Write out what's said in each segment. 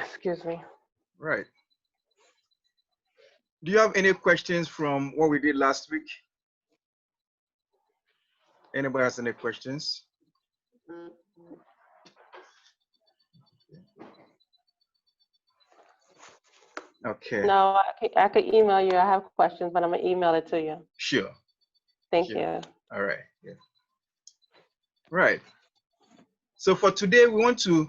Excuse me. Right. Do you have any questions from what we did last week? Anybody has any questions? Okay. No, I could email you. I have questions, but I'm gonna email it to you. Sure. Thank Sure. you. All right. Yeah. Right. So for today, we want to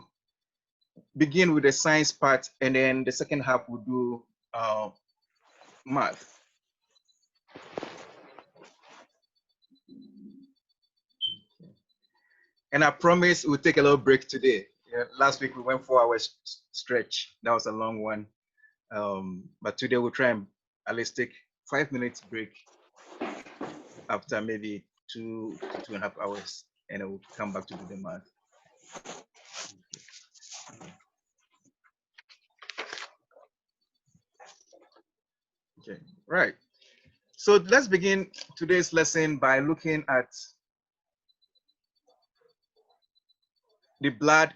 begin with the science part, and then the second half we'll do math. And I promise we'll take a little break today. Yeah, last week we went 4 hours stretch. That was a long one. But today we'll try and at least take 5 minutes break after maybe 2 to 2.5 hours, and then we'll come back to do the math. Okay, right. So let's begin today's lesson by looking at the blood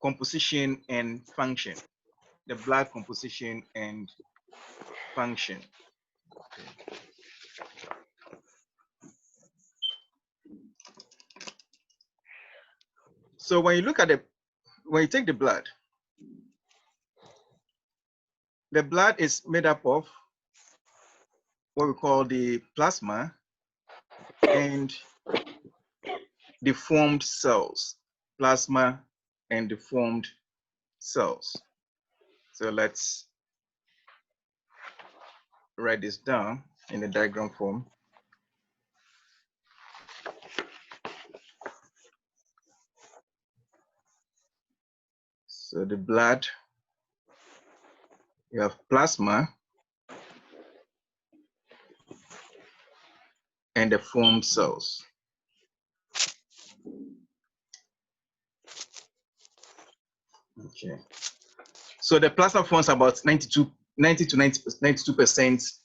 composition and function. The blood composition and function. Okay. So when you look at when you take the blood is made up of what we call the plasma and the formed cells. Plasma and the formed cells. So let's write this down in the diagram form. So the blood, you have plasma and the formed cells. Okay. So the plasma forms about 90 to 92%.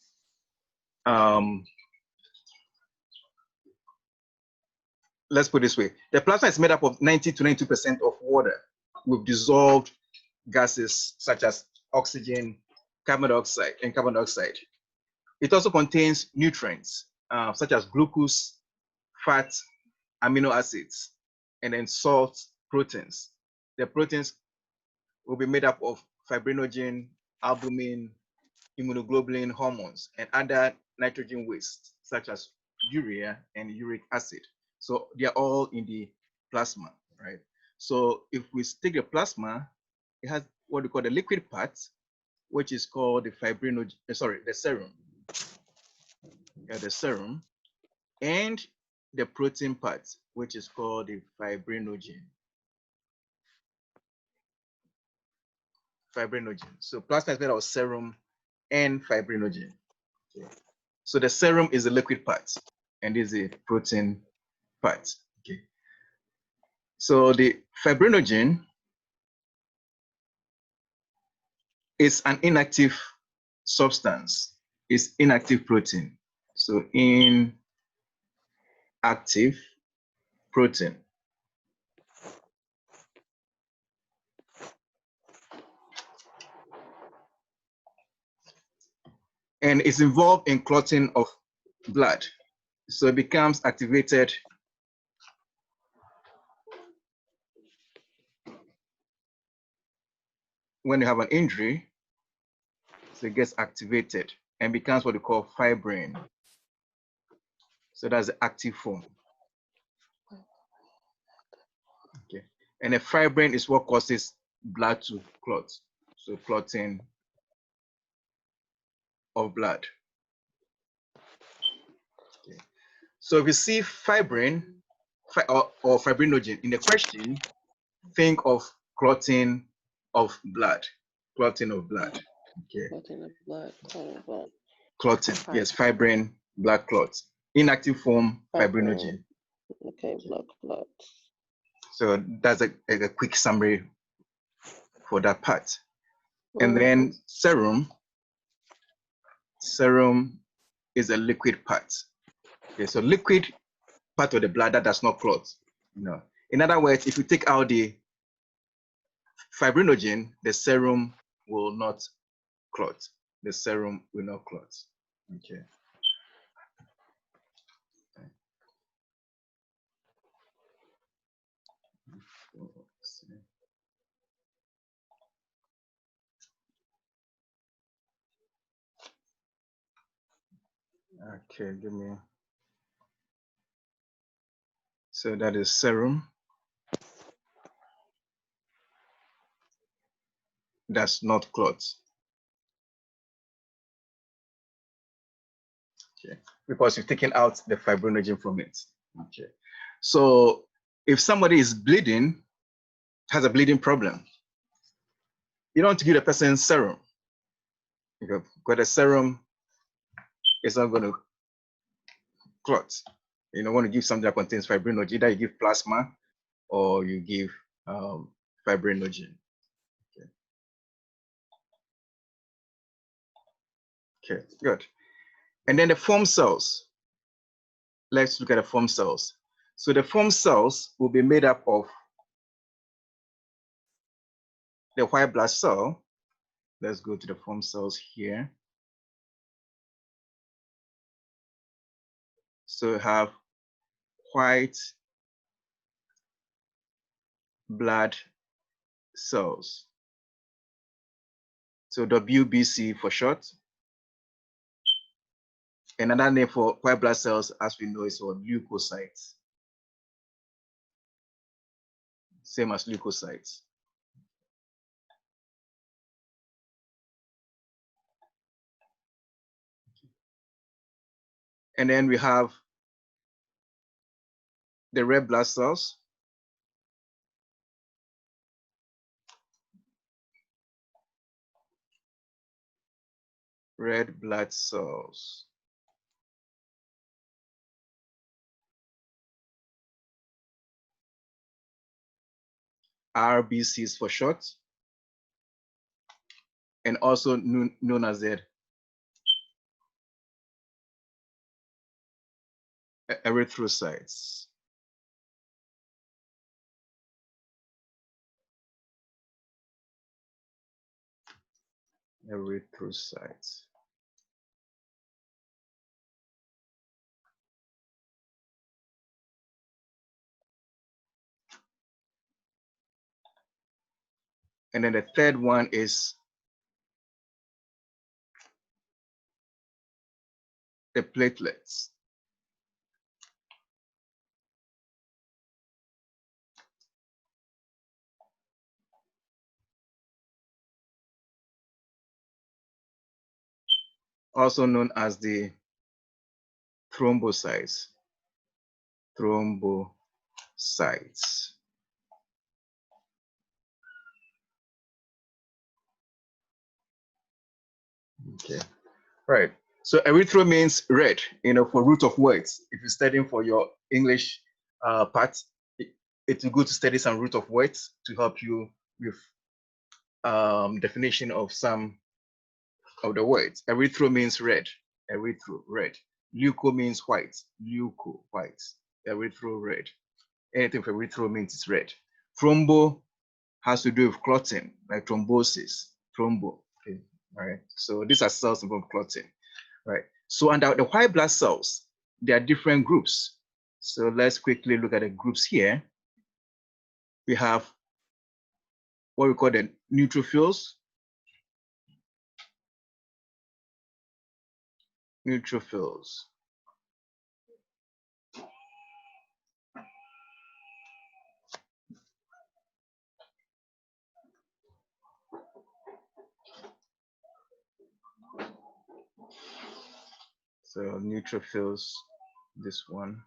Let's put it this way. The plasma is made up of 90 to 92% of water with dissolved gases such as oxygen, carbon dioxide, and carbon dioxide. It also contains nutrients such as glucose, fat, amino acids, and then salt, proteins. The proteins will be made up of fibrinogen, albumin, immunoglobulin, hormones, and other nitrogen wastes such as urea and uric acid. So they are all in the plasma, right? So if we take the plasma, it has what we call the liquid part, which is called the the serum. Yeah, the serum, and the protein part, which is called the fibrinogen. So plasma is made of serum and fibrinogen. Okay. So the serum is the liquid part, and this is the protein part. Okay. So the fibrinogen is an inactive substance. It's inactive protein. So inactive protein. And it's involved in clotting of blood. So it becomes activated when you have an injury. So it gets activated and becomes what we call fibrin. So that's the active form. Okay. And the fibrin is what causes blood to clot. So clotting of blood. Okay. So if you see fibrin or fibrinogen in the question, think of clotting of blood. Clotting of blood. Okay. Clotting of blood. Clotting. Yes, fibrin, blood clots. Inactive form, fibrinogen. Okay, blood clot. So that's a quick summary for that part. And then serum. Serum is a liquid part. Okay, so liquid part of the blood that does not clot. You know. In other words, if you take out the fibrinogen, the serum will not clot. The serum will not clot. Okay. Okay, give me. So that is serum. That's not clot. Okay, because you've taken out the fibrinogen from it. Okay, so if somebody is bleeding, has a bleeding problem, you don't want to give the person serum because the serum is not going to clot. You don't want to give something that contains fibrinogen. Either you give plasma or you give fibrinogen. Okay. Okay, good. And then the foam cells. Let's look at the foam cells. So the foam cells will be made up of the white blood cell. Let's go to the foam cells here. So we have white blood cells. So WBC for short. Another name for white blood cells, as we know, is called leukocytes. Same as leukocytes. And then we have the red blood cells. Red blood cells. RBCs for short. And also known as the erythrocytes. Erythrocytes. And then the third one is the platelets. Also known as the thrombocytes. Thrombocytes. Okay, right. So erythro means red, for root of words. If you're studying for your English part, it's good to study some root of words to help you with definition of some of the words. Erythro means red. Erythro, red. Leuco means white. Leuco, white. Erythro, red. Anything for erythro means it's red. Thrombo has to do with clotting, like thrombosis. Thrombo. Okay. All right. So these are cells involved clotting. Right. So under the white blood cells, there are different groups. So let's quickly look at the groups here. We have what we call the neutrophils. Neutrophils. So neutrophils, this one.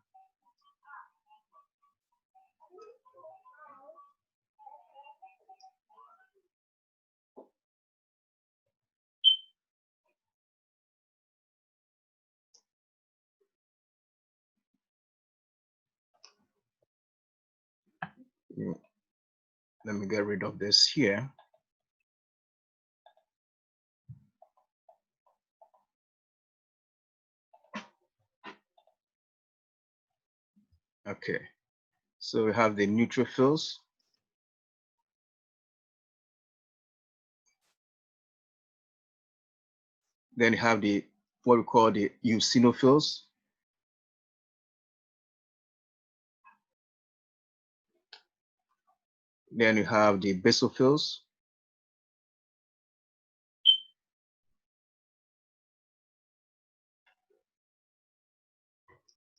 Let me get rid of this here. Okay, so we have the neutrophils. Then you have the what we call the eosinophils. Then you have the basophils.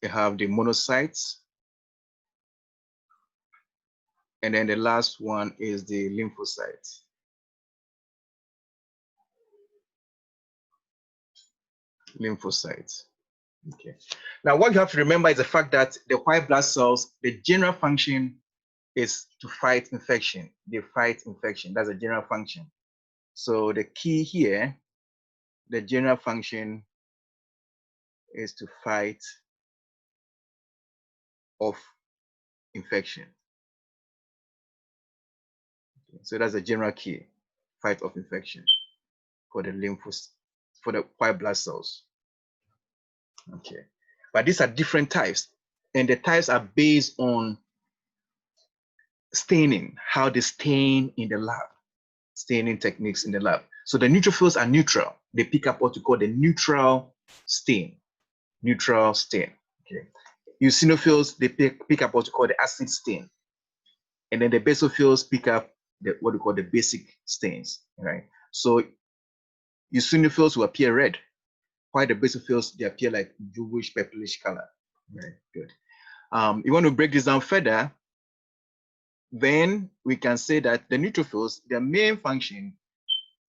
You have the monocytes. And then the last one is the lymphocytes. Lymphocytes. Okay. Now, what you have to remember is the fact that the white blood cells, the general function is to fight infection. They fight infection. That's a general function. So the key here, the general function is to fight off infection. Okay. So that's a general key, fight off infection for the lymphocytes, for the white blood cells. Okay. But these are different types, and the types are based on staining, how they stain in the lab, staining techniques in the lab. So the neutrophils are neutral. They pick up what we call the neutral stain. Neutral stain. Okay. Eosinophils, they pick up what we call the acid stain. And then the basophils pick up what we call the basic stains. Right. So eosinophils will appear red, while the basophils, they appear like bluish purplish color. Right. Good. You want to break this down further, then we can say that the neutrophils, their main function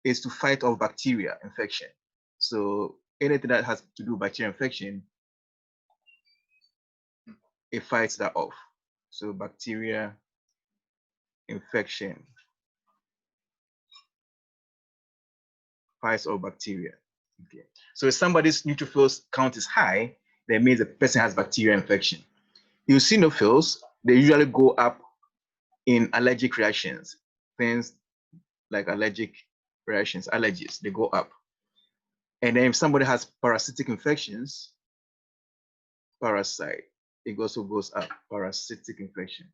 is to fight off bacteria infection. So anything that has to do with bacterial infection, it fights that off. So bacteria infection fights off bacteria. Okay. So if somebody's neutrophils count is high, that means the person has bacterial infection. Eosinophils, they usually go up in allergic reactions, things like allergic reactions, allergies, they go up. And then if somebody has parasitic infections, parasite, it also goes up, parasitic infection.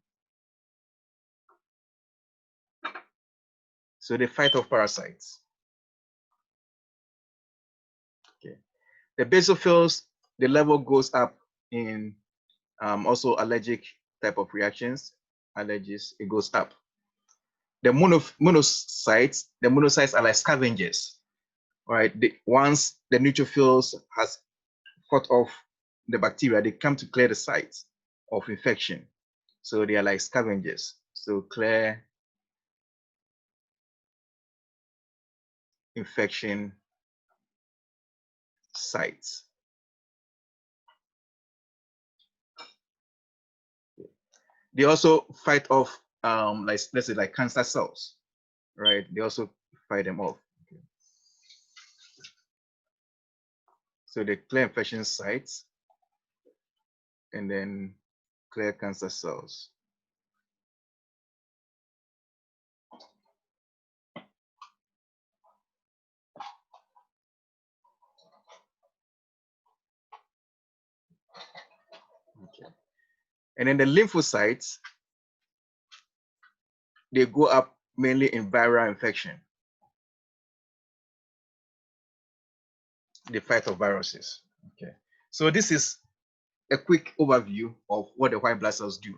So they fight off parasites. Okay. The basophils, the level goes up in also allergic type of reactions, allergies, it goes up. The monocytes are like scavengers, right? Once the neutrophils has fought off the bacteria, they come to clear the sites of infection. So they are like scavengers. So clear infection sites. They also fight off, like let's say like cancer cells, right? They also fight them off. Okay. So they clear infection sites and then clear cancer cells. Okay. And then the lymphocytes, they go up mainly in viral infection. The fight of viruses. Okay. So this is a quick overview of what the white blood cells do.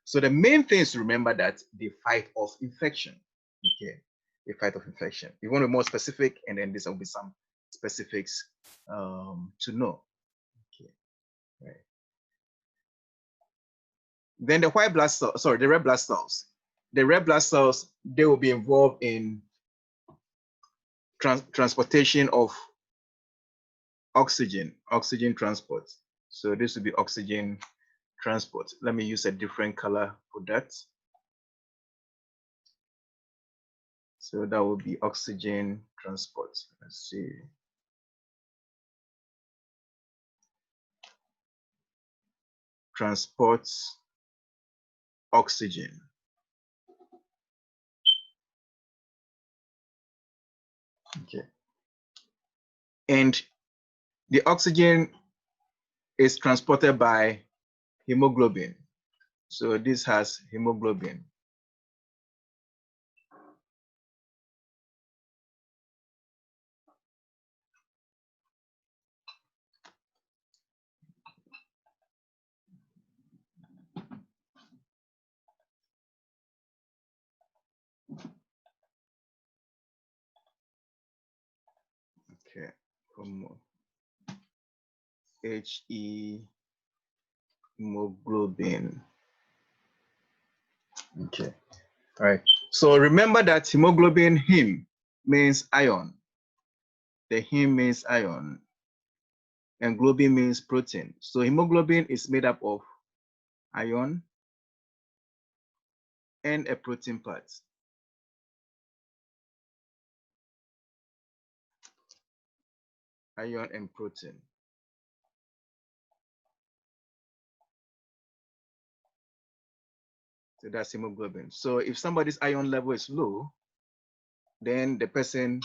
So the main thing is to remember that they fight off infection. Okay. They fight off infection. You want to be more specific, and then this will be some specifics to know. Okay. Right. Then the white blood cells, sorry, the red blood cells. The red blood cells, they will be involved in transportation of oxygen transport. So this will be oxygen transport. Let me use a different color for that. So that will be oxygen transport. Let's see. Transports oxygen. Okay. And the oxygen is transported by hemoglobin. So this has hemoglobin. hemoglobin. Okay. All right. So remember that hemoglobin, heme, means iron. The heme means iron. And globin means protein. So hemoglobin is made up of iron and a protein part. Iron and protein. So that's hemoglobin. So if somebody's iron level is low, then the person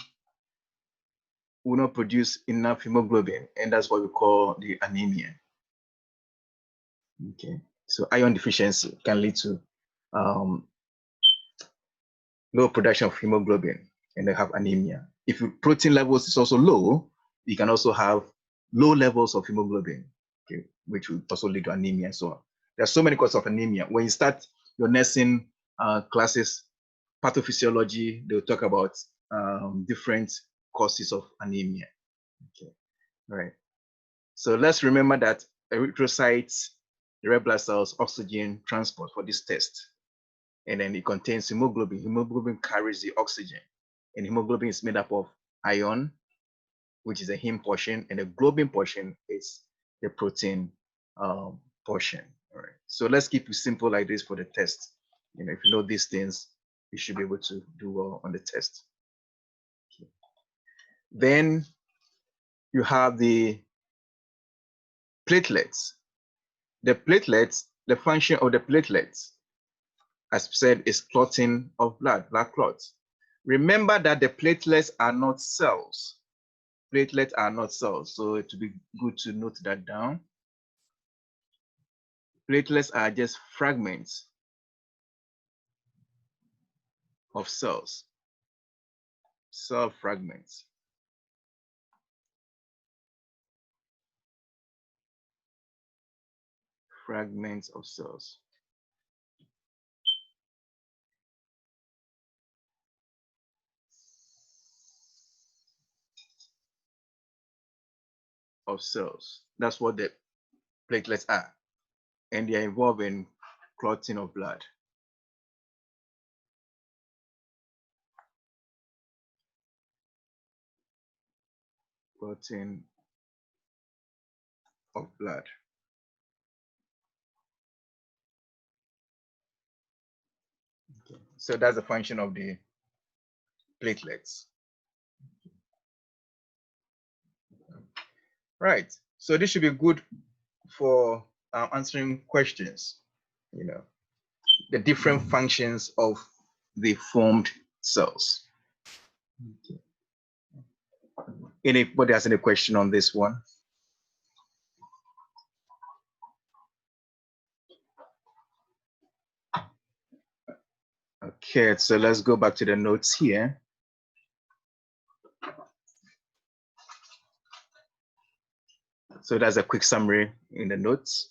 will not produce enough hemoglobin, and that's what we call the anemia. Okay, so iron deficiency can lead to low production of hemoglobin, and they have anemia. If your protein levels is also low, you can also have low levels of hemoglobin, okay, which will also lead to anemia and so on. There are so many causes of anemia. When you start your nursing classes, pathophysiology, they'll talk about different causes of anemia. Okay, all right. So let's remember that erythrocytes, the red blood cells, oxygen transport for this test. And then it contains hemoglobin. Hemoglobin carries the oxygen. And hemoglobin is made up of iron, which is the heme portion, and the globin portion is the protein portion. All right. So let's keep it simple like this for the test. You know, if you know these things, you should be able to do well on the test. Okay. Then you have the platelets. The platelets, the function of the platelets, as said, is clotting of blood clots. Remember that the platelets are not cells. Platelets are not cells, so it would be good to note that down. Platelets are just fragments of cells, cell fragments. Fragments of cells. Of cells. That's what the platelets are. And they are involved in clotting of blood. Clotting of blood. Okay. So that's the function of the platelets. Right. So this should be good for answering questions, you know, the different functions of the formed cells. Okay. Anybody has any question on this one? Okay, so let's go back to the notes here. So that's a quick summary in the notes.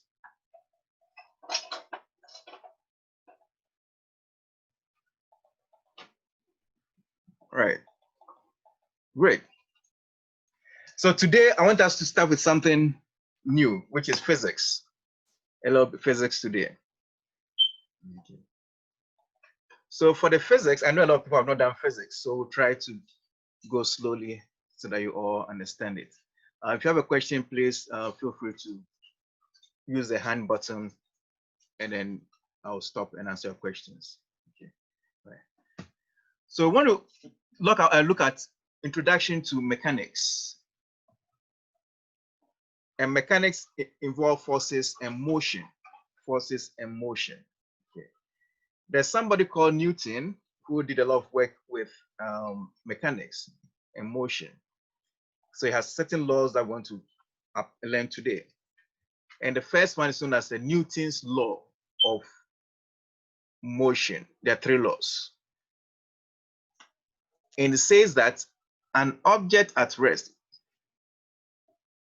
Right. Great. So today I want us to start with something new, which is physics. A lot of physics today. Okay. So for the physics, I know a lot of people have not done physics, so we'll try to go slowly so that you all understand it. If you have a question, please feel free to use the hand button, and then I'll stop and answer your questions. Okay. Right. So I want to look at introduction to mechanics. And mechanics involve forces and motion. Forces and motion. Okay. There's somebody called Newton who did a lot of work with mechanics and motion. So he has certain laws that we want to learn today. And the first one is known as the Newton's law of motion. There are three laws. And it says that an object at rest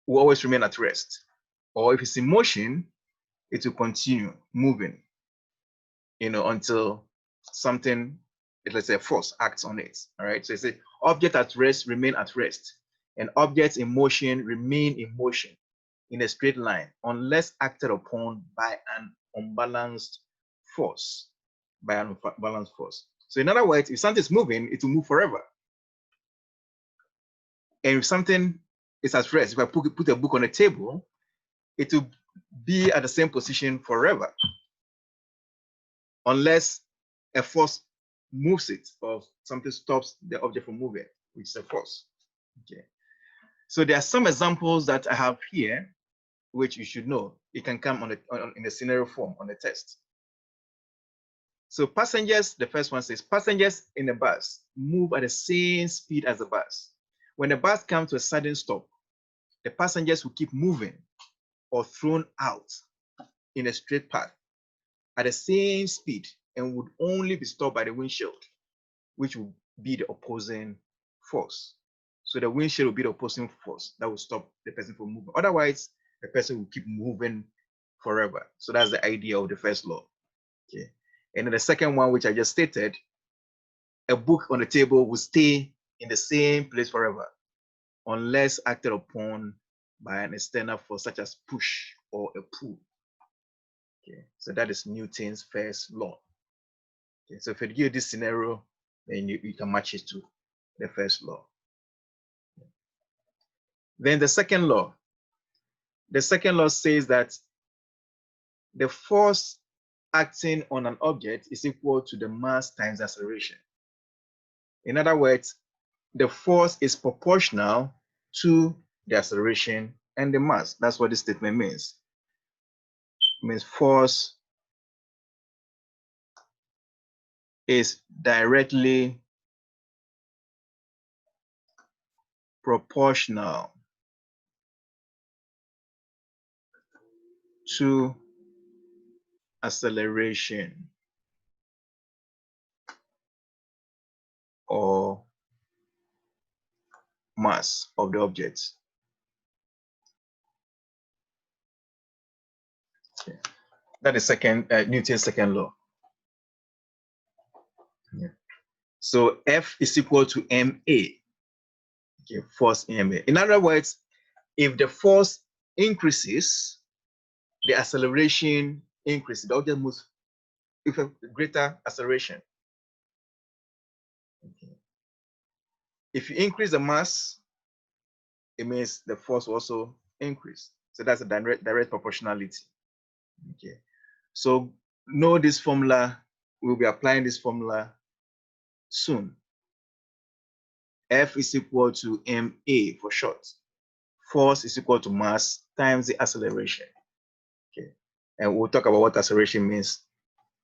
will always remain at rest. Or if it's in motion, it will continue moving, you know, until something, let's say a force acts on it. All right. So it's a object at rest remain at rest. And objects in motion remain in motion in a straight line unless acted upon by an unbalanced force. So in other words, if something is moving, it will move forever. And if something is at rest, if I put a book on a table, it will be at the same position forever, unless a force moves it or something stops the object from moving, which is a force. Okay. So there are some examples that I have here, which you should know. It can come in a scenario form on the test. So passengers, the first one says, passengers in a bus move at the same speed as the bus. When the bus comes to a sudden stop, the passengers will keep moving or thrown out in a straight path at the same speed and would only be stopped by the windshield, which will be the opposing force. So the windshield will be the opposing force that will stop the person from moving. Otherwise, the person will keep moving forever. So that's the idea of the first law. Okay. And then the second one, which I just stated, a book on the table will stay in the same place forever unless acted upon by an external force such as push or a pull. Okay, so that is Newton's first law. Okay, so if I give you this scenario, then you can match it to the first law. Then the second law says that the force acting on an object is equal to the mass times acceleration. In other words, the force is proportional to the acceleration and the mass. That's what this statement means. It means force is directly proportional to acceleration or mass of the object. Okay. That is Newton's second law. Yeah. So F is equal to ma. Okay, force in ma. In other words, if the force increases, the acceleration increases. The object moves with a greater acceleration. Okay. If you increase the mass, it means the force will also increase. So that's a direct proportionality. Okay. So know this formula. We'll be applying this formula soon. F is equal to ma for short. Force is equal to mass times the acceleration. Okay. And we'll talk about what acceleration means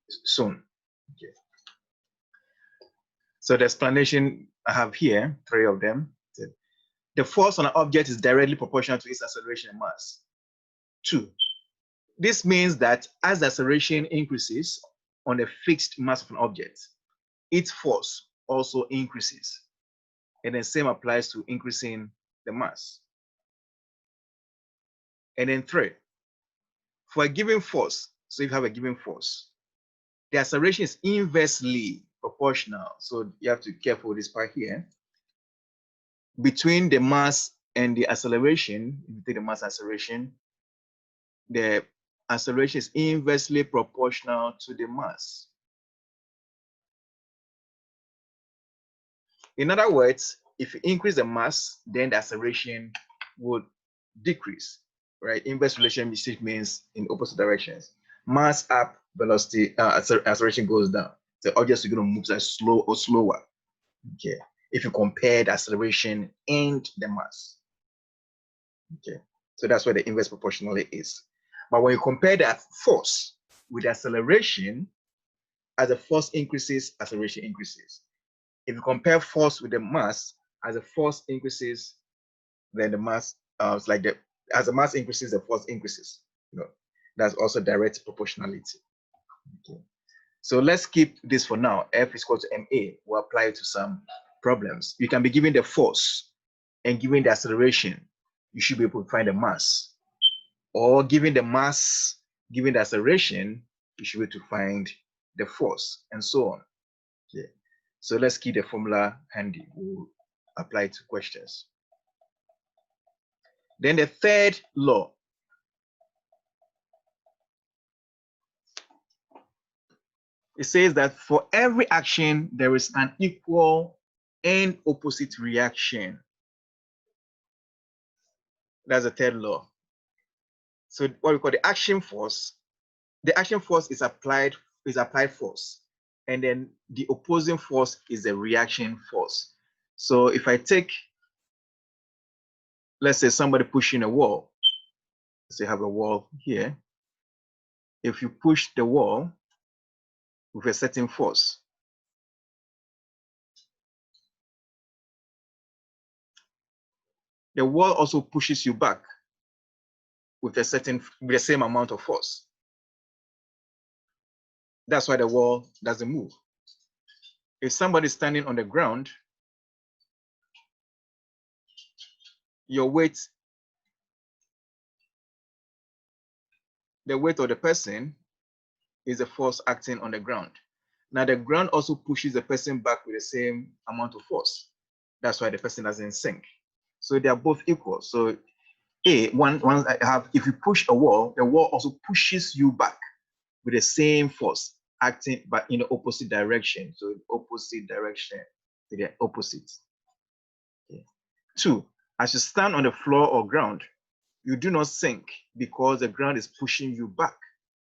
soon. Okay. So the explanation I have here, 3 of them. The force on an object is directly proportional to its acceleration and mass. 2. This means that as the acceleration increases on a fixed mass of an object, its force also increases. And the same applies to increasing the mass. And then 3, for a given force, so if you have a given force, the acceleration is inversely proportional. So you have to be careful with this part here. Between the mass and the acceleration, if you take the mass acceleration, the acceleration is inversely proportional to the mass. In other words, if you increase the mass, then the acceleration would decrease, right? Inverse relationship means in opposite directions. Mass up, velocity, acceleration goes down. The objects are going to move slow or slower. Okay. If you compare the acceleration and the mass. Okay. So that's where the inverse proportionality is. But when you compare that force with acceleration, as the force increases, acceleration increases. If you compare force with the mass, as the force increases, then the mass, it's like as the mass increases, the force increases. You know, that's also direct proportionality. Okay. So let's keep this for now. F is equal to ma. We'll apply it to some problems. You can be given the force and given the acceleration, you should be able to find the mass. Or given the mass, given the acceleration, you should be able to find the force, and so on. Okay. So let's keep the formula handy. We'll apply it to questions. Then the third law. It says that for every action, there is an equal and opposite reaction. That's the third law. So what we call the action force is applied force, and then the opposing force is the reaction force. So if I take, let's say somebody pushing a wall, let's say I have a wall here. If you push the wall with a certain force, the wall also pushes you back with the same amount of force. That's why the wall doesn't move. If somebody's standing on the ground, your weight, the weight of the person is the force acting on the ground. Now the ground also pushes the person back with the same amount of force. That's why the person doesn't sink. So they are both equal. So if you push a wall, the wall also pushes you back with the same force acting but in the opposite direction. So opposite direction, they are opposite. Okay. 2, as you stand on the floor or ground, you do not sink because the ground is pushing you back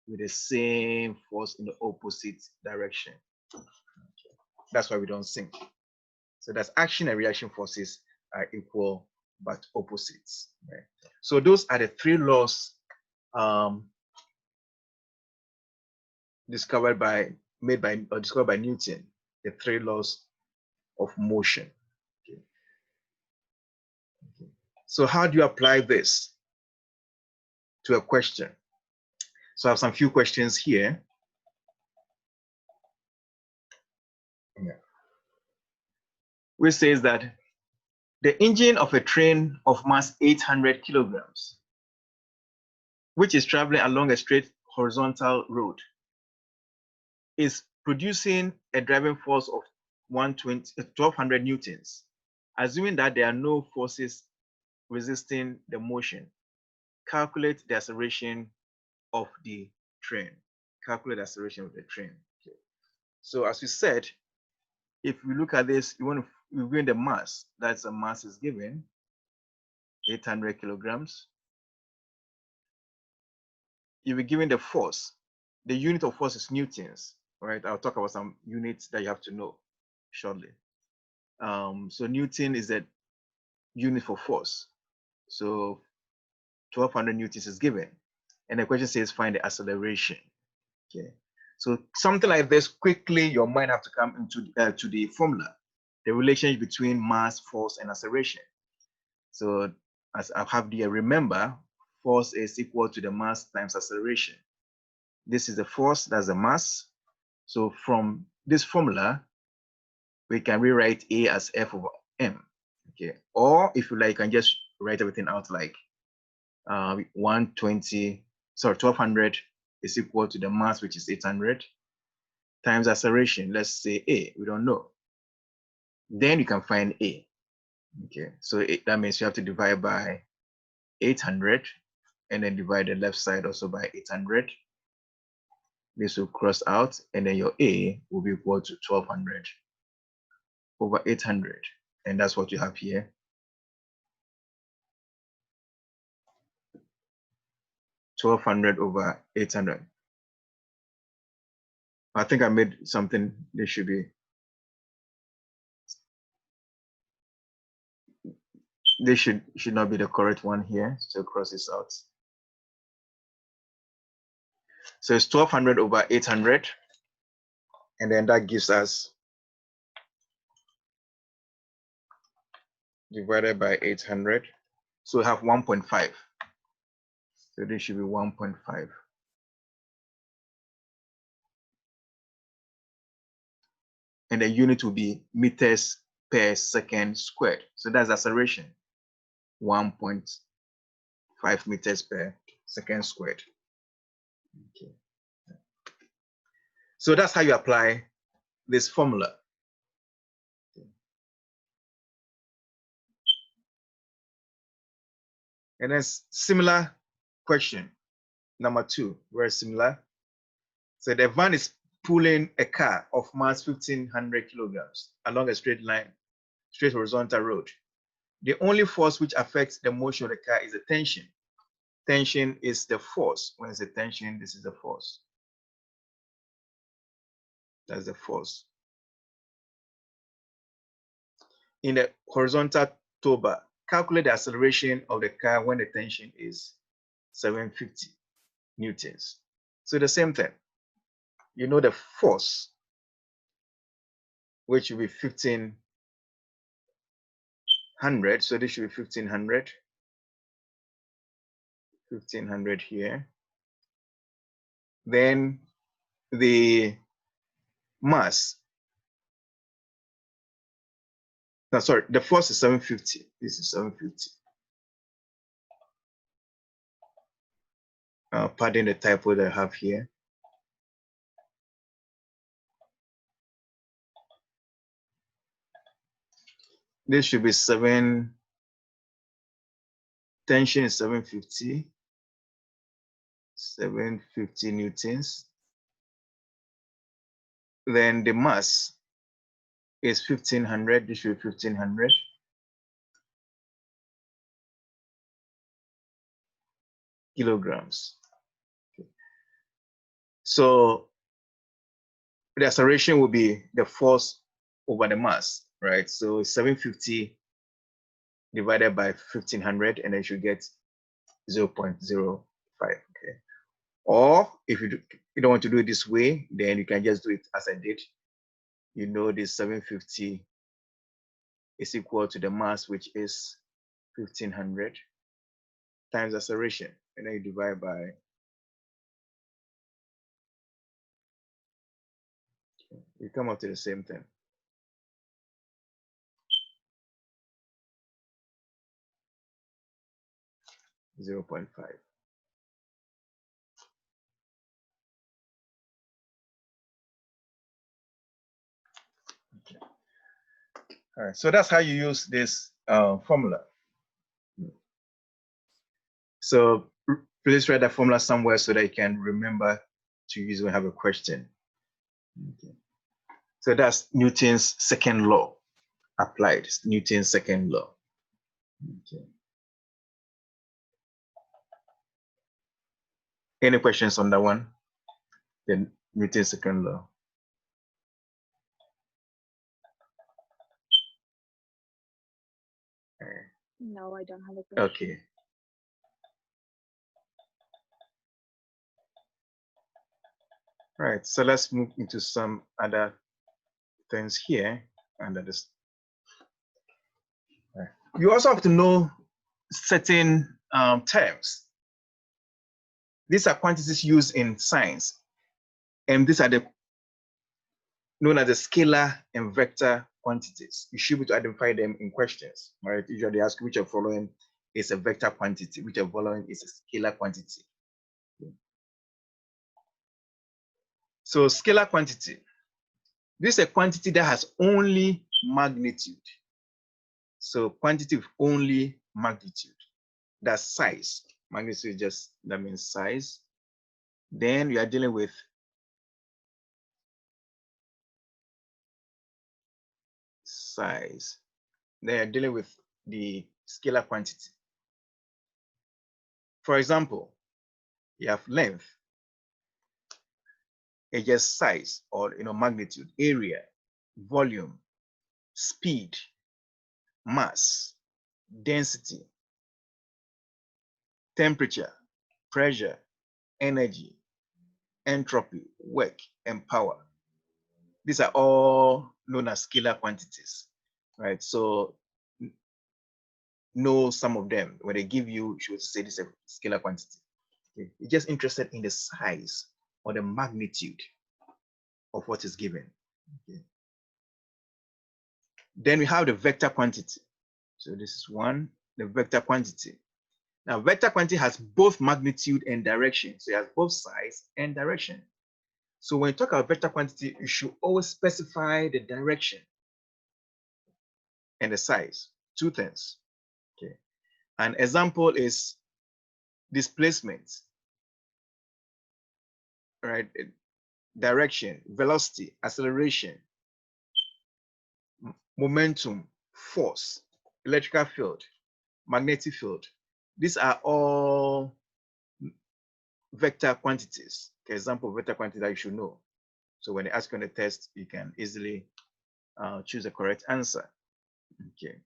with the same force in the opposite direction. Okay. That's why we don't sink. So that's action and reaction forces are equal but opposites. Right? So those are the 3 laws discovered by Newton, the 3 laws of motion. Okay. Okay. So how do you apply this to a question? So I have some few questions here. Yeah. Which says that the engine of a train of mass 800 kilograms, which is traveling along a straight horizontal road, is producing a driving force of 1200 newtons, assuming that there are no forces resisting the motion. Calculate the acceleration of the train. Calculate the acceleration of the train. Okay. So as we said, if we look at this, we're given the mass. That's the mass is given, 800 kilograms. You'll be given the force. The unit of force is newtons. All right, I'll talk about some units that you have to know shortly. So Newton is the unit for force. So 1200 newtons is given. And the question says find the acceleration. Okay. So something like this, quickly your mind have to come into to the formula, the relationship between mass, force, and acceleration. So as I have here, remember, force is equal to the mass times acceleration. This is the force, that's the mass. So from this formula, we can rewrite A as F over M. Okay. Or if you like, you can just write everything out like 1200 is equal to the mass, which is 800, times acceleration, let's say A, we don't know. Then you can find A. Okay, so that means you have to divide by 800 and then divide the left side also by 800. This will cross out and then your A will be equal to 1200 over 800. And that's what you have here. $1,200 over 800. I think I made something. This should be. This should not be the correct one here. So cross this out. So it's 1200 over 800, and then that gives us divided by 800. So we have 1.5. So this should be 1.5. And the unit will be meters per second squared. So that's acceleration, 1.5 meters per second squared. Okay. So that's how you apply this formula. Okay. And then similar question, number 2, very similar. So the van is pulling a car of mass 1,500 kilograms along a straight line, straight horizontal road. The only force which affects the motion of the car is the tension. Tension is the force. When it's a tension, this is the force. That's the force. In the horizontal tow bar, calculate the acceleration of the car when the tension is 750 newtons. So the same thing. You know the force, which will be 1,500. So this should be 1,500. 1,500 here. Then the mass. No, sorry, the force is 750. This is 750. Pardon the typo that I have here. This should be 7. Tension is 750. 750 newtons. Then the mass is 1,500. This should be 1,500. Kilograms. Okay. So the acceleration will be the force over the mass, right? So 750 divided by 1,500, and then you should get 0.05. Okay. Or if you don't want to do it this way, then you can just do it as I did. You know this 750 is equal to the mass, which is 1,500 times acceleration, and then you divide by. You come up to the same thing. .5. Okay. All right, so that's how you use this formula. So please write that formula somewhere so that you can remember to use when you have a question. Okay. So that's Newton's second law applied. Newton's second law. Okay. Any questions on that one? Then Newton's second law. No, I don't have a question. Okay. All right, so let's move into some other things here under this. Right. You also have to know certain terms. These are quantities used in science, and these are the known as the scalar and vector quantities. You should be able to identify them in questions. Right? Usually they ask which of following is a vector quantity, which of following is a scalar quantity. So scalar quantity. This is a quantity that has only magnitude. So quantity with only magnitude. That's size. Magnitude just, that means size. Then we are dealing with size. Then you're dealing with the scalar quantity. For example, you have length. It's just size or magnitude, area, volume, speed, mass, density, temperature, pressure, energy, entropy, work, and power. These are all known as scalar quantities, right? So know some of them. When they give you, you should say this is a scalar quantity. Okay. You're just interested in the size or the magnitude of what is given. Okay. Then we have the vector quantity. So this is one, the vector quantity. Now, vector quantity has both magnitude and direction. So it has both size and direction. So when you talk about vector quantity, you should always specify the direction and the size. Two things. Okay. An example is displacement, right? Direction, velocity, acceleration, momentum, force, electrical field, magnetic field. These are all vector quantities. For example, vector quantity that you should know. So when they ask you on the test, you can easily choose the correct answer. Okay.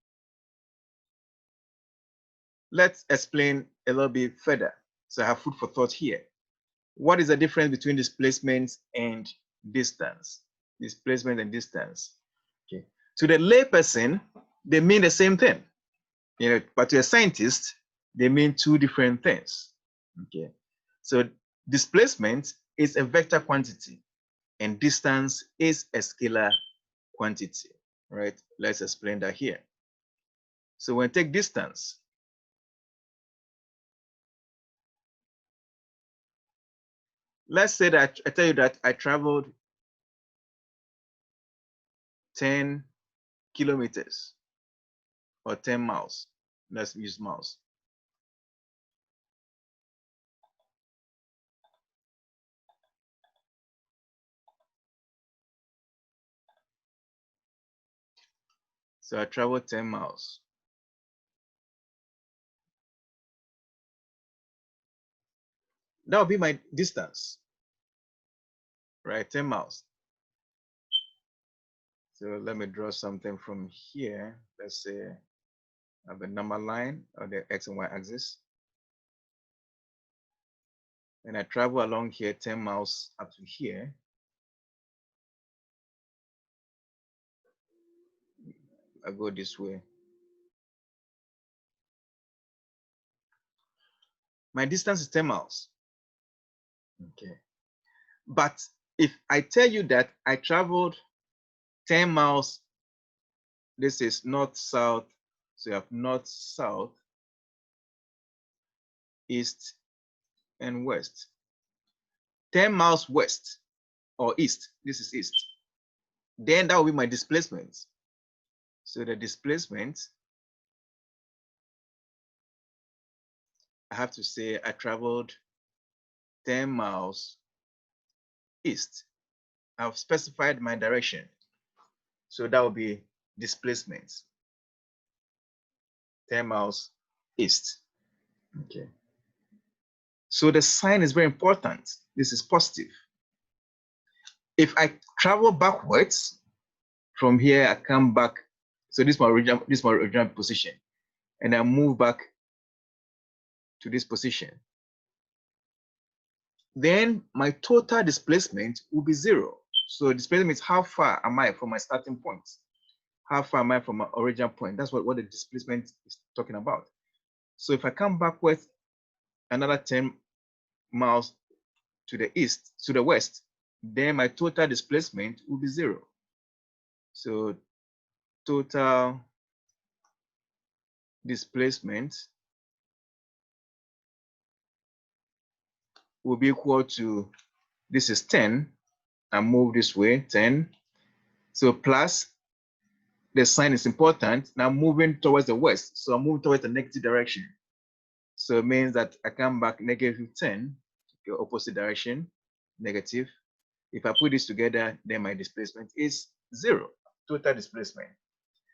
Let's explain a little bit further. So I have food for thought here. What is the difference between displacement and distance? Displacement and distance. Okay. To the layperson, they mean the same thing. But to a scientist, they mean two different things. Okay. So displacement is a vector quantity and distance is a scalar quantity. Right? Let's explain that here. So when we take distance, let's say that I tell you that I traveled 10 kilometers or 10 miles. Let's use miles. So I traveled 10 miles. That would be my distance, right? 10 miles. So let me draw something from here. Let's say I have a number line on the X and Y axis. And I travel along here 10 miles up to here. I go this way. My distance is 10 miles. Okay. But if I tell you that I traveled 10 miles, this is north, south. So you have north, south, east, and west. 10 miles west or east, this is east. Then that will be my displacement. So the displacement, I have to say I traveled 10 miles east. I've specified my direction. So that will be displacement. 10 miles east. Okay. So the sign is very important. This is positive. If I travel backwards from here, I come back. So this is my original position, and I move back to this position. Then my total displacement will be 0. So displacement is how far am I from my starting point? How far am I from my original point? That's what the displacement is talking about. So if I come backwards another 10 miles to the east, to the west, then my total displacement will be 0. So total displacement will be equal to, this is 10, I move this way, 10. So plus, the sign is important. Now moving towards the west, so I'm moving towards the negative direction. So it means that I come back -10, the opposite direction, negative. If I put this together, then my displacement is 0, total displacement.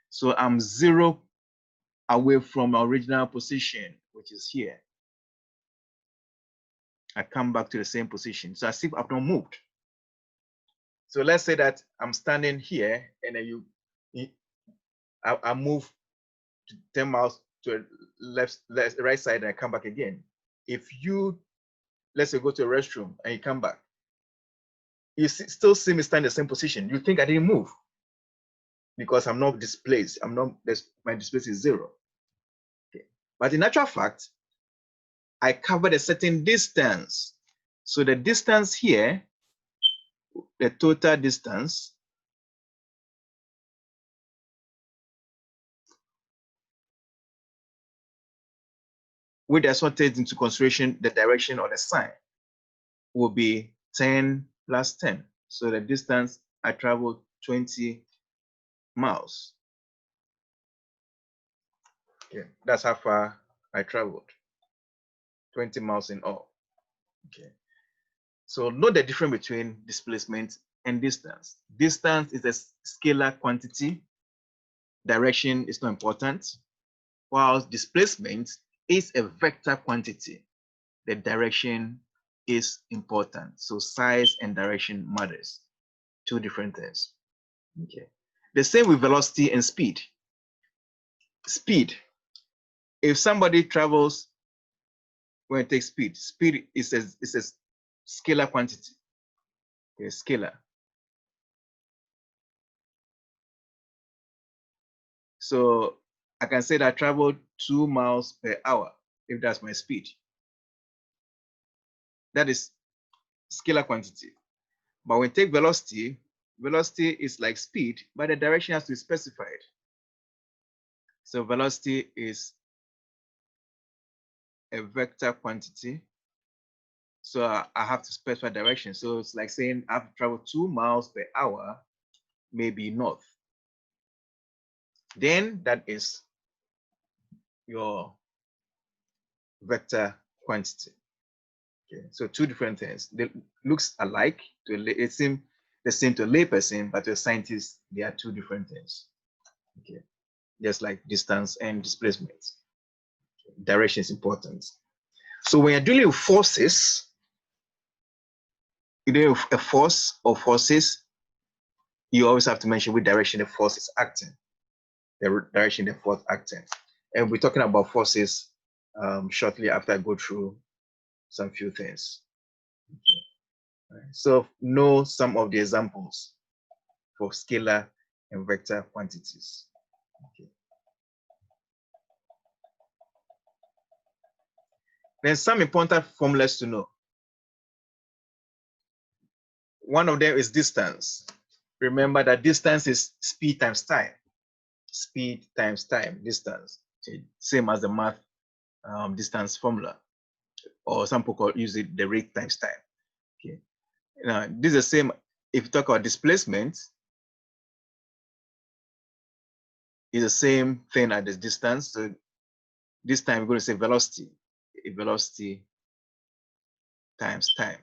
So I'm 0 away from my original position, which is here. I come back to the same position. So as if I've not moved. So let's say that I'm standing here and then I move 10 miles to the right side and I come back again. If you, let's say, go to a restroom and you come back, you still see me stand in the same position. You think I didn't move because I'm not displaced. My displacement is 0. Okay. But in actual fact, I covered a certain distance. So the distance here, the total distance, which does not take into consideration the direction or the sign, will be 10 plus 10. So the distance I traveled 20 miles. Okay, that's how far I traveled. 20 miles in all. Okay. So note the difference between displacement and distance. Distance is a scalar quantity. Direction is not important. While displacement is a vector quantity. The direction is important. So size and direction matters. Two different things. Okay. The same with velocity and speed. Speed. If somebody travels when it takes speed, speed is a scalar quantity. Okay, scalar. So I can say that I traveled 2 miles per hour if that's my speed. That is scalar quantity. But when you take velocity, velocity is like speed, but the direction has to be specified. So velocity is a vector quantity. So I have to specify direction. So it's like saying I have to travel 2 miles per hour, maybe north. Then that is your vector quantity. Okay, so two different things. They looks alike. It seems the same to a layperson, but to a scientist, they are two different things. Okay, just like distance and displacement. Okay. Direction is important. So when you're dealing with forces, you're dealing with a force or forces, you always have to mention which direction the force is acting. The direction the force acting. And we're talking about forces shortly after I go through some few things. Okay. Right. So know some of the examples for scalar and vector quantities. Okay. Then some important formulas to know. One of them is distance. Remember that distance is speed times time. Speed times time, distance. Same as the math distance formula. Or some people use it the rate times time. Okay. Now, this is the same if you talk about displacement. It's the same thing as the distance. So this time we're going to say velocity. Velocity times time.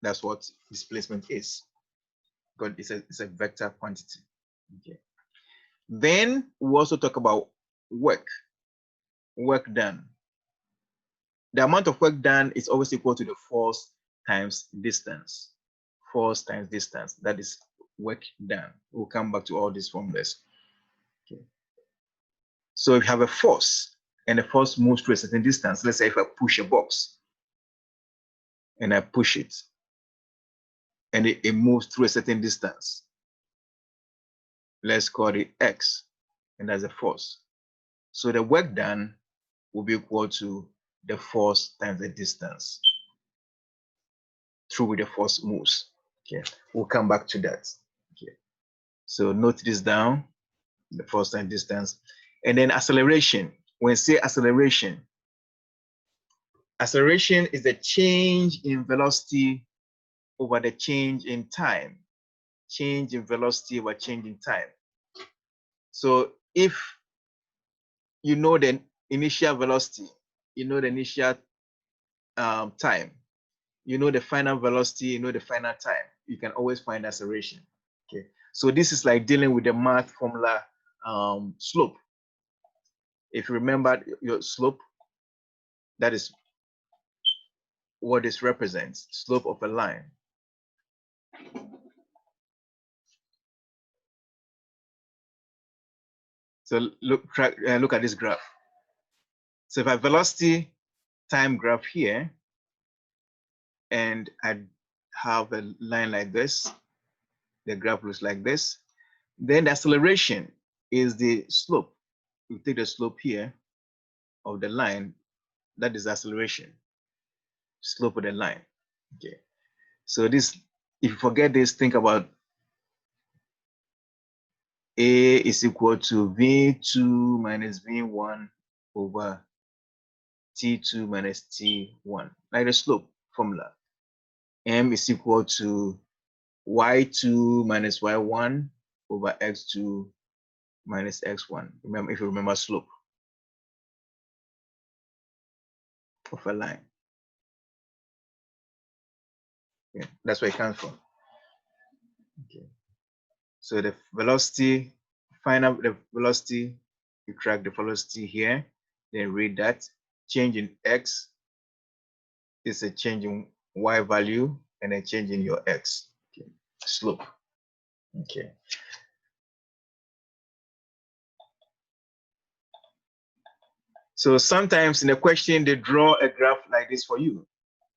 That's what displacement is. Because it's a vector quantity. Okay. Then we also talk about work done. The amount of work done is always equal to the force times distance. Force times distance. That is work done. We'll come back to all these formulas. Okay. So if you have a force and the force moves to a certain distance, let's say if I push a box and I push it and it moves through a certain distance, let's call it X, and that's a force. So the work done will be equal to the force times the distance through which the force moves. Okay, we'll come back to that. Okay, so note this down, the force times distance. And then acceleration. When I say acceleration is the change in velocity over the change in time. Change in velocity over change in time. So if you know the initial velocity, you know the initial time, you know the final velocity, you know the final time, you can always find acceleration. Okay, so this is like dealing with the math formula slope. If you remember your slope, that is what this represents, slope of a line. So look at this graph. So if I have velocity time graph here, and I have a line like this, the graph looks like this, then the acceleration is the slope. We take the slope here of the line, that is acceleration, slope of the line. Okay, so this, if you forget this, think about A is equal to V2 minus V1 over T2 minus T1, like the slope formula. M is equal to Y2 minus Y1 over X2 minus X1. Remember, if you remember slope. of a line. Yeah, that's where it comes from. Okay. So the velocity, find out the velocity, you track the velocity here, then read that. Change in x is a change in y value, and a change in your x. Okay. Slope. Okay. So sometimes in a question, they draw a graph like this for you.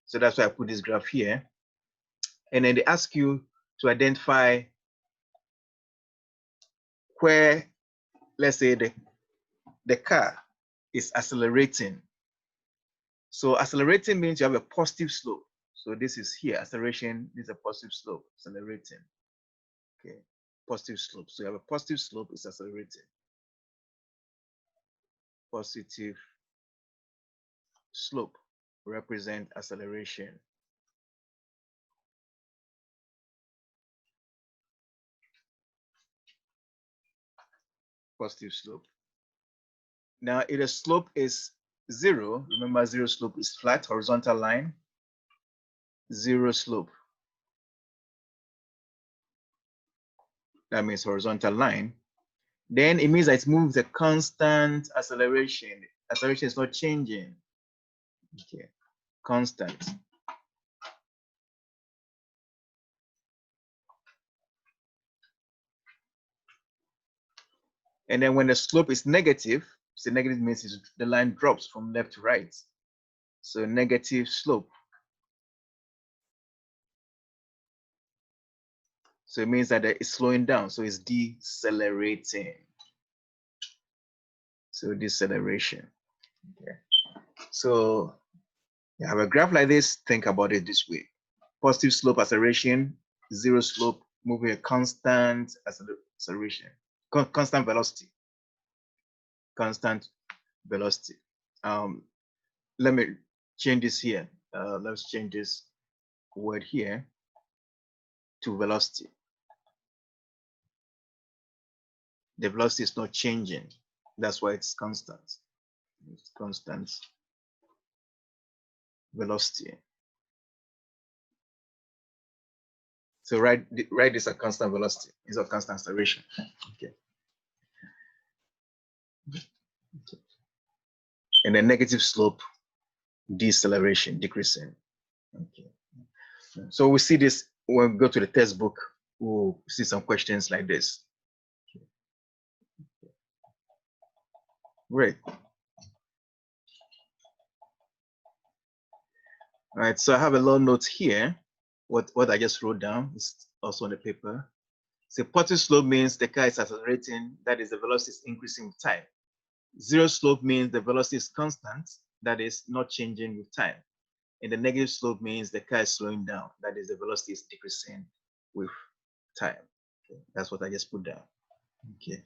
So that's why I put this graph here. And then they ask you to identify where, let's say, the car is accelerating. So accelerating means you have a positive slope. So this is here, acceleration, this is a positive slope, accelerating. Okay, positive slope. So you have a positive slope, it's accelerating. Positive slope represent acceleration. Positive slope. Now, if the slope is 0, remember 0 slope is flat, horizontal line, 0 slope. That means horizontal line. Then it means that it moves a constant acceleration. Acceleration is not changing. Okay, constant. And then when the slope is negative, so negative means the line drops from left to right. So negative slope. So it means that it's slowing down. So it's decelerating. So deceleration. Okay. So you have a graph like this, think about it this way. Positive slope acceleration, 0 slope, moving a constant acceleration, constant velocity. Constant velocity. Let me change this here. Let's change this word here to velocity. The velocity is not changing. That's why it's constant. It's constant velocity. So write this at constant velocity. It's a constant acceleration. Okay. Okay. And the negative slope, deceleration, decreasing. Okay. So we see this when we go to the textbook. We'll see some questions like this. Great. All right, so I have a little note here. What I just wrote down is also on the paper. So positive slope means the car is accelerating, that is the velocity is increasing with time. 0 slope means the velocity is constant, that is not changing with time. And the negative slope means the car is slowing down, that is the velocity is decreasing with time. Okay, that's what I just put down. Okay.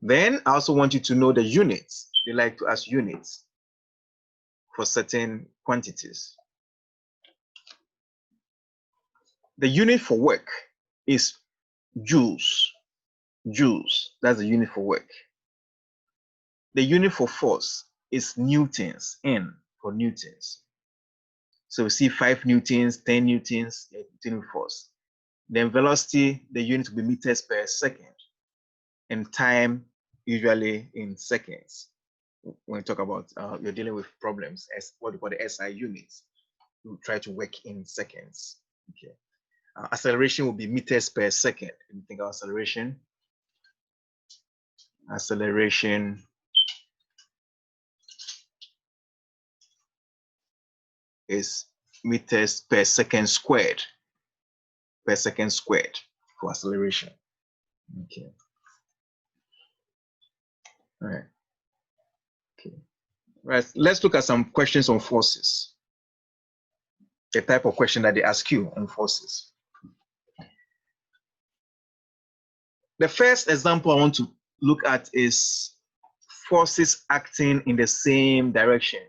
Then I also want you to know the units. They like to ask units for certain quantities. The unit for work is joules. Joules, that's the unit for work. The unit for force is newtons, N for newtons. So we see 5 newtons, 10 newtons, unit force. Then velocity, the unit will be meters per second. And time, usually in seconds. When we talk about you're dealing with problems, as what we call the SI units, we try to work in seconds. Okay. Acceleration will be meters per second. When you think of acceleration, is meters per second squared. Per second squared for acceleration. Okay. All right. Okay. Right. Let's look at some questions on forces. The type of question that they ask you on forces. The first example I want to look at is forces acting in the same direction.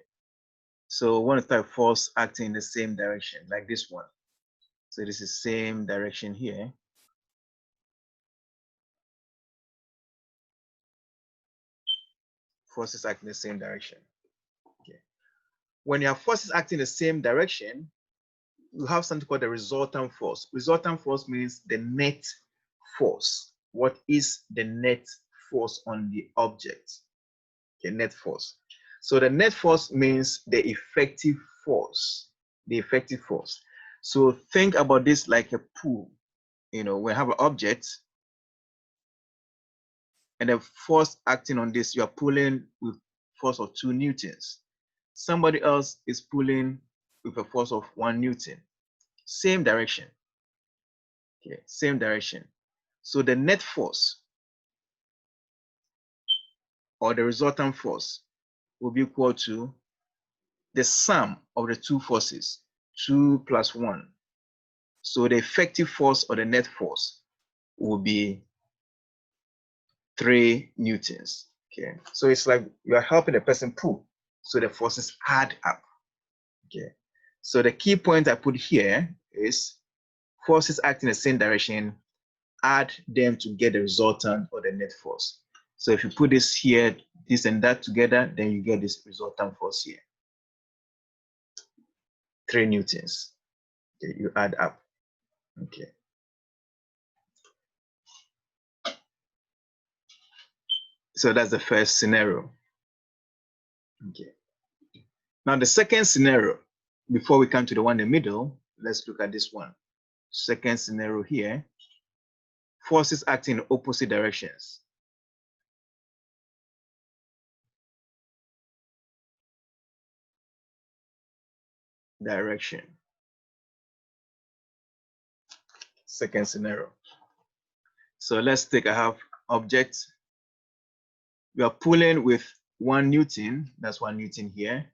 So one type of force acting in the same direction, like this one. So this is same direction here. Forces act in the same direction. Okay. when you have forces acting in the same direction, you have something called the resultant force. Resultant force means the net force. What is the net force on the object? Okay, net force. So the net force means the effective force. The effective force. So think about this like a pool. You know, we have an object, and the force acting on this, you are pulling with force of 2 newtons. Somebody else is pulling with a force of 1 newton. Same direction. Okay, same direction. So the net force or the resultant force will be equal to the sum of the 2 forces, 2 plus 1. So the effective force or the net force will be 3 newtons. Okay, so it's like you are helping the person pull, so the forces add up. Okay, so the key point I put here is forces acting in the same direction, add them to get the resultant or the net force. So if you put this here, this and that together, then you get this resultant force here. 3 newtons. Okay, you add up. Okay. So that's the first scenario. Okay. Now the second scenario, before we come to the one in the middle, let's look at this one. Second scenario here, forces acting in opposite directions. Direction. Second scenario. So let's take, I have object. We are pulling with 1 newton, that's 1 newton here.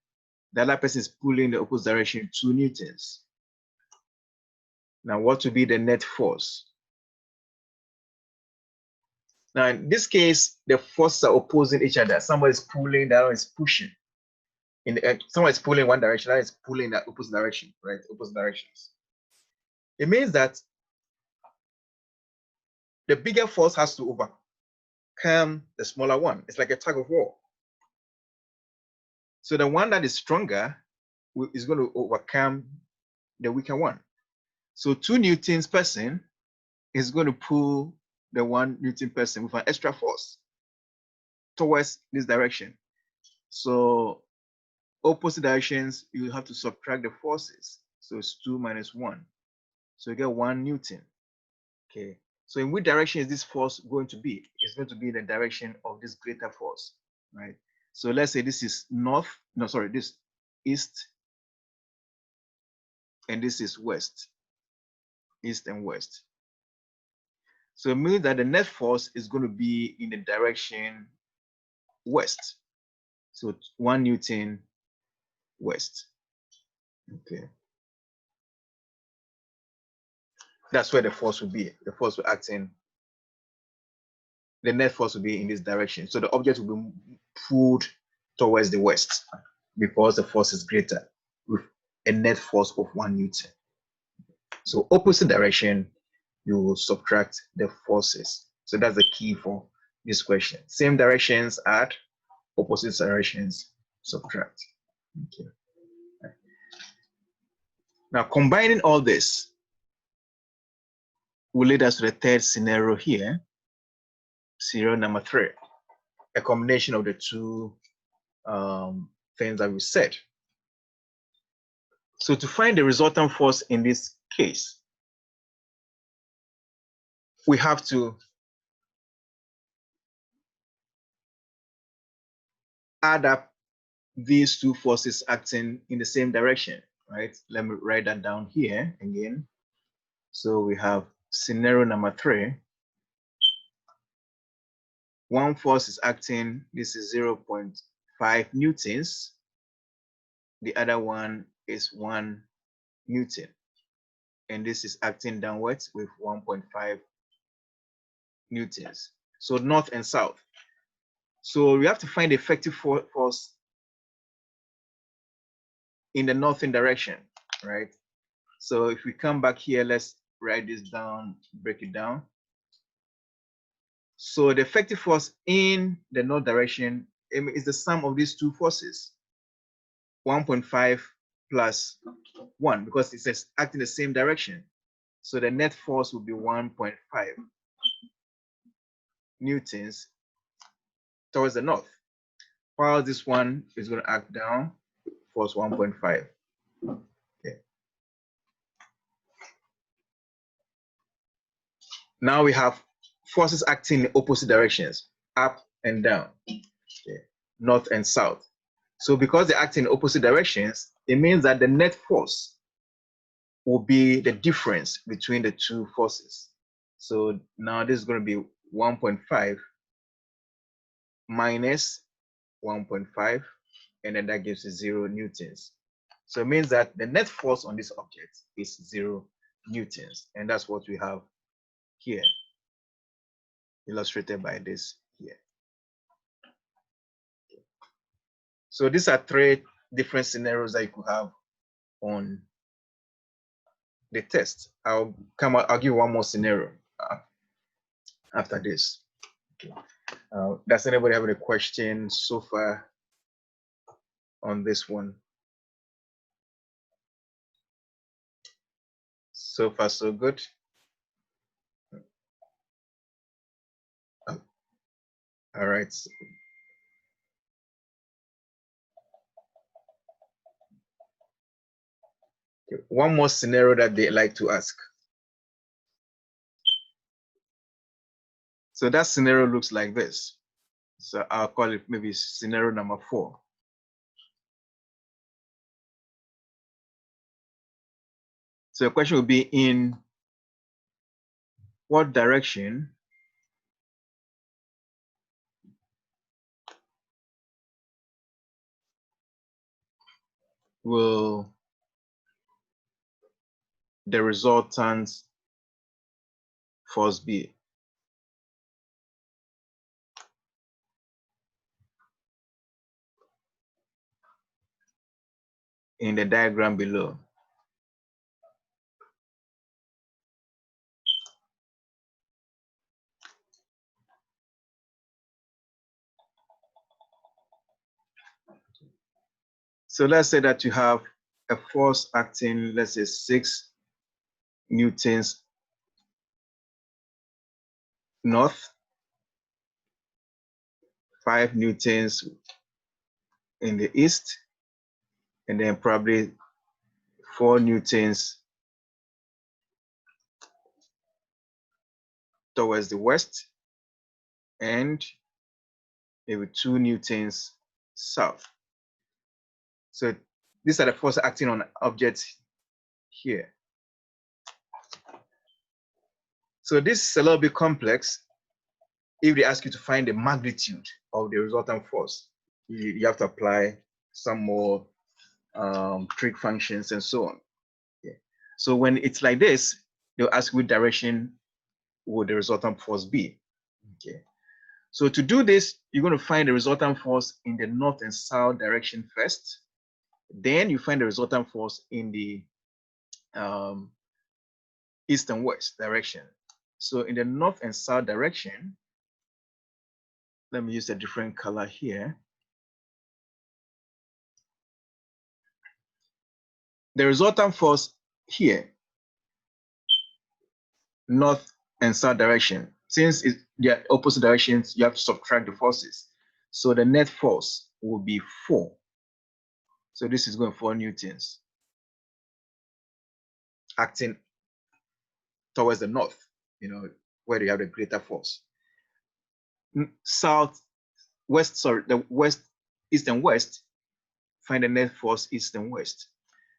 The other person is pulling the opposite direction, 2 newtons. Now what will be the net force? Now in this case, the forces are opposing each other. Somebody is pulling, the other is pushing. Someone is pulling one direction, the other is pulling the opposite direction, right? Opposite directions. It means that the bigger force has to overcome the smaller one. It's like a tug of war. So the one that is stronger is going to overcome the weaker one. So 2 newtons person is going to pull the 1 newton person with an extra force towards this direction. So opposite directions, you have to subtract the forces. So it's 2 minus 1. So you get 1 newton. Okay. So in which direction is this force going to be? It's going to be in the direction of this greater force, right? So let's say this is north, no, sorry, this east, and this is west, east and west. So it means that the net force is going to be in the direction west. So 1 newton west. Okay. That's where the force will be. The force will act in, the net force will be in this direction. So the object will be pulled towards the west because the force is greater with a net force of 1 newton. So opposite direction, you will subtract the forces. So that's the key for this question. Same directions, add, opposite directions, subtract. Okay. Now combining all this will lead us to the third scenario here, scenario number 3, a combination of the 2 things that we said. So to find the resultant force in this case, we have to add up these 2 forces acting in the same direction, right? Let me write that down here again. So we have scenario number 3. One force is acting, this is 0.5 newtons. The other one is 1 newton. And this is acting downwards with 1.5 newtons. So north and south. So we have to find the effective force in the northern direction, right? So if we come back here, let's write this down, break it down. So the effective force in the north direction is the sum of these 2 forces. 1.5 plus 1 because it says act in the same direction. So the net force will be 1.5 newtons towards the north, while this one is going to act down, force 1.5. Okay. Now we have forces acting in opposite directions, up and down, okay, north and south. So because they act in opposite directions, it means that the net force will be the difference between the two forces. So now this is going to be 1.5 minus 1.5, and then that gives you 0 newtons. So it means that the net force on this object is 0 newtons, and that's what we have here, illustrated by this here. So these are 3 different scenarios that you could have on the test. I'll give you one more scenario after this. Okay. Does anybody have any questions so far on this one? So far, so good. All right. Okay. One more scenario that they like to ask. So that scenario looks like this. So I'll call it maybe scenario number 4. So the question will be, in what direction will the resultant force be? In the diagram below. So let's say that you have a force acting, let's say 6 newtons north, 5 newtons in the east, and then probably 4 newtons towards the west, and maybe 2 newtons south. So these are the forces acting on objects here. So this is a little bit complex. If they ask you to find the magnitude of the resultant force, you have to apply some more trig functions and so on. Okay. So when it's like this, they'll ask which direction would the resultant force be. Okay. So to do this, you're going to find the resultant force in the north and south direction first. Then you find the resultant force in the east and west direction. So in the north and south direction, let me use a different color here. The resultant force here, north and south direction, since they're opposite directions, you have to subtract the forces. So the net force will be 4. So this is going 4 newtons acting towards the north, where you have the greater force. South, west, sorry, the west, east and west, find the net force east and west.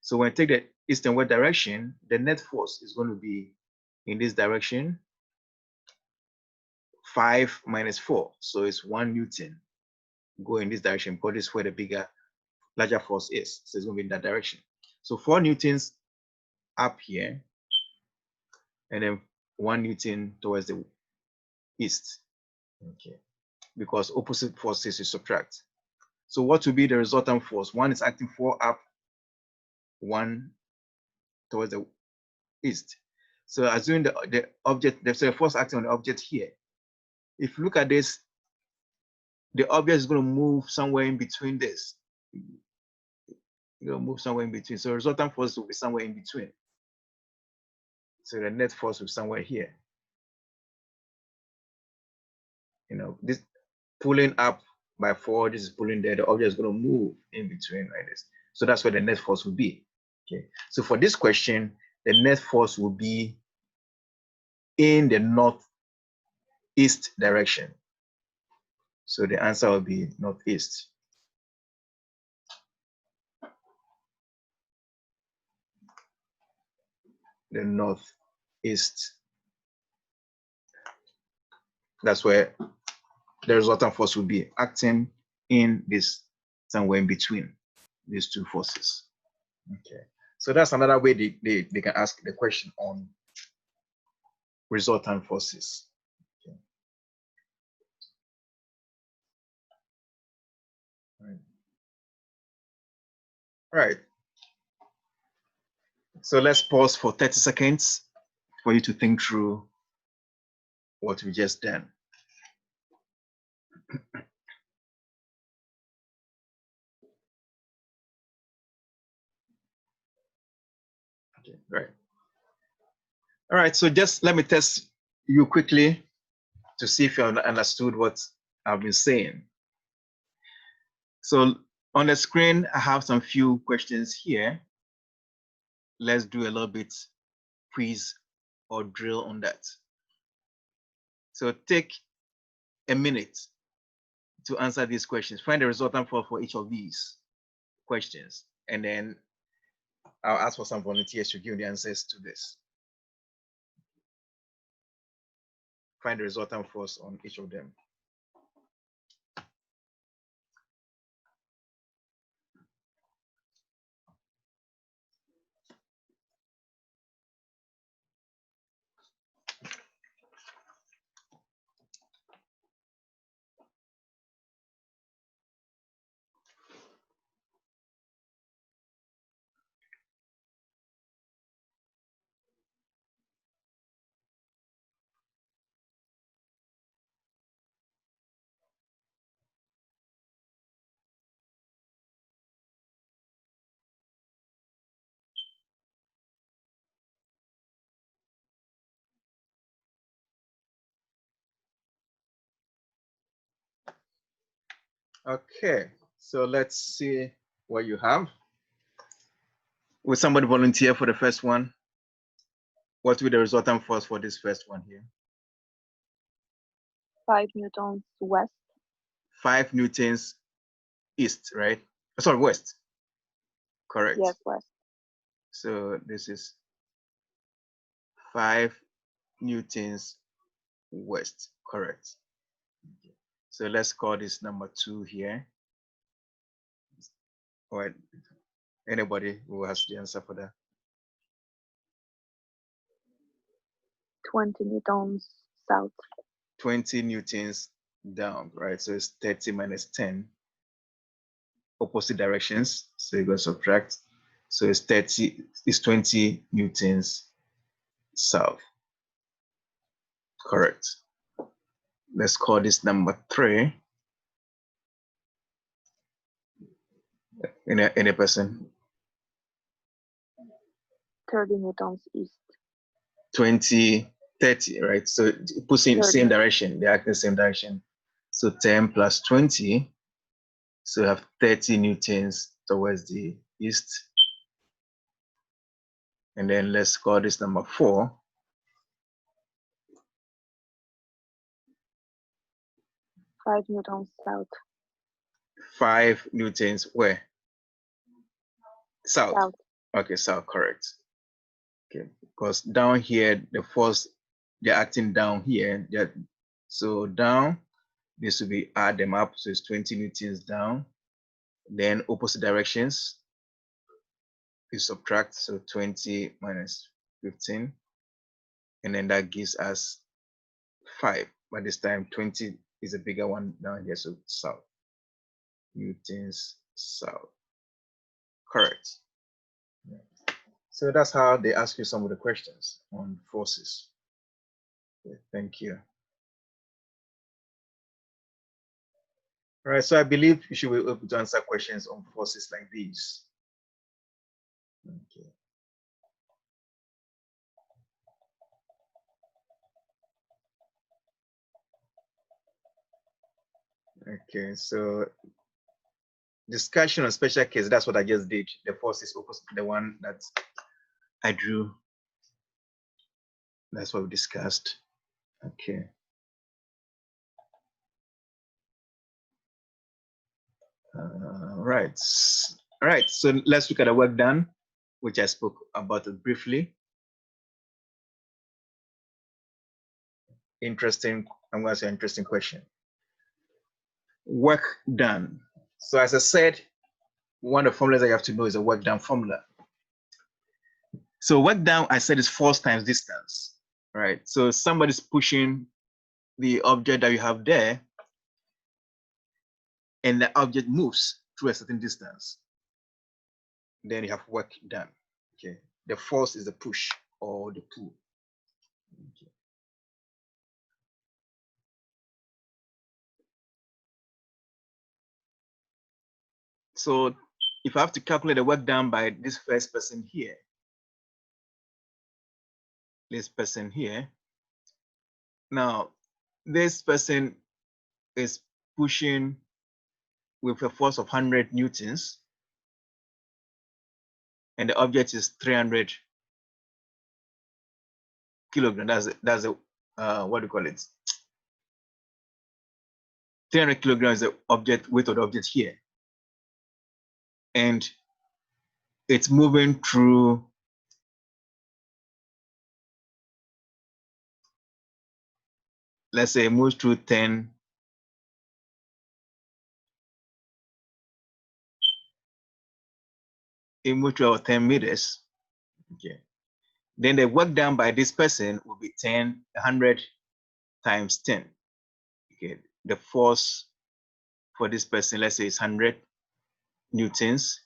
So when I take the east and west direction, the net force is going to be in this direction, 5 minus 4. So it's 1 newton go in this direction, because this is where the larger force is. So it's going to be in that direction. So 4 newtons up here, and then 1 newton towards the east. Okay, because opposite forces you subtract. So what will be the resultant force? One is acting 4 up, 1 towards the east. So assuming the object, there's a force acting on the object here. If you look at this, the object is going to move somewhere in between this. You'll move somewhere in between. So resultant force will be somewhere in between. So the net force will be somewhere here. You know, this pulling up by 4, this is pulling there, the object is going to move in between like this. So that's where the net force will be. Okay. So for this question, the net force will be in the northeast direction. So the answer will be northeast. The northeast. That's where the resultant force will be acting in this, somewhere in between these two forces. Okay. So that's another way they can ask the question on resultant forces. Okay. All right. So let's pause for 30 seconds for you to think through what we just done. Okay, right. All right, so just let me test you quickly to see if you understood what I've been saying. So on the screen, I have some few questions here. Let's do a little bit quiz or drill on that. So take a minute to answer these questions. Find the resultant for each of these questions, and then I'll ask for some volunteers to give the answers to this. Find the resultant force on each of them. Okay, so let's see what you have. Will somebody volunteer for the first one? What will the resultant force for this first one here? 5 newtons west. 5 newtons east, right? Sorry, west. Correct. Yes, west. So this is 5 newtons west. Correct. So let's call this number 2 here. All right. Anybody who has the answer for that? 20 newtons south. 20 newtons down, right? So it's 30 minus 10. Opposite directions. So you're going to subtract. So it's 20 newtons south. Correct. Let's call this number 3. Any person? 30 newtons east. 20, 30, right? So it puts in the same direction. They act in the same direction. So 10 plus 20. So you have 30 newtons towards the east. And then let's call this number 4. 5 newtons south. 5 newtons where? South. South. Okay, south, correct. Okay, because down here, the force, they're acting down here. So down, this will be, add them up. So it's 20 newtons down. Then opposite directions, you subtract. So 20 minus 15. And then that gives us 5. But this time, 20 is a bigger one down here. So south. Newtons south. Correct. Yeah. So that's how they ask you some of the questions on forces. Okay, thank you. All right, so I believe you should be able to answer questions on forces like these. Okay. Okay, so discussion on special case, that's what I just did. The force is opposite to the one that I drew. That's what we discussed. Okay. Right. All right, so let's look at the work done, which I spoke about it briefly. Interesting, I'm going to say interesting question. Work done. So as I said, one of the formulas I have to know is a work done formula. So work done, I said, is force times distance, right? So somebody's pushing the object that you have there, and the object moves through a certain distance. Then you have work done. Okay. The force is the push or the pull. Okay. So if I have to calculate the work done by this first person here, this person here, now this person is pushing with a force of 100 newtons, and the object is 300 kilograms. That's a what do you call it? 300 kilograms is the object weight of the object here, and it's moving through, let's say, it moves through 10. It moves through 10 meters. Okay. Then the work done by this person will be 100 times 10. Okay. The force for this person, let's say, is 100 newtons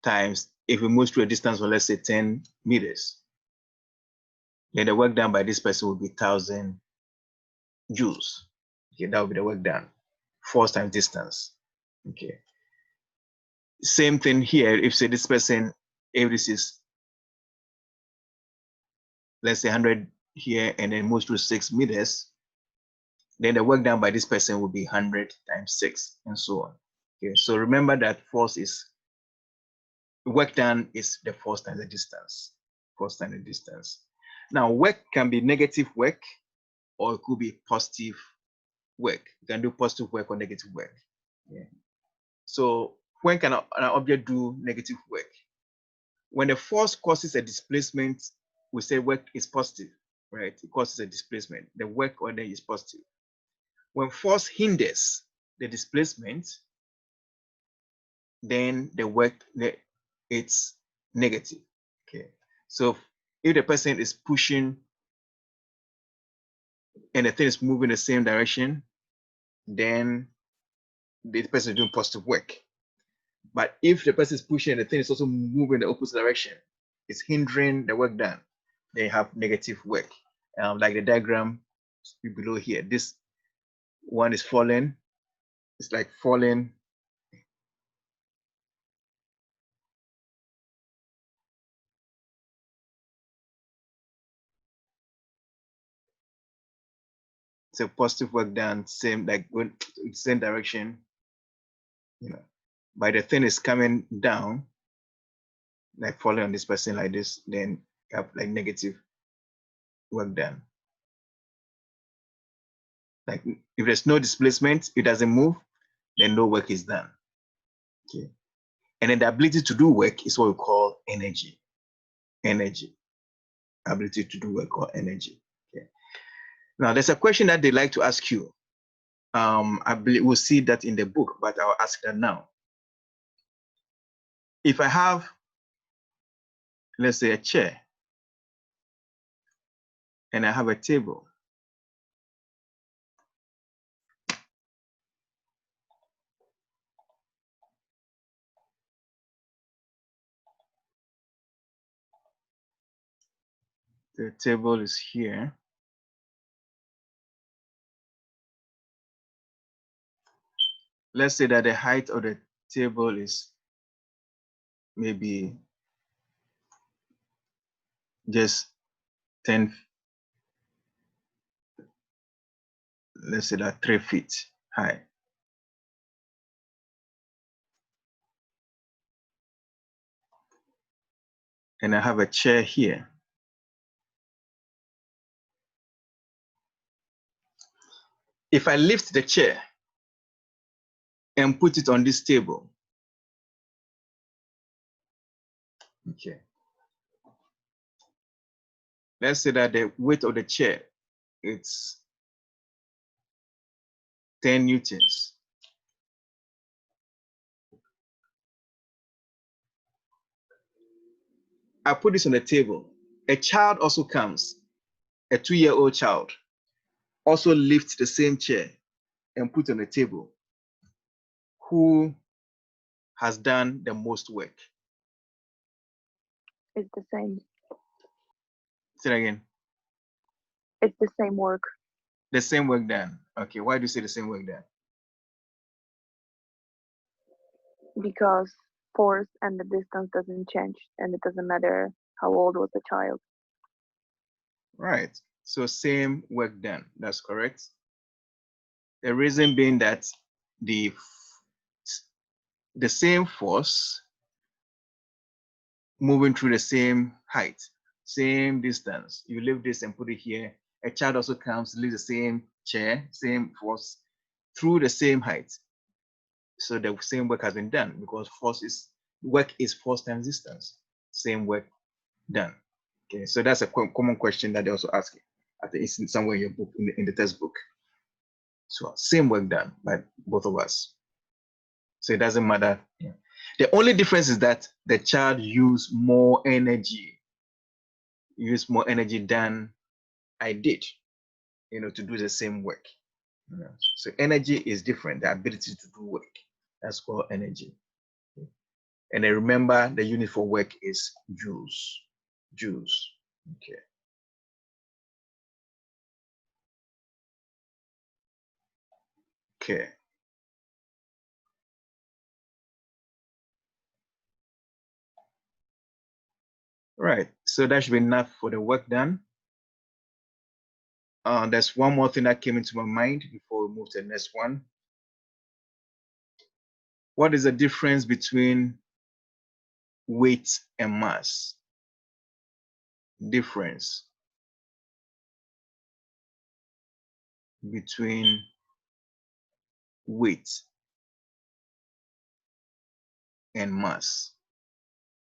times, if we move through a distance of, let's say, 10 meters, then the work done by this person will be 1,000 joules. Okay, that will be the work done. Force times distance. Okay. Same thing here. If say this person, if this is, let's say, 100 here and then moves through 6 meters, then the work done by this person will be 100 times 6 and so on. Okay, so remember that force is, work done is the force times the distance. Force times the distance. Now, work can be negative work or it could be positive work. You can do positive work or negative work. Yeah. So when can an object do negative work? When the force causes a displacement, we say work is positive, right? It causes a displacement. The work order is positive. When force hinders the displacement, then the work, it's negative. Okay. So if the person is pushing and the thing is moving the same direction, then the person is doing positive work. But if the person is pushing and the thing is also moving the opposite direction, it's hindering the work done, they have negative work. Like the diagram below here, this one is falling. It's like falling. It's a positive work done, same, like going same direction, you know. But the thing is coming down, like falling on this person like this, then you have like negative work done. Like if there's no displacement, it doesn't move, then no work is done. Okay. And then the ability to do work is what we call energy. Energy. Ability to do work or energy. Okay. Now there's a question that they like to ask you. I believe we'll see that in the book, but I'll ask that now. If I have, let's say, a chair, and I have a table, the table is here. Let's say that the height of the table is maybe just 10, let's say that 3 feet high. And I have a chair here. If I lift the chair and put it on this table, okay. Let's say that the weight of the chair, it's 10 newtons. I put this on the table. A child also comes, a 2-year-old child, also lifts the same chair and put on the table. Who has done the most work? It's the same. Say it again. It's the same work The same work done. Okay, why do you say the same work done? because force and the distance doesn't change, and it doesn't matter how old was the child. Right, so same work done, that's correct. The reason being that the same force moving through the same height, same distance. You lift this and put it here. A child also comes, lifts the same chair, same force through the same height. So the same work has been done because work is force times distance. Same work done. Okay, so that's a common question that they also ask. I think it's somewhere in your book, in the textbook. So same work done by both of us. So it doesn't matter. Yeah. The only difference is that the child used more energy than I did, to do the same work. So energy is different, the ability to do work. That's called energy. And then remember, the unit for work is joules. Joules. Okay. Okay. Right. So that should be enough for the work done. There's one more thing that came into my mind before we move to the next one. What is the difference between weight and mass? Difference between weight and mass.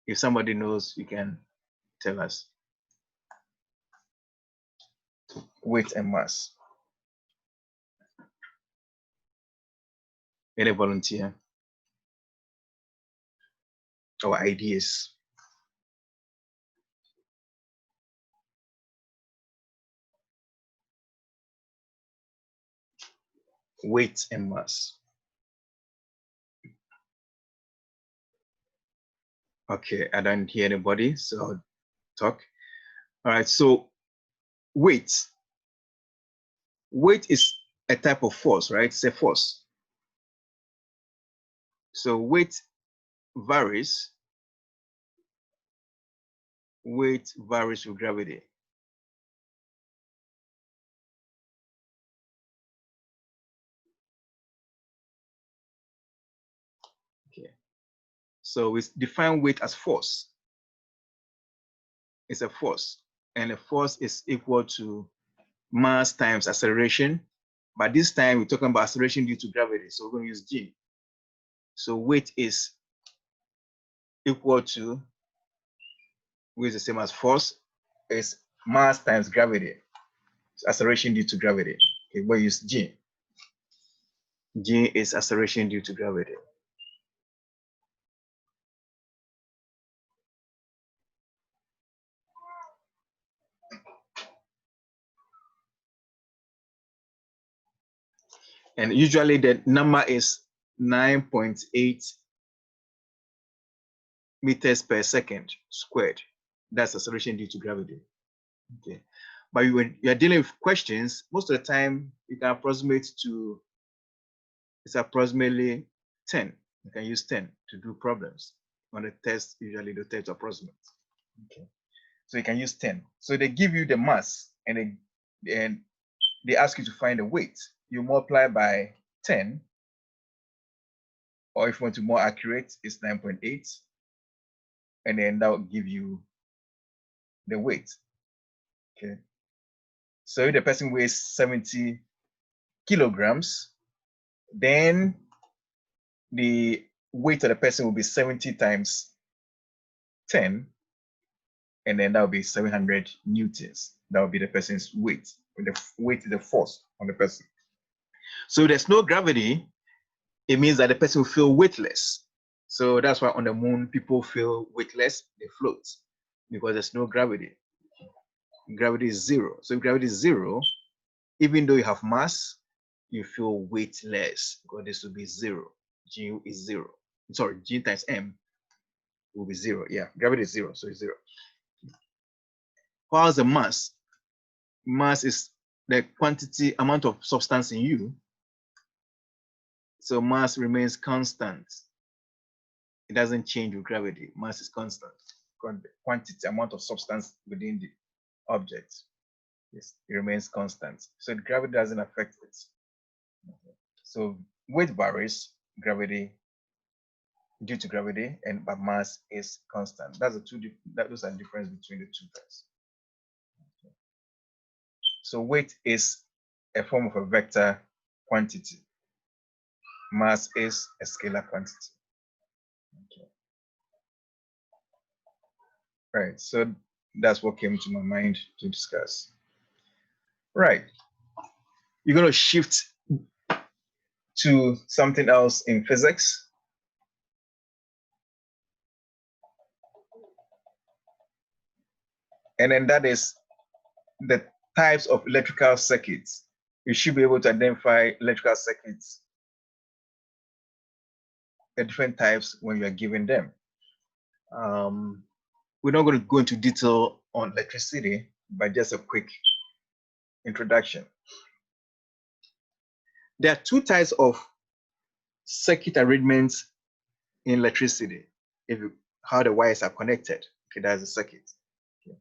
If somebody knows, you can tell us. Weight and mass. Any volunteer? Or ideas? Weight and mass. Okay, I don't hear anybody, so I'll talk. All right, so weight. Weight is a type of force, right? It's a force. So weight varies. Weight varies with gravity. Okay. So we define weight as force. It's a force, and a force is equal to mass times acceleration. But this time we're talking about acceleration due to gravity, so we're going to use G. So weight is equal to, weight is the same as force, is mass times gravity. So acceleration due to gravity. Okay, we'll use G. G is acceleration due to gravity. And usually the number is 9.8 meters per second squared. That's acceleration due to gravity. Okay. But when you're dealing with questions, most of the time you can approximate to, it's approximately 10. You can use 10 to do problems. On the test, usually the test approximate. Okay. So you can use 10. So they give you the mass and they ask you to find the weight. You multiply by 10, or if you want to be more accurate, it's 9.8. And then that will give you the weight. Okay. So if the person weighs 70 kilograms, then the weight of the person will be 70 times 10, and then that will be 700 newtons. That will be the person's weight. The weight is the force on the person. So if there's no gravity, it means that the person will feel weightless. So that's why on the moon, people feel weightless, they float, because there's no gravity. Gravity is zero. So if gravity is zero, even though you have mass, you feel weightless, because this will be zero. G is zero. Sorry, G times M will be zero. Yeah, gravity is zero, so it's zero. How's the mass? Mass is the quantity, amount of substance in you. So mass remains constant. It doesn't change with gravity. Mass is constant. Quantity, amount of substance within the object, yes, it remains constant. So gravity doesn't affect it. So weight varies, gravity, due to gravity, but mass is constant. That's the two. Those are the difference between the two terms. Okay. So weight is a form of a vector quantity. Mass is a scalar quantity. Okay. Right. So that's what came to my mind to discuss. Right. You're going to shift to something else in physics. And then that is the types of electrical circuits. You should be able to identify electrical circuits, the different types when you are given them. We're not going to go into detail on electricity, but just a quick introduction. There are two types of circuit arrangements in electricity. How the wires are connected. Okay, that's a circuit. Okay.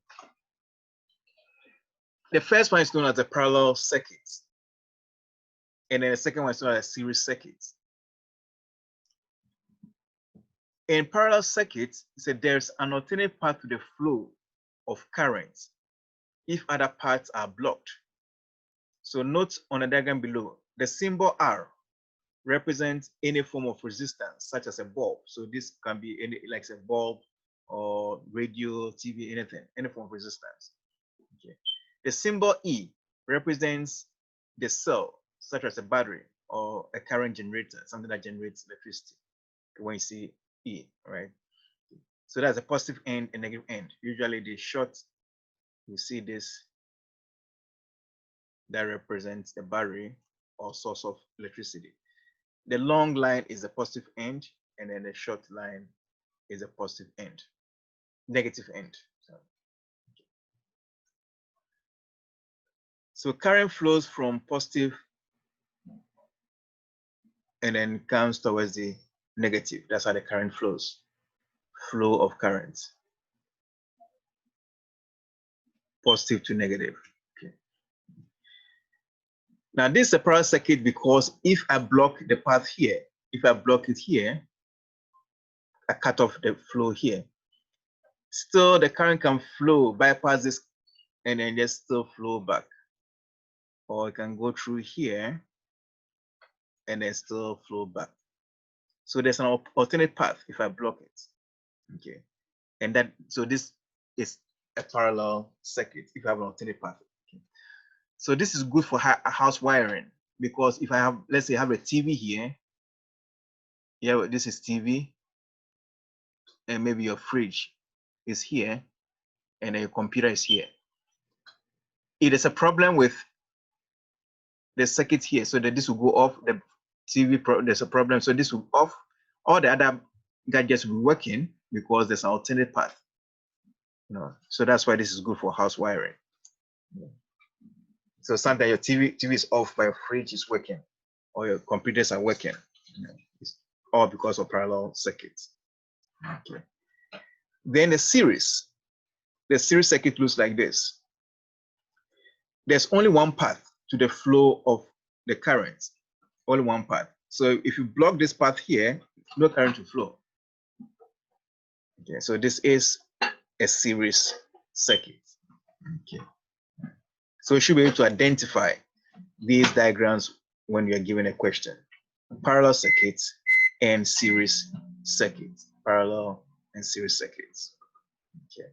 The first one is known as a parallel circuit. And then the second one is known as a series circuit. In parallel circuits, there's an alternate path to the flow of current if other paths are blocked. So note on the diagram below, the symbol R represents any form of resistance, such as a bulb. So this can be any, like a bulb or radio, TV, anything, any form of resistance. Okay. The symbol E represents the cell, such as a battery or a current generator, something that generates electricity. When you see E, right? So that's a positive end and negative end. Usually the short, you see this, that represents the battery or source of electricity. The long line is the positive end, and then the short line is a positive end, negative end. So current flows from positive and then comes towards the negative. That's how the current flows. Flow of current. Positive to negative. Okay. Now this is a parallel circuit because if I block the path here, if I block it here, I cut off the flow here. Still the current can flow, bypass this, and then just still flow back. Or it can go through here and then still flow back. So there's an alternate path if I block it. Okay. And that, so this is a parallel circuit if I have an alternate path. Okay. So this is good for house wiring, because if I have, let's say I have a TV here, yeah, this is TV, and maybe your fridge is here, and then your computer is here. It is a problem with the circuit here, so that this will go off. The TV, there's a problem, so this will off. All the other gadgets will be working because there's an alternate path. So that's why this is good for house wiring. So sometimes your TV is off, but your fridge is working, or your computers are working. It's all because of parallel circuits. Okay. Then the series. the series circuit looks like this. There's only one path to the flow of the current, only one path. So if you block this path here, no current to flow. Okay, so this is a series circuit. Okay, so you should be able to identify these diagrams when you are given a question: parallel circuits and series circuits. Parallel and series circuits. Okay.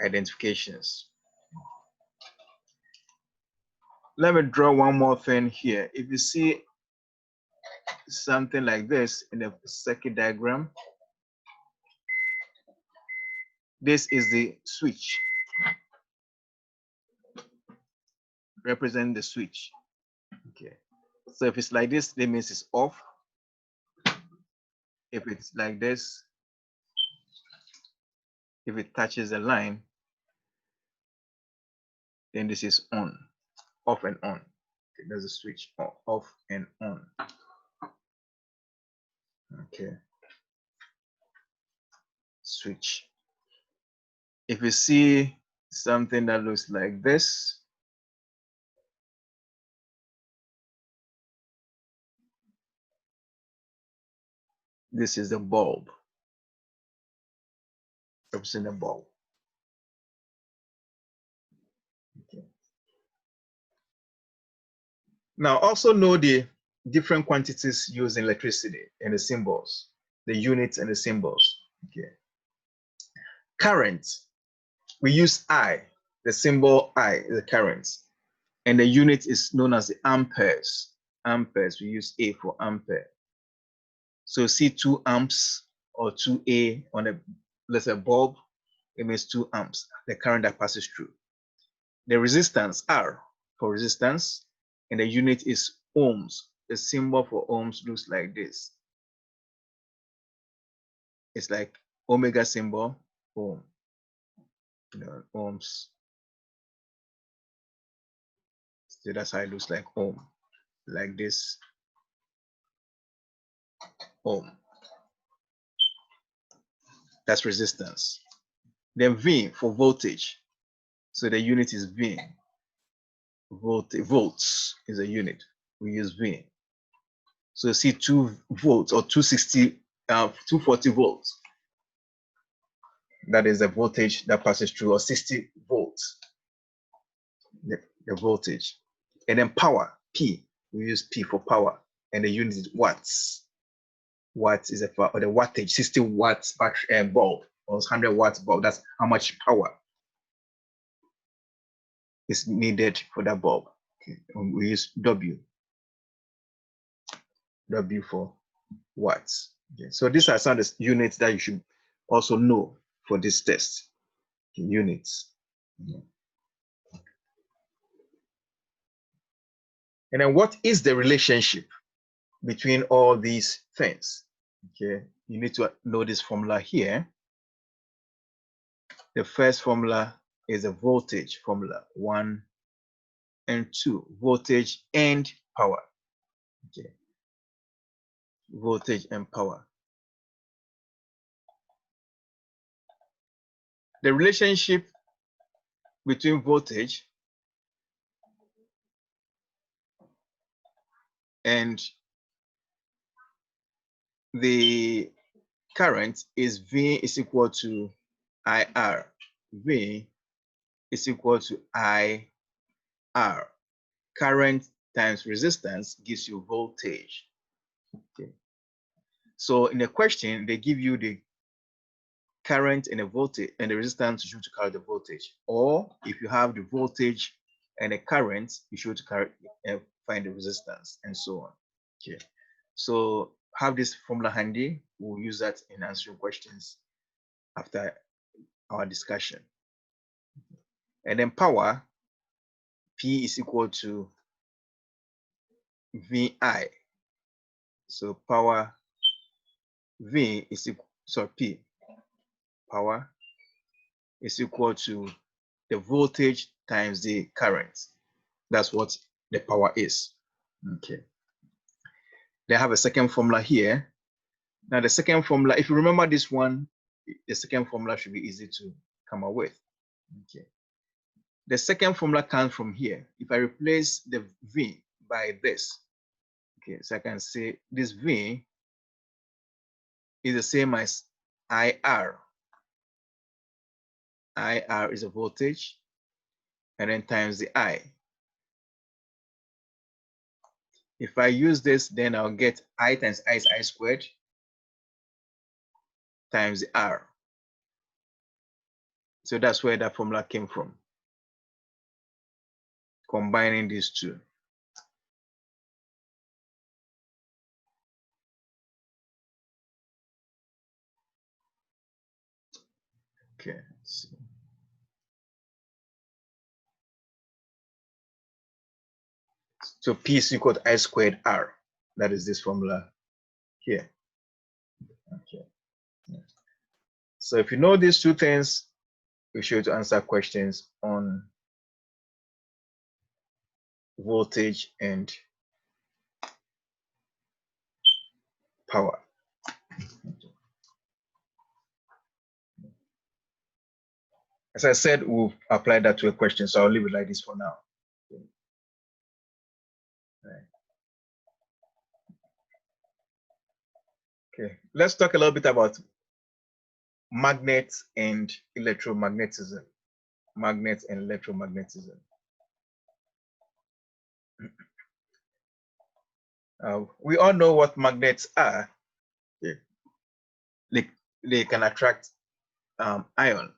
Identifications. Let me draw one more thing here. If you see something like this in a circuit diagram, this is the switch, represent the switch. Okay, so if it's like this, that means it's off. If it's like this, if it touches the line, then this is on, off and on. Okay, there's a switch, off and on. Okay, switch. If you see something that looks like this, this is the bulb, represent the bulb. Okay. Now also know the different quantities used in electricity and the symbols, the units and the symbols. Okay. Current, we use I, the symbol I, the current, and the unit is known as the amperes. Amperes, we use A for ampere. So see 2 amps or 2A on a, let's say, bulb, it means 2 amps, the current that passes through. The resistance, R, for resistance, and the unit is ohms. The symbol for ohms looks like this. It's like omega symbol, ohm. You know, ohms. So that's how it looks like, ohm, like this, ohm. That's resistance. Then V for voltage. So the unit is V. Volts is a unit. We use V. So see 2 volts or 240 volts. That is the voltage that passes through, or 60 volts, the voltage. And then power, P, we use P for power, and the unit is watts. Watts is or the wattage, 60 watts battery bulb, or 100 watts bulb. That's how much power is needed for that bulb. Okay. And we use W. W for watts. Okay. So these are some of the units that you should also know for this test. Okay. Units. Yeah. And then what is the relationship between all these things? Okay, you need to know this formula here. The first formula is a voltage formula, 1 and 2, voltage and power. Okay, voltage and power. The relationship between voltage and the current is V is equal to IR. V is equal to IR. Current times resistance gives you voltage. Okay. So in the question, they give you the current and the voltage and the resistance, you should carry the voltage. Or if you have the voltage and the current, you should carry find the resistance, and so on. Okay. So have this formula handy. We'll use that in answering questions after our discussion. And then power, P is equal to VI. So power V is equal, sorry, P, power is equal to the voltage times the current. That's what the power is. Okay. They have a second formula here. Now the second formula, if you remember this one, the second formula should be easy to come up with. Okay. The second formula comes from here. If I replace the V by this, okay, so I can say this V is the same as IR. IR is a voltage, and then times the I. If I use this, then I'll get I times I is I squared times the R. So that's where that formula came from, combining these two. Okay, let's see. So P is equal to I squared R. That is this formula here. Okay. So if you know these two things, we should answer questions on voltage and power. As I said, we'll apply that to a question, so I'll leave it like this for now. Okay, let's talk a little bit about magnets and electromagnetism. Magnets and electromagnetism. We all know what magnets are. Okay. They can attract iron.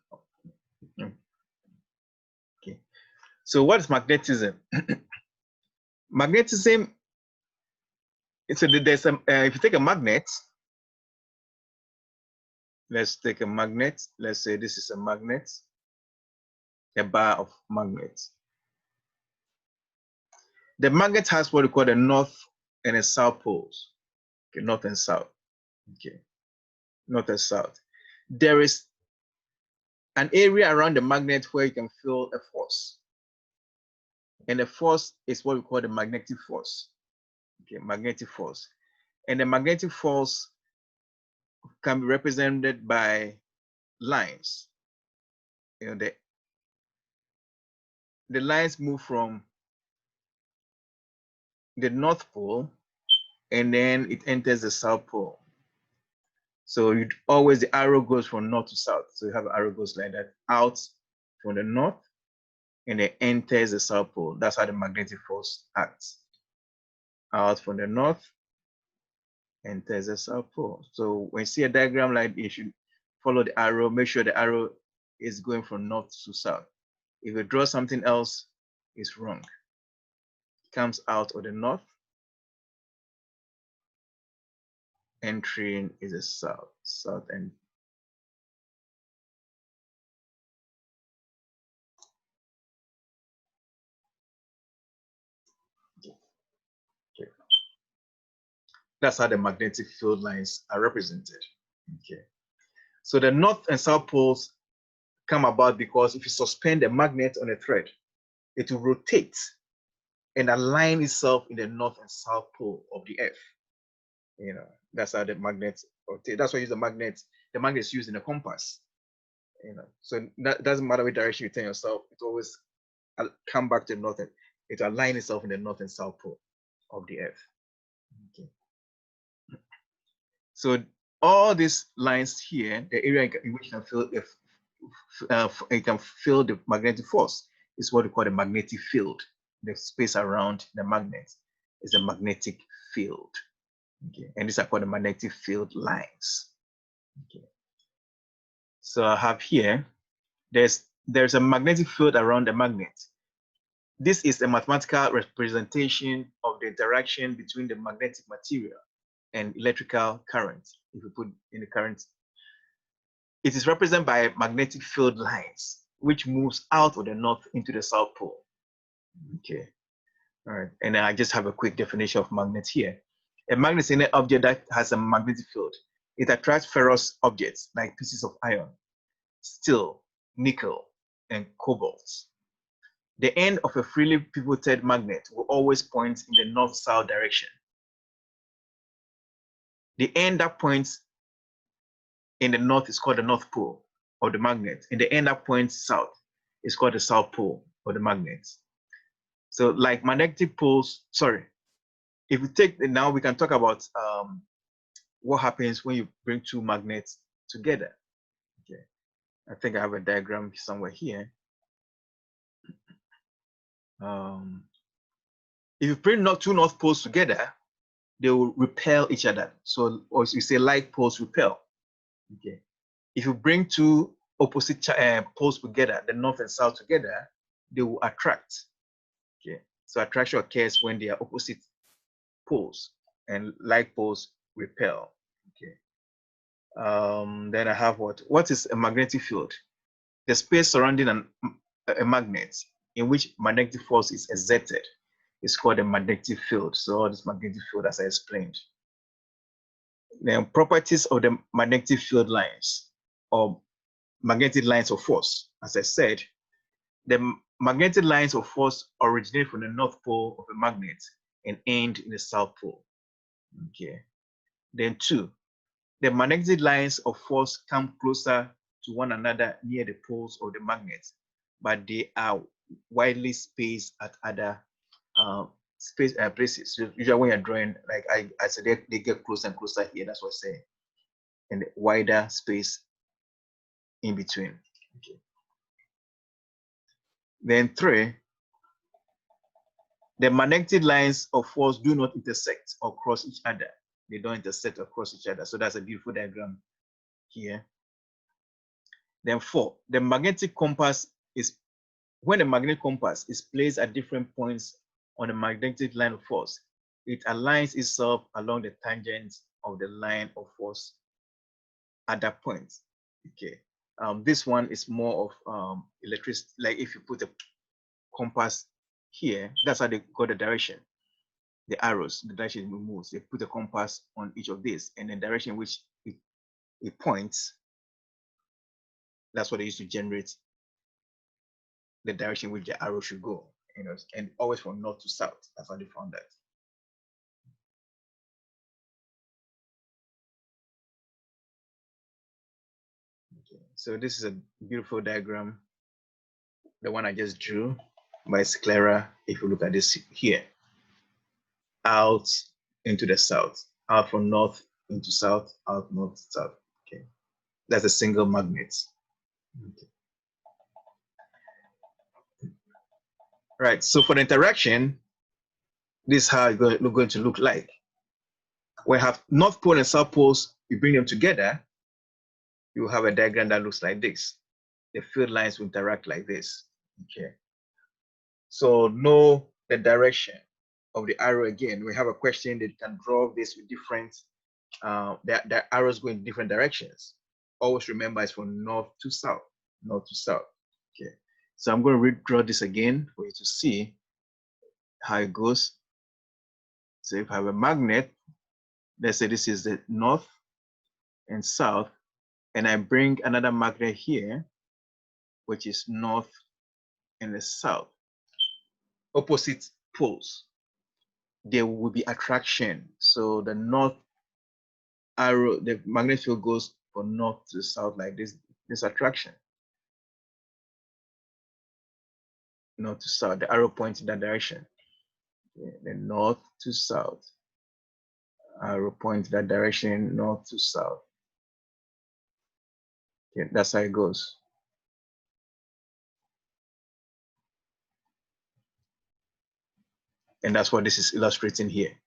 Okay. So what is magnetism? Magnetism, it's there's some if you take a magnet, let's take a magnet, let's say this is a magnet, a bar of magnets. The magnet has what we call the north and the south poles. Okay, north and south. Okay, north and south. There is an area around the magnet where you can feel a force. And the force is what we call the magnetic force. Okay, magnetic force. And the magnetic force can be represented by lines. You know, the lines move from the North Pole and then it enters the South Pole. So you always, the arrow goes from north to south. So you have an arrow goes like that, out from the north and then enters the South Pole. That's how the magnetic force acts. Out from the north, enters the South Pole. So when you see a diagram like this, you should follow the arrow, make sure the arrow is going from north to south. If you draw something else, it's wrong. It comes out of the north, entering is the south end. Okay. That's how the magnetic field lines are represented. Okay. So the north and south poles come about because if you suspend a magnet on a thread, it will rotate and align itself in the north and south pole of the earth. You know, that's how the magnets rotate. That's why you use the magnet. The magnet is used in a compass. You know, so that doesn't matter which direction you turn yourself, it always come back to the north and it aligns itself in the north and south pole of the earth. Okay. So all these lines here, the area in which you can feel if you can feel the magnetic force is what we call the magnetic field. The space around the magnet is the magnetic field. Okay, and these are called the magnetic field lines. Okay. So I have here, there's a magnetic field around the magnet. This is a mathematical representation of the interaction between the magnetic material and electrical current. If you put in the current, it is represented by magnetic field lines, which moves out of the north into the south pole. Okay, all right. And I just have a quick definition of magnet here. A magnet is an object that has a magnetic field. It attracts ferrous objects like pieces of iron, steel, nickel, and cobalt. The end of a freely pivoted magnet will always point in the north-south direction. The end that points in the north is called the north pole of the magnet. And the end up point south is called the south pole of the magnet. So like magnetic poles, sorry, if we take, now we can talk about what happens when you bring two magnets together. Okay, I think I have a diagram somewhere here. If you bring two north poles together, they will repel each other. So, or you say like poles repel. Okay. If you bring two opposite poles together, the north and south together, they will attract. Okay. So attraction occurs when they are opposite poles, and like poles repel. Okay. Then I have what is a magnetic field? The space surrounding a magnet in which magnetic force is exerted is called a magnetic field. So all this magnetic field, as I explained. The properties of the magnetic field lines or magnetic lines of force, as I said, the magnetic lines of force originate from the north pole of a magnet and end in the south pole. Okay. Then two, the magnetic lines of force come closer to one another near the poles of the magnet, but they are widely spaced at other places. So usually when you're drawing, like I said, they get closer and closer here. That's what I'm saying. And wider space in between. Okay. Then three, the magnetic lines of force do not intersect or cross each other. They don't intersect or cross each other. So that's a beautiful diagram here. Then four, the magnetic compass is, when the magnetic compass is placed at different points on the magnetic line of force, it aligns itself along the tangent of the line of force at that point. Okay. This one is more of electricity. Like if you put a compass here, that's how they got the direction. The arrows, the direction it moves. They put a compass on each of these, and the direction in which it points, that's what they use to generate the direction in which the arrow should go. You know, and always from north to south. That's how they found that. Okay, so this is a beautiful diagram. The one I just drew, but it's clearer if you look at this here. Out into the south, out from north into south, out north to south. Okay, that's a single magnet. Okay. Right, so for the interaction, this is how it's going to look like. We have north pole and south poles, you bring them together, you have a diagram that looks like this. The field lines will interact like this. Okay. So know the direction of the arrow again. We have a question that you can draw this with different, the arrows go in different directions. Always remember it's from north to south, north to south. Okay. So I'm going to redraw this again for you to see how it goes. So if I have a magnet, let's say this is the north and south, and I bring another magnet here, which is north and the south, opposite poles, there will be attraction. So the north arrow, the magnetic field goes from north to south like this attraction. North to south, the arrow points in that direction. Okay, then north to south, arrow points that direction, north to south. Okay, that's how it goes. And that's what this is illustrating here,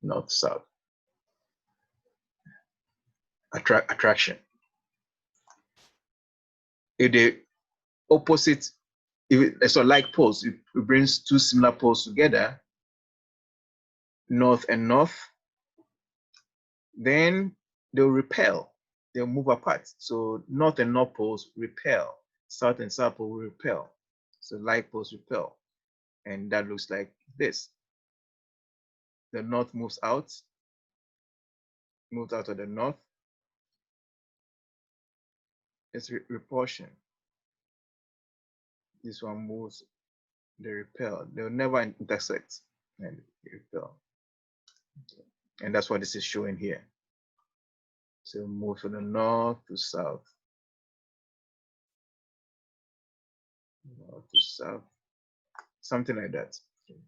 north to south. Attraction. If the opposite, so like poles, it brings two similar poles together, north and north, then they'll repel, they'll move apart. So north and north poles repel, south and south pole will repel. So like poles repel, and that looks like this. The north moves out of the north. It's repulsion. This one moves, they repel. They'll never intersect and repel. Okay. And that's what this is showing here. So move from the north to south. North to south. Something like that. Okay.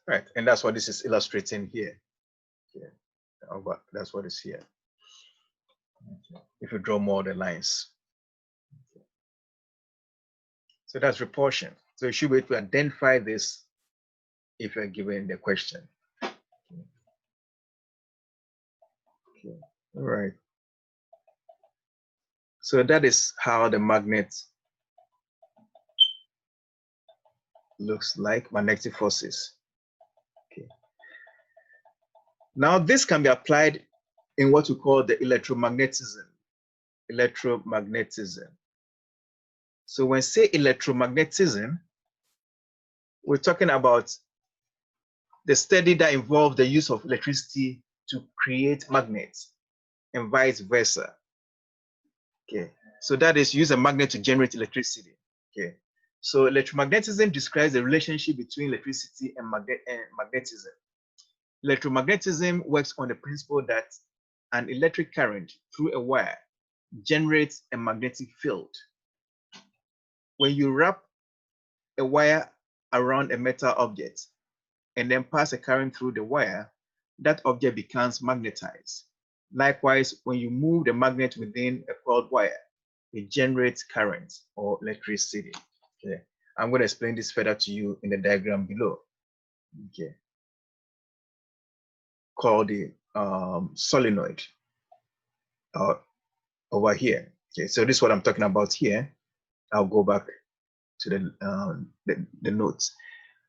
Right, and that's what this is illustrating here. Okay. That's what is here. Okay. If you draw more of the lines. Okay. So that's repulsion. So you should be able to identify this if you're given the question. Okay. Okay. All right. So that is how the magnet looks like, magnetic forces. Okay. Now this can be applied in what we call the electromagnetism. Electromagnetism. So when say electromagnetism, we're talking about the study that involves the use of electricity to create magnets and vice versa. Okay, so that is use a magnet to generate electricity. Okay, so electromagnetism describes the relationship between electricity and magnetism. Electromagnetism works on the principle that an electric current through a wire generates a magnetic field. When you wrap a wire around a metal object and then pass a current through the wire, that object becomes magnetized. Likewise, when you move the magnet within a coiled wire, it generates current or electricity. Okay, I'm going to explain this further to you in the diagram below. Okay, called the solenoid over here. Okay, so this is what I'm talking about here. I'll go back to the notes.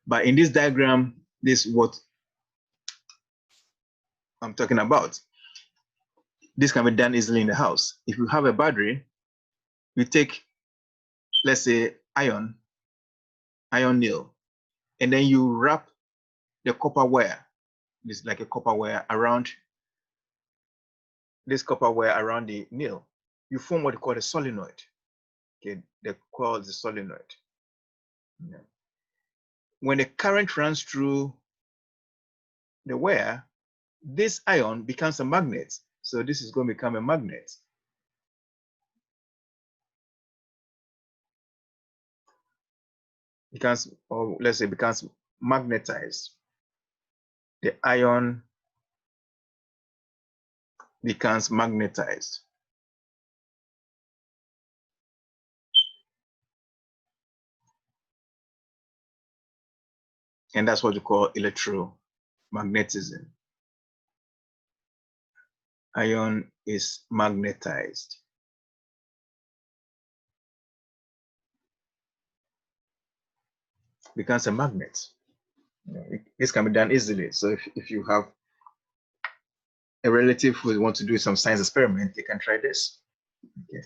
But in this diagram, this is what I'm talking about. This can be done easily in the house. If you have a battery, you take, let's say, iron nail, and then you wrap the copper wire, this like a copper wire around this copper wire around the nail. You form what you call a solenoid. Okay, they call the solenoid. Yeah. When the current runs through the wire, this iron becomes a magnet. So this is going to become a magnet. Becomes, or let's say, becomes magnetized. The iron becomes magnetized. And that's what you call electromagnetism. Iron is magnetized. Becomes a magnet. This can be done easily. So if you have a relative who wants to do some science experiment, they can try this. Okay.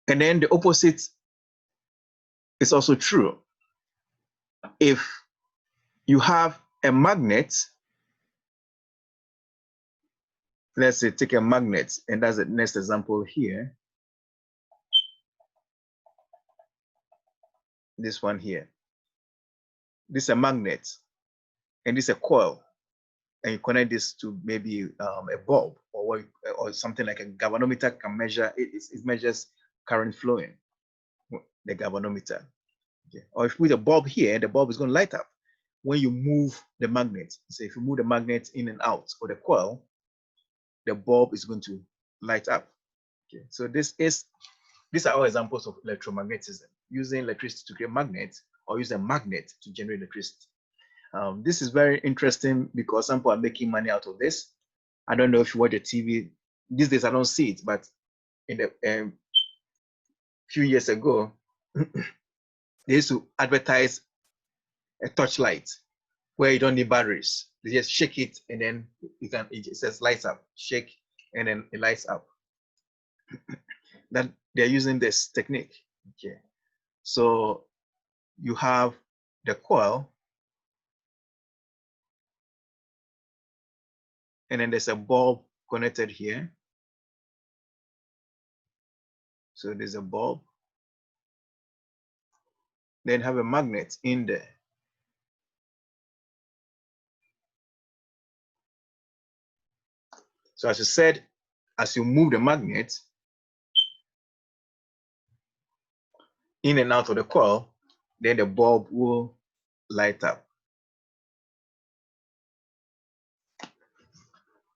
And then the opposite is also true. If you have a magnet, let's say take a magnet, and that's the next example here. This one here. This is a magnet, and this is a coil. And you connect this to maybe a bulb or something like a galvanometer can measure it. It measures current flowing, the galvanometer. Okay. Or if you put a bulb here, the bulb is going to light up when you move the magnet. So if you move the magnet in and out of the coil, the bulb is going to light up. Okay. So these are all examples of electromagnetism, using electricity to create magnets or use a magnet to generate electricity. This is very interesting because some people are making money out of this. I don't know if you watch the TV. These days I don't see it, but in the few years ago, they used to advertise a torchlight where you don't need batteries. They just shake it and then it says lights up. Shake and then it lights up. That they're using this technique. Okay, so you have the coil, and then there's a bulb connected here. So there's a bulb. Then have a magnet in there. So as I said, as you move the magnet in and out of the coil, then the bulb will light up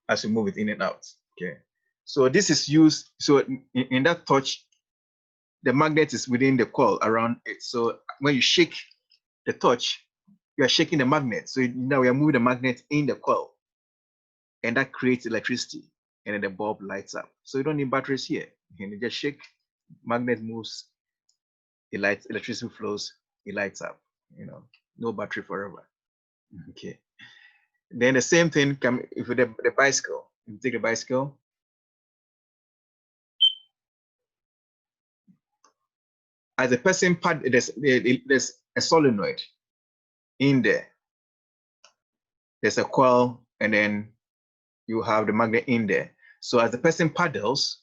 as you move it in and out. Okay. So this is used, so in that touch, the magnet is within the coil around it. So when you shake the touch, you are shaking the magnet. So now we are moving the magnet in the coil, and that creates electricity, and then the bulb lights up. So you don't need batteries here. You can just shake, magnet moves, it lights, electricity flows, it lights up. You know, no battery forever. Okay. Then the same thing can if with the bicycle. You take the bicycle. As a person part, there's a solenoid in there. There's a coil, and then you have the magnet in there. So as the person paddles,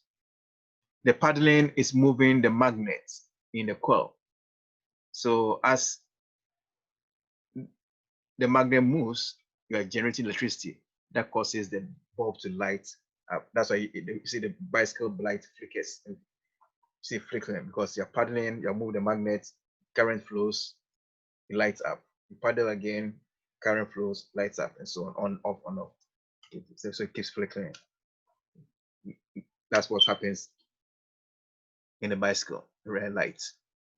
the paddling is moving the magnet in the coil. So as the magnet moves, you are generating electricity that causes the bulb to light up. That's why you see the bicycle light flickers. You see flickering because you're paddling, you're moving the magnet, current flows, it lights up. You paddle again, current flows, lights up, and so on, off, on, off. So it keeps flickering. That's what happens in the bicycle, red lights.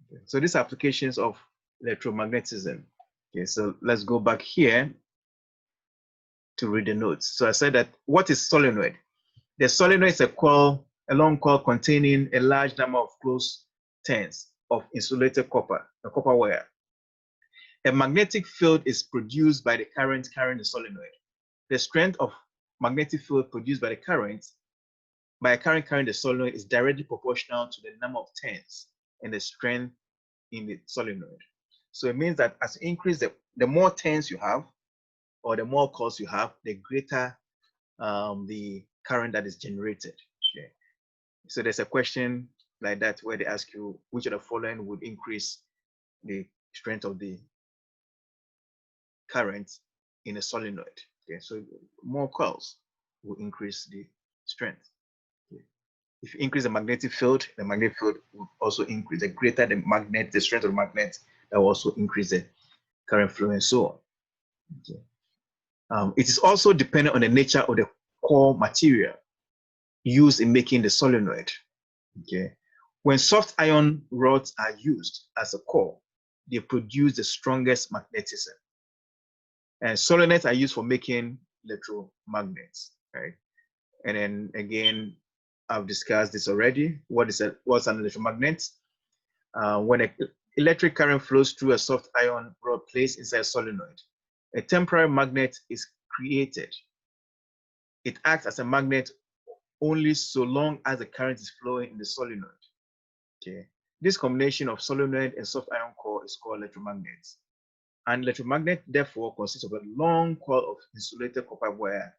Okay. So these applications of electromagnetism. Okay, so let's go back here to read the notes. So I said that what is solenoid? The solenoid is a coil, a long coil containing a large number of closed turns of insulated copper, a copper wire. A magnetic field is produced by the current carrying the solenoid. The strength of magnetic field produced by the current carrying the solenoid is directly proportional to the number of turns and the strength in the solenoid. So it means that as you increase the more turns you have, or the more coils you have, the greater the current that is generated. Okay. So there's a question like that where they ask you which of the following would increase the strength of the current in a solenoid. Okay, so more coils will increase the strength. Okay. If you increase the magnetic field will also increase. The greater the magnet, the strength of the magnet, that will also increase the current flow and so on. Okay. It is also dependent on the nature of the core material used in making the solenoid. Okay. When soft iron rods are used as a core, they produce the strongest magnetism. And solenoids are used for making electromagnets, right? And then again, I've discussed this already. What's an electromagnet? When an electric current flows through a soft iron rod placed inside a solenoid, a temporary magnet is created. It acts as a magnet only so long as the current is flowing in the solenoid. Okay. This combination of solenoid and soft iron core is called electromagnets. An electromagnet, therefore, consists of a long coil of insulated copper wire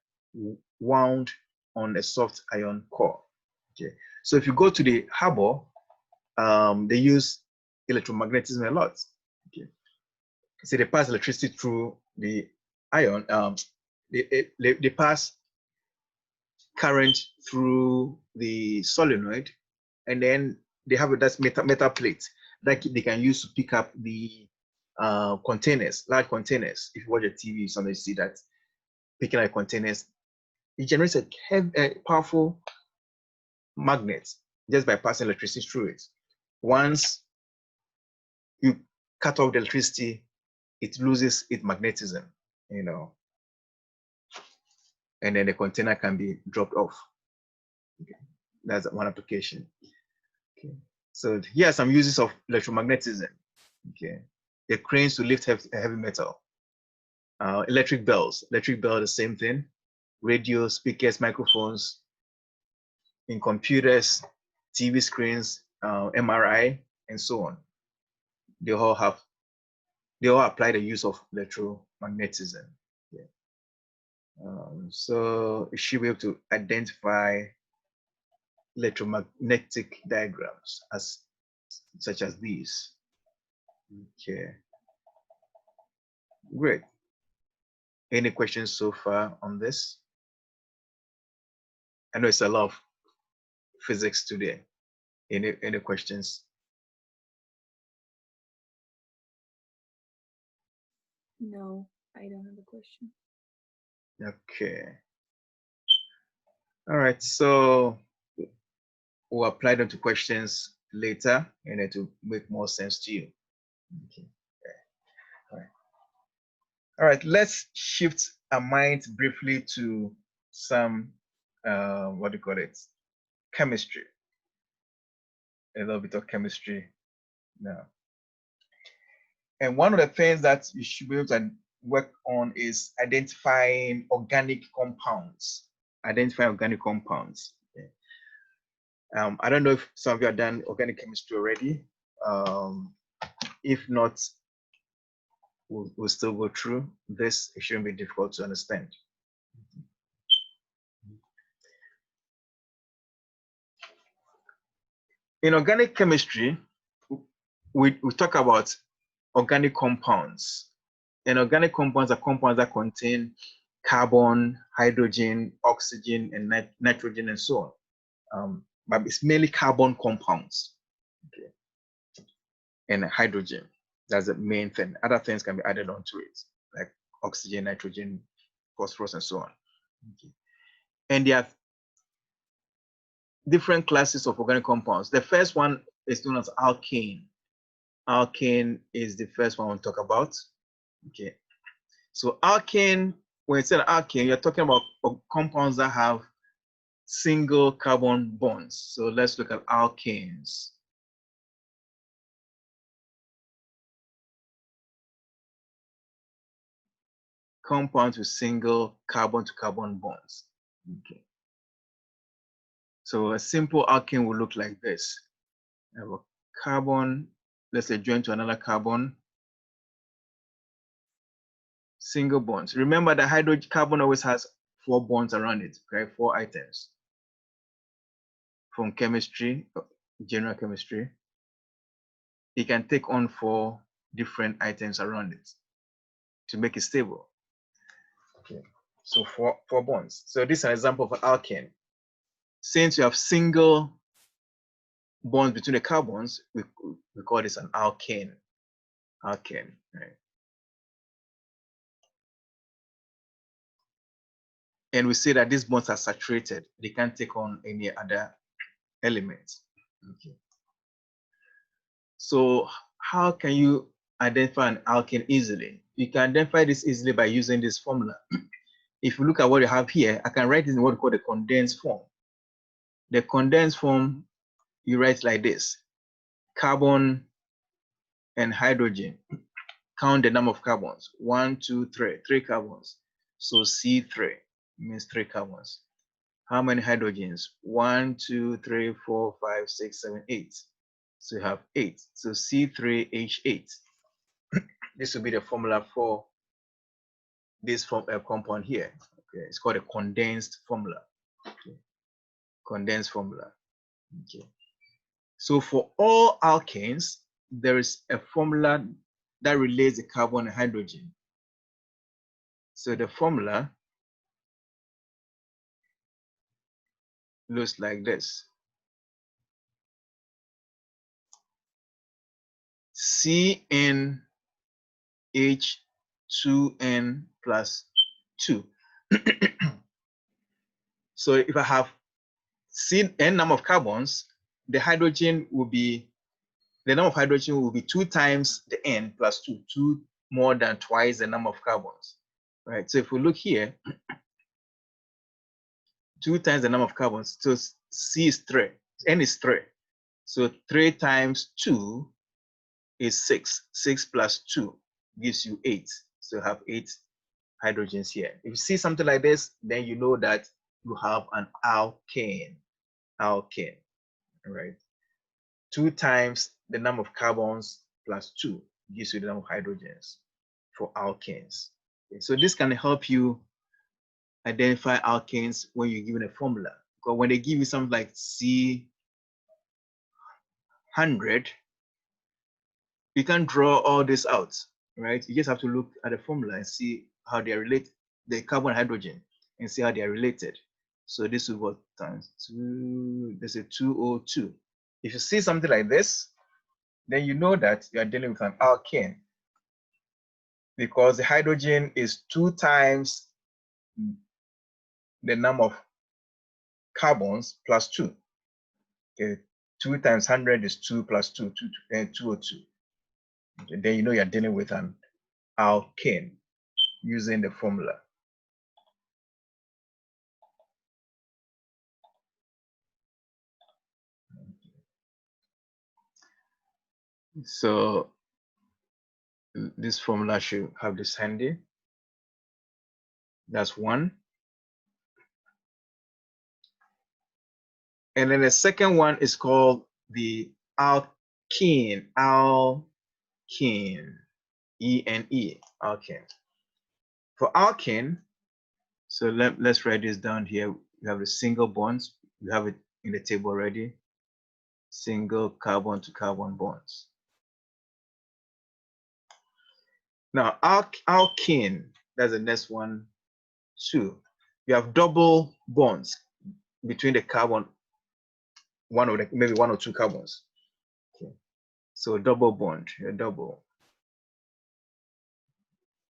wound on a soft iron core. Okay. So if you go to the harbor, they use electromagnetism a lot. Okay. So they pass electricity through the iron. They pass current through the solenoid, and then they have that metal plate that they can use to pick up the containers, large containers. If you watch a TV, sometimes you see that picking up containers. It generates a powerful magnet just by passing electricity through it. Once you cut off the electricity, it loses its magnetism, you know, and then the container can be dropped off. Okay. That's one application. Okay. So here are some uses of electromagnetism. Okay. The cranes to lift heavy metal. Electric bells, the same thing. Radio, speakers, microphones, in computers, TV screens, MRI, and so on. They all apply the use of electromagnetism. Yeah. So you should be able to identify electromagnetic diagrams such as these. Okay, great. Any questions so far on this? I know it's a lot of physics today. Any questions? No, I don't have a question. Okay. All right, so we'll apply them to questions later and to make more sense to you. Okay. All right, let's shift our mind briefly to some, what do you call it? Chemistry. A little bit of chemistry now. And one of the things that you should be able to work on is identifying organic compounds. Identify organic compounds. Okay. I don't know if some of you have done organic chemistry already. If not, we'll still go through this. It shouldn't be difficult to understand. In organic chemistry, we talk about organic compounds. And organic compounds are compounds that contain carbon, hydrogen, oxygen, and nitrogen, and so on. But it's mainly carbon compounds, okay, and hydrogen. That's the main thing. Other things can be added onto it, like oxygen, nitrogen, phosphorus, and so on. Okay. And there are different classes of organic compounds. The first one is known as alkane. Alkane is the first one we'll talk about. Okay. So alkane, when you say alkane, you're talking about compounds that have single carbon bonds. So let's look at alkanes. Compounds with single carbon-to-carbon bonds. Okay. So a simple alkane will look like this. I have a carbon, let's say joined to another carbon. Single bonds. Remember the hydrogen carbon always has 4 bonds around it, okay? 4 items. From chemistry, general chemistry, it can take on 4 different items around it to make it stable. Okay, so 4 bonds. So this is an example of an alkane. Since you have single bonds between the carbons, we call this an alkane. Alkane, right? And we say that these bonds are saturated. They can't take on any other elements. Okay. So how can you identify an alkane easily? You can identify this easily by using this formula. If you look at what you have here, I can write it in what we call the condensed form. The condensed form, you write like this: carbon and hydrogen. Count the number of carbons. 1, 2, 3. 3 carbons. So C3 means 3 carbons. How many hydrogens? 1, 2, 3, 4, 5, 6, 7, 8. So you have 8. So C3H8. This will be the formula for this compound here. Okay, it's called a condensed formula. Okay. Condensed formula. Okay. So for all alkanes, there is a formula that relates the carbon and hydrogen. So the formula looks like this: CnH2n plus 2. So if I have n number of carbons, the hydrogen will be, the number of hydrogen will be 2 times the n plus 2, 2 more than twice the number of carbons, right? So if we look here, 2 times the number of carbons, so C is 3, n is 3. So 3 times 2 is 6. 6 plus 2 gives you 8. So you have 8 hydrogens here. If you see something like this, then you know that you have an alkane. Alkane, right? 2 times the number of carbons plus 2 gives you the number of hydrogens for alkanes. Okay, so this can help you identify alkanes when you're given a formula, Because when they give you something like C100, you can't draw all this out, right? You just have to look at the formula and see how they are related, the carbon and hydrogen, and see how they are related. So this is what times 2, there's a 2O2. If you see something like this, then you know that you are dealing with an alkane, because the hydrogen is 2 times the number of carbons plus 2. Okay, 2 times 100 is 2 plus 2, 2O2. Okay, then you know you're dealing with an alkane using the formula. So this formula should have this handy. That's one. And then the second one is called the alkene, E-N-E, alkene. For alkene, so let's write this down here. You have the single bonds. You have it in the table already. Single carbon to carbon bonds. Now, alkene, that's the next one too. You have double bonds between the carbon, maybe one or two carbons. Okay. So double bond, double.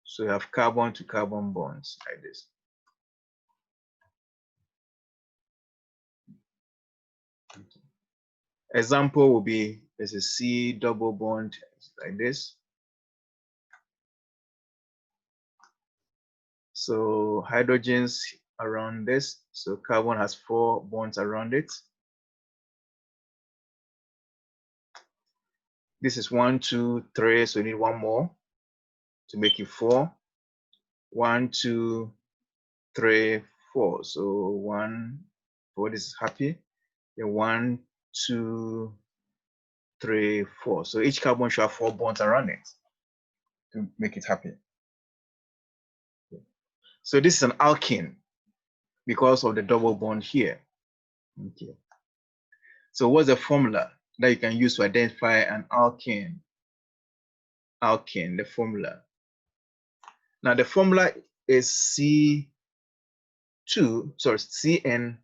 So you have carbon to carbon bonds like this. Okay. Example will be, there's a C double bond like this. So hydrogens around this. So carbon has 4 bonds around it. This is 1, 2, 3. So you need one more to make it 4. 1, 2, 3, 4. So 1, 4. This is happy. Then 1, 2, 3, 4. So each carbon should have 4 bonds around it to make it happy. So this is an alkene because of the double bond here. Okay. So what's the formula that you can use to identify an alkene? Alkene, the formula. Now the formula is CNH2,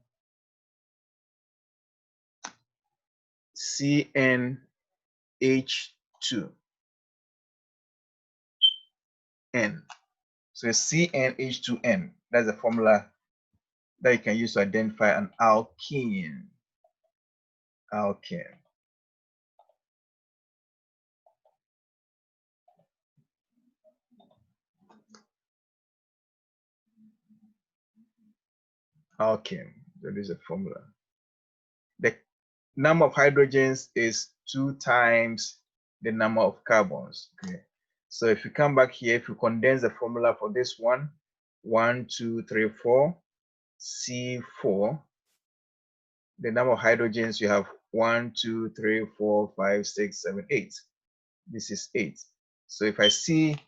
N. So CnH2n, that's the formula that you can use to identify an alkene. Alkene. Alkene. So this is a formula. The number of hydrogens is 2 times the number of carbons. Okay. So if you come back here, if you condense the formula for this one, 1, 2, 3, 4, C4, the number of hydrogens you have 1, 2, 3, 4, 5, 6, 7, 8. This is 8. So if I see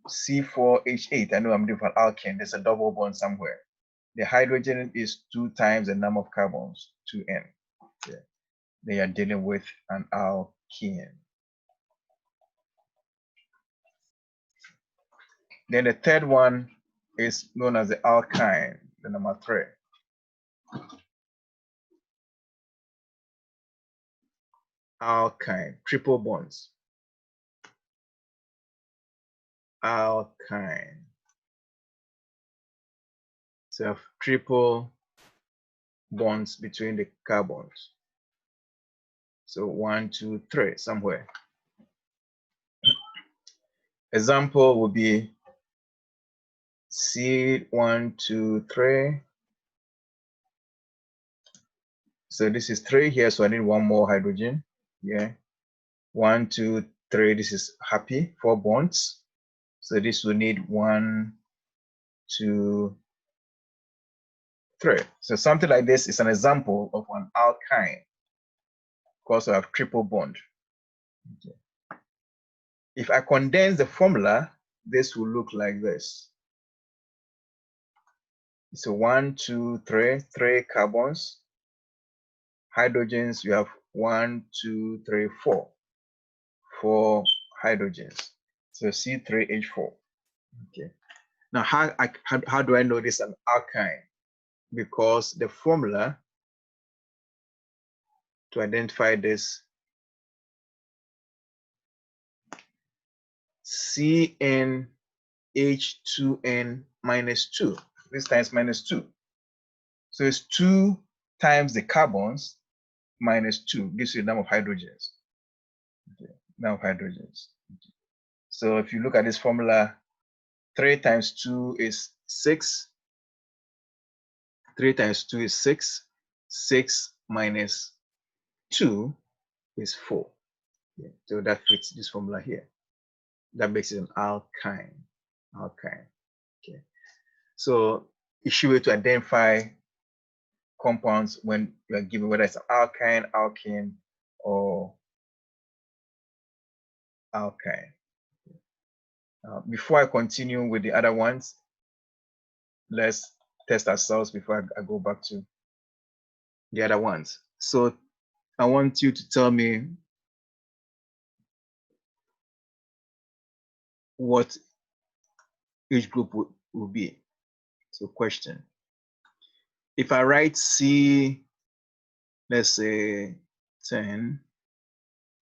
C4H8, I know I'm doing for an alkene. There's a double bond somewhere. The hydrogen is 2 times the number of carbons, 2n. Okay. They are dealing with an alkene. Then the third one is known as the alkyne, the number 3. Alkyne, triple bonds. Alkyne. So you have triple bonds between the carbons. So 1, 2, 3, somewhere. Example would be C1, 2, 3. So this is 3 here, so I need one more hydrogen. Yeah. 1, 2, 3. This is happy, 4 bonds. So this will need 1, 2, 3. So something like this is an example of an alkyne, because I have triple bond. Okay. If I condense the formula, this will look like this. So 1, 2, 3, 3 carbons. Hydrogens, you have 1, 2, 3, 4. 4 hydrogens. So C3H4. Okay. Now, how do I know this is an alkyne? Because the formula to identify this CnH2n minus 2. This times minus 2. So it's 2 times the carbons minus 2 gives you the number of hydrogens. Okay. Number of hydrogens. Okay. So if you look at this formula, 3 times 2 is 6. 3 times 2 is 6. 6 minus 2 is 4. Yeah. So that fits this formula here. That makes it an alkyne. Alkyne. Okay. So it's a way to identify compounds when you are given whether it's an alkyne, alkene, or alkyne. Before I continue with the other ones, let's test ourselves before I go back to the other ones. So I want you to tell me what each group will be. So question. If I write C, let's say 10,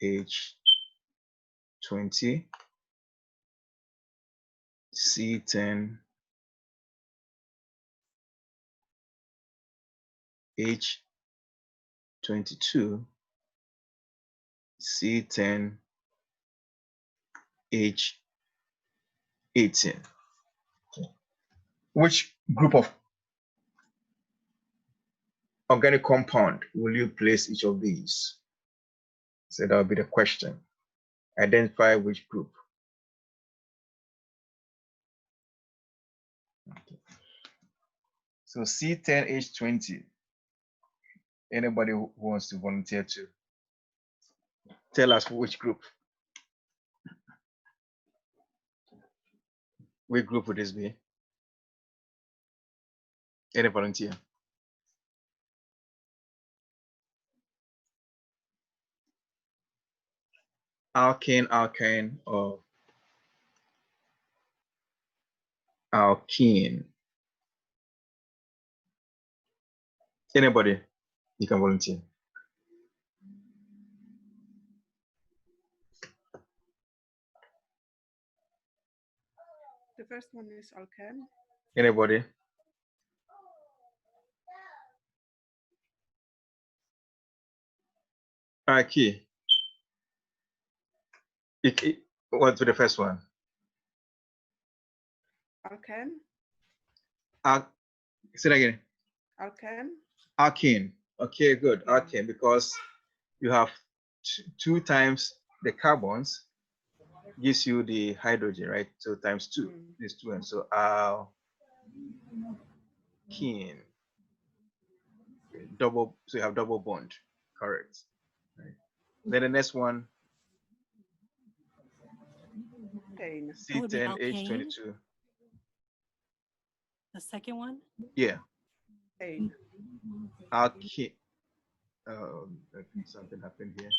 H20, C10, H22, C10, H18. Which group of organic compound will you place each of these? So that will be the question. Identify which group. Okay. So C10H20. Anybody who wants to volunteer to tell us which group? Which group would this be? Any volunteer? Alkane, alkyne, or alkene? Anybody? You can volunteer. The first one is alkane. Anybody? Alkene. What's the first one? Alkane. Say that again. Alkane. Alkene. Okay, good. Alkene, because you have 2 times the carbons gives you the hydrogen, right? So times 2 is 2, and so alkene. Double, so you have double bond, correct? Right. Then the next one, C10H22. The second one? Yeah. Alkane. Alkene. Something happened here.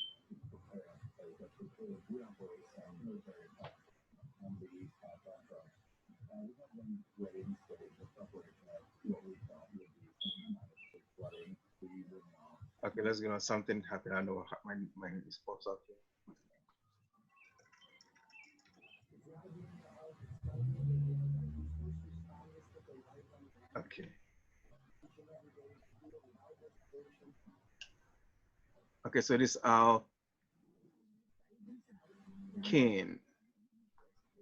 Okay, let's go on. Something happened. I know what my is pops up here. Okay. Okay, so this alkene.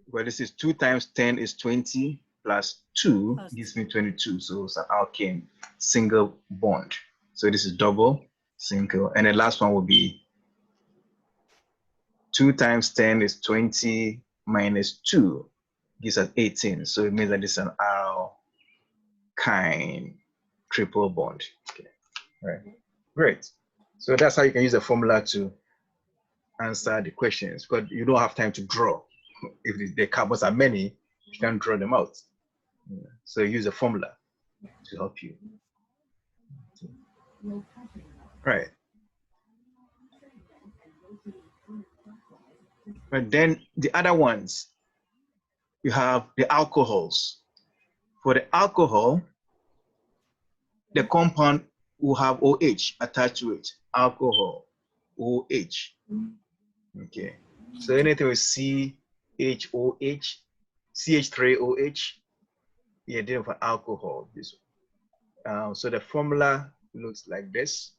Well, this is 2 times 10 is 20 plus 2 gives me 22. So it's an alkene, single bond. So this is double, single. And the last one will be 2 times 10 is 20 minus 2 gives us 18. So it means that this is an alkyne triple bond. Okay, all right, great. So that's how you can use the formula to answer the questions, because you don't have time to draw. If the carbons are many, you can't draw them out. So use a formula. to help you. Right. But then the other ones, you have the alcohols. For the alcohol, the compound will have OH attached to it. Alcohol, OH. Okay. So anything with CHOH, CH3OH, yeah, then for alcohol. This one. So the formula looks like this.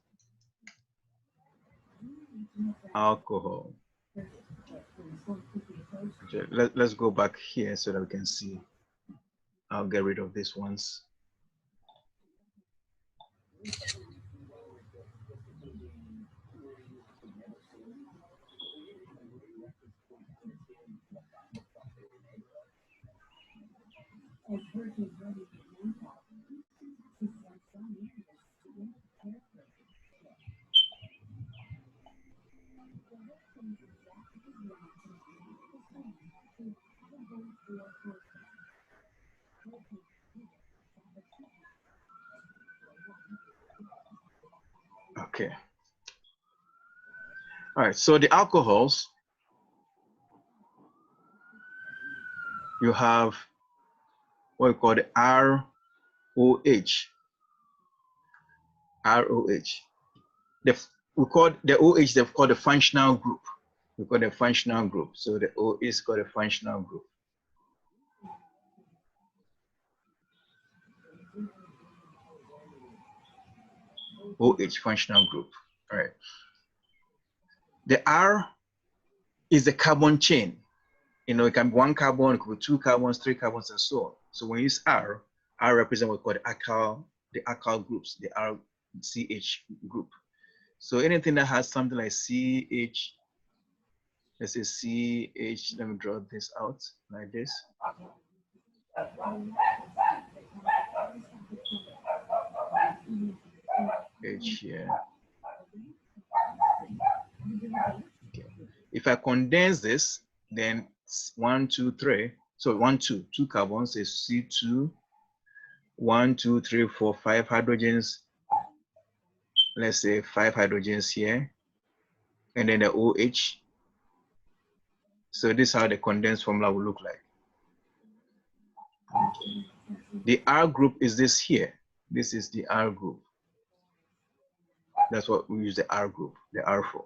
Alcohol. Okay, let's go back here so that we can see. I'll get rid of these ones. Okay. All right, so the alcohols, you have what we call the ROH. ROH. We call the OH, they've called the functional group. We call the functional group. So the O is called a functional group. OH, functional group. All right. The R is the carbon chain. You know, it can be one carbon, it could be two carbons, three carbons, and so on. So when you use R represents what we call the alkyl groups, the RCH group. So anything that has something like CH, let's say CH, let me draw this out like this. H here. Okay. If I condense this, then 1, 2, 3. So 1, 2, 2 carbons is C2. 1, 2, 3, 4, 5 hydrogens. Let's say 5 hydrogens here. And then the OH. So this is how the condensed formula will look like. The R group is this here. This is the R group. That's what we use the R group, the R for.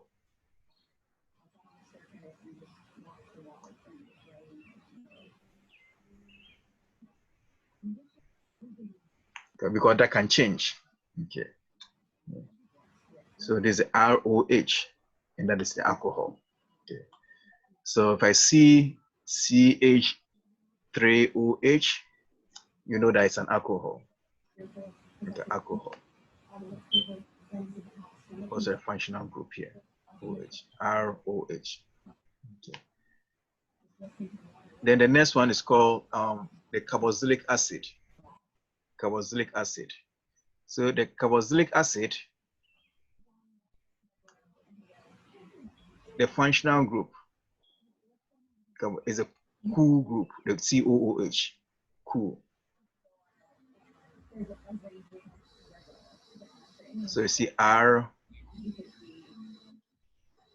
Okay, because that can change. Okay. So there's the ROH, and that is the alcohol. Okay. So if I see CH3OH, you know that it's an alcohol. It's an alcohol. Also a functional group here. OH, ROH. Okay. Then the next one is called the carboxylic acid. Carboxylic acid. So the carboxylic acid, the functional group is a cool group, the COOH, cool. So you see R,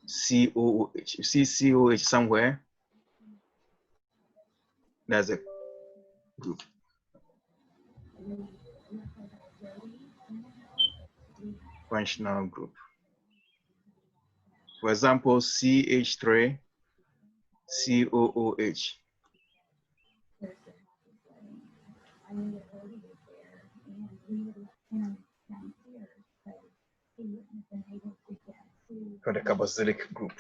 COOH. You see COH somewhere? That's a group. Functional group. For example, CH3, COOH. For the carboxylic group.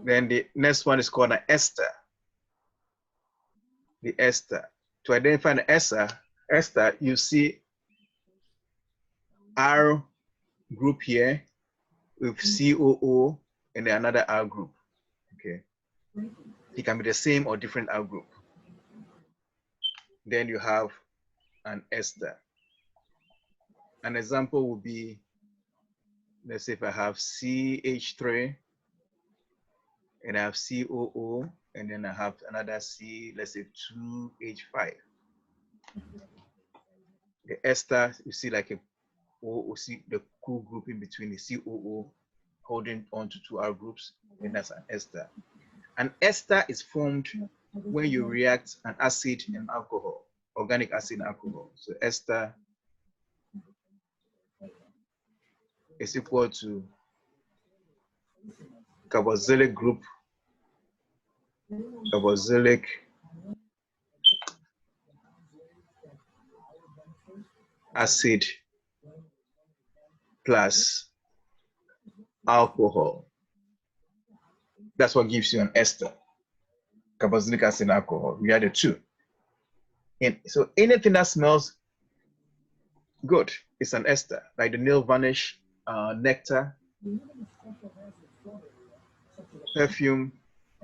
Then the next one is called an ester. The ester. To identify an ester, you see R group here with COO and then another R group. Okay. It can be the same or different R group. Then you have an ester. An example would be, let's say if I have CH3 and I have COO and then I have another C, let's say 2H5. The ester, you see like a O, you see the cool group in between the COO holding on to 2 R groups, and that's an ester. An ester is formed when you react an acid and alcohol, organic acid and alcohol. So ester is equal to carboxylic group, carboxylic acid plus alcohol. That's what gives you an ester. Carboxylic acid and alcohol. We add the 2. And so anything that smells good is an ester, like the nail varnish, nectar, perfume.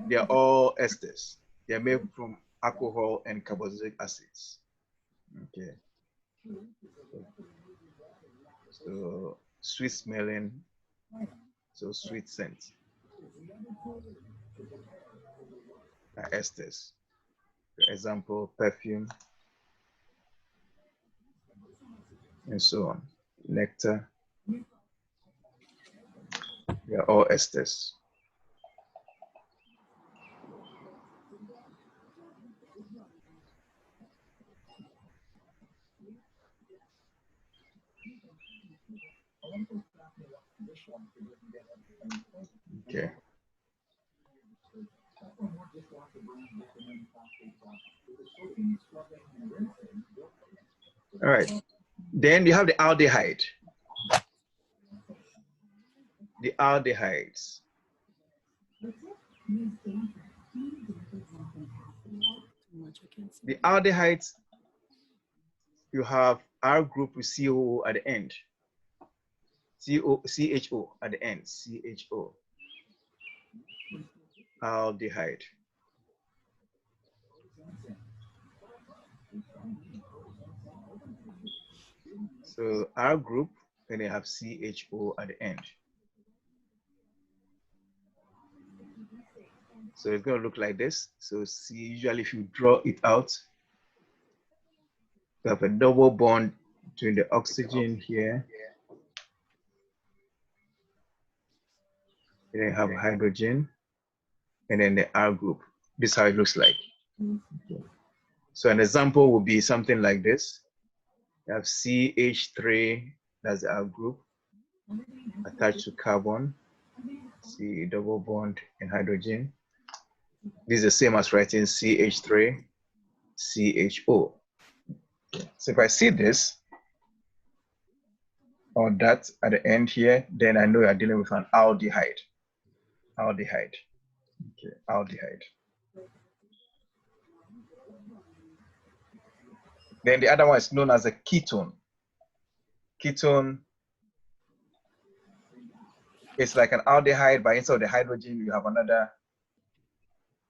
They are all esters. They are made from alcohol and carboxylic acids. Okay. So sweet smelling, so sweet scent are esters. For example, perfume, and so on. Nectar, they are all esters. Okay. All right. Then you have the aldehyde. The aldehydes. The aldehydes, you have R group with COO at the end. CHO at the end. CHO. Aldehyde. So R group, and they have CHO at the end. So it's going to look like this. So C, usually if you draw it out, you have a double bond between the oxygen here. And then you have hydrogen, and then the R group. This is how it looks like. Okay. So an example would be something like this. You have CH3, that's the R group, attached to carbon, C double bond and hydrogen. This is the same as writing CH3, CHO. So if I see this, or that at the end here, then I know you're dealing with an aldehyde. Aldehyde. Okay, aldehyde. Then the other one is known as a ketone. Ketone is like an aldehyde, but instead of the hydrogen, you have another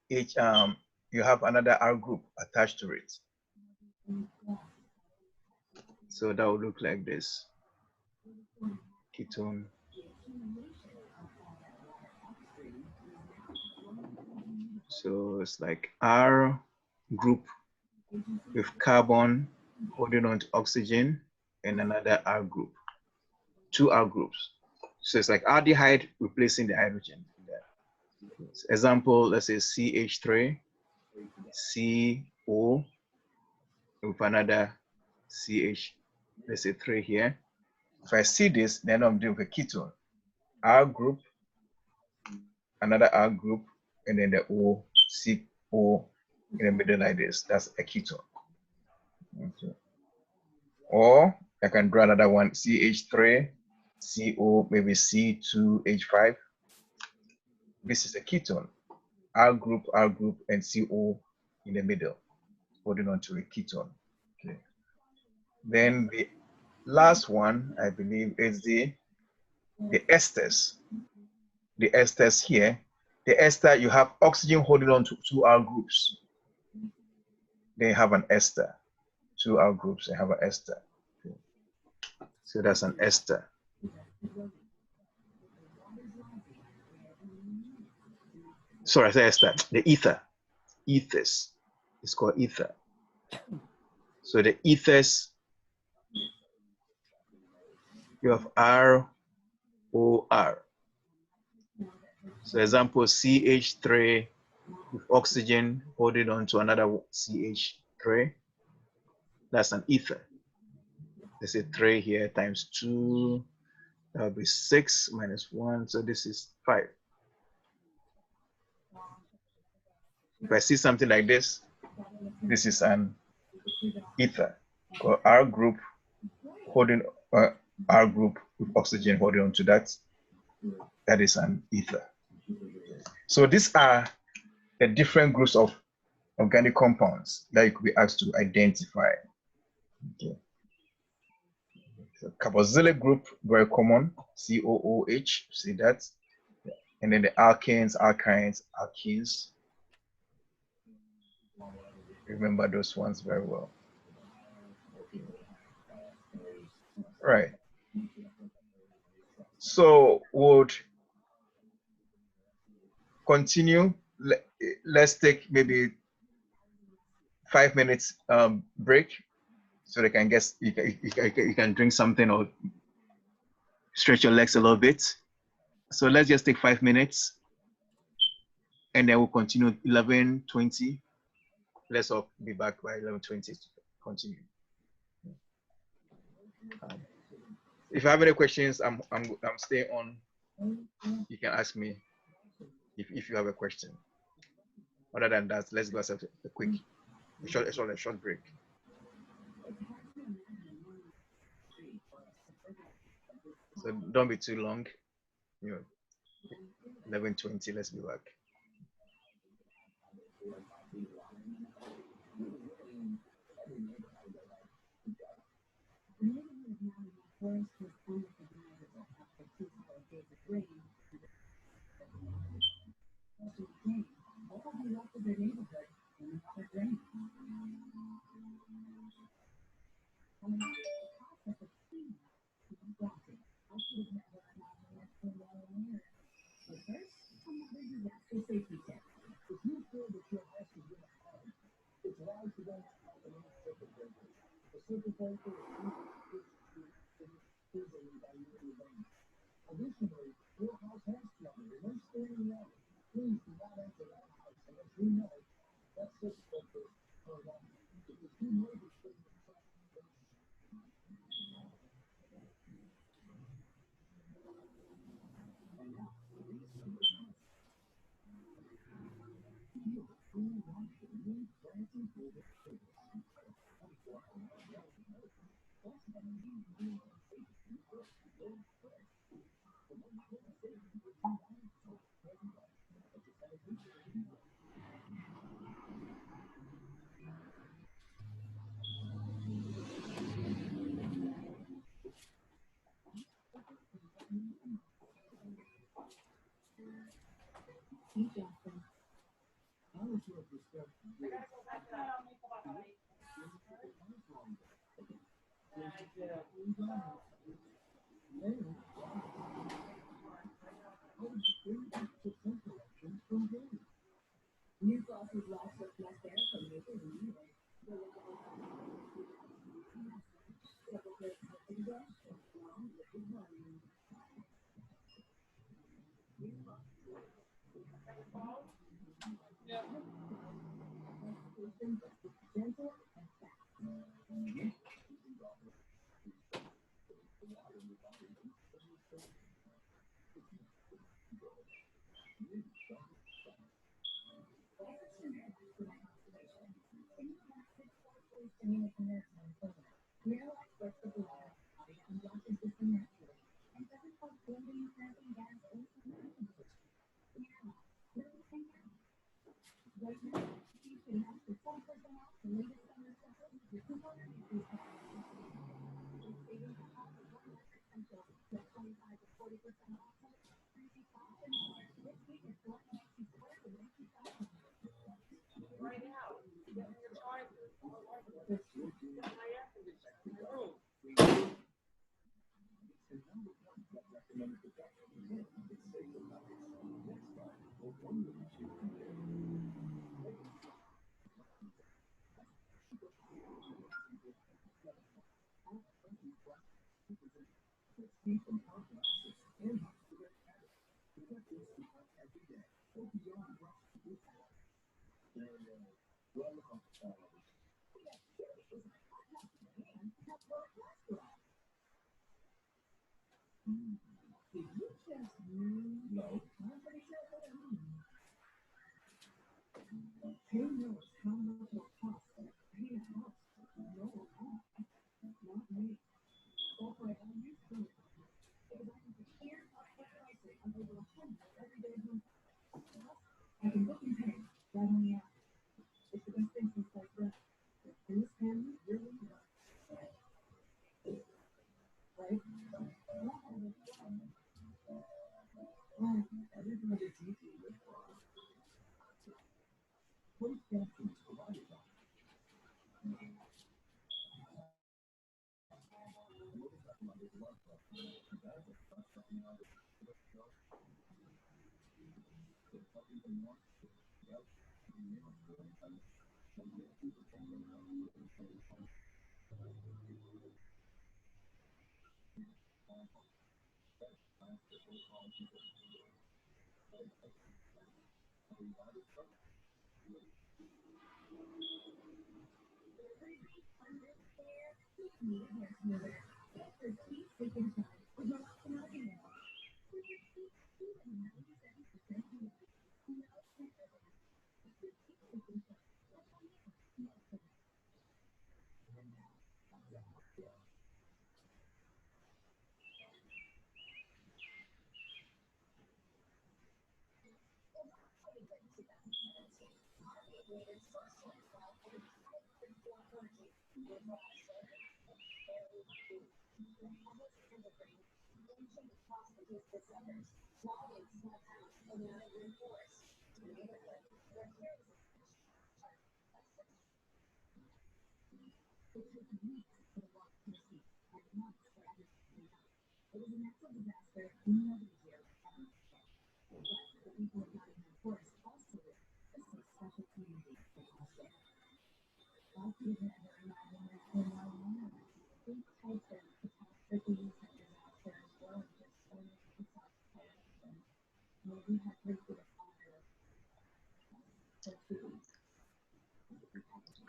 you have another R group attached to it. So that would look like this. Ketone. So it's like R group with carbon holding on to oxygen and another R group. 2 R groups. So it's like aldehyde replacing the hydrogen. Example, let's say CH3, CO with another CH, let's say 3 here. If I see this, then I'm doing a ketone. R group, another R group, and then the O, CO in the middle like this. That's a ketone. Okay. Or I can draw another one, CH3, CO, maybe C2H5. This is a ketone. R group, and CO in the middle, holding on to a ketone. Okay. Then the last one, I believe, is the esters. The esters here. The ester, you have oxygen holding on to 2 R groups. They have an ester. 2 R groups, they have an ester. Okay. So that's an ester. Sorry, I said ester. The ether. ethers. It's called ether. So the ethers, you have ROR. So example, CH3 with oxygen holding on to another CH3. That's an ether. There's a 3 here times 2. That will be 6 minus 1. So this is 5. If I see something like this, this is an ether, or R group holding R group with oxygen holding on to that. That is an ether. So these are the different groups of organic compounds that you could be asked to identify. Okay. So carboxylic group, very common, COOH, see that. And then the alkanes, alkynes, alkenes. Remember those ones very well. Right. So would continue. Let's take maybe 5 minutes break, so they can guess. You can drink something or stretch your legs a little bit. So let's just take 5 minutes, and then we'll continue 11:20. Let's all be back by 11:20 to continue. If you have any questions, I'm staying on. You can ask me if you have a question. Other than that, let's go have a short break. So don't be too long. 11:20. Let's be back.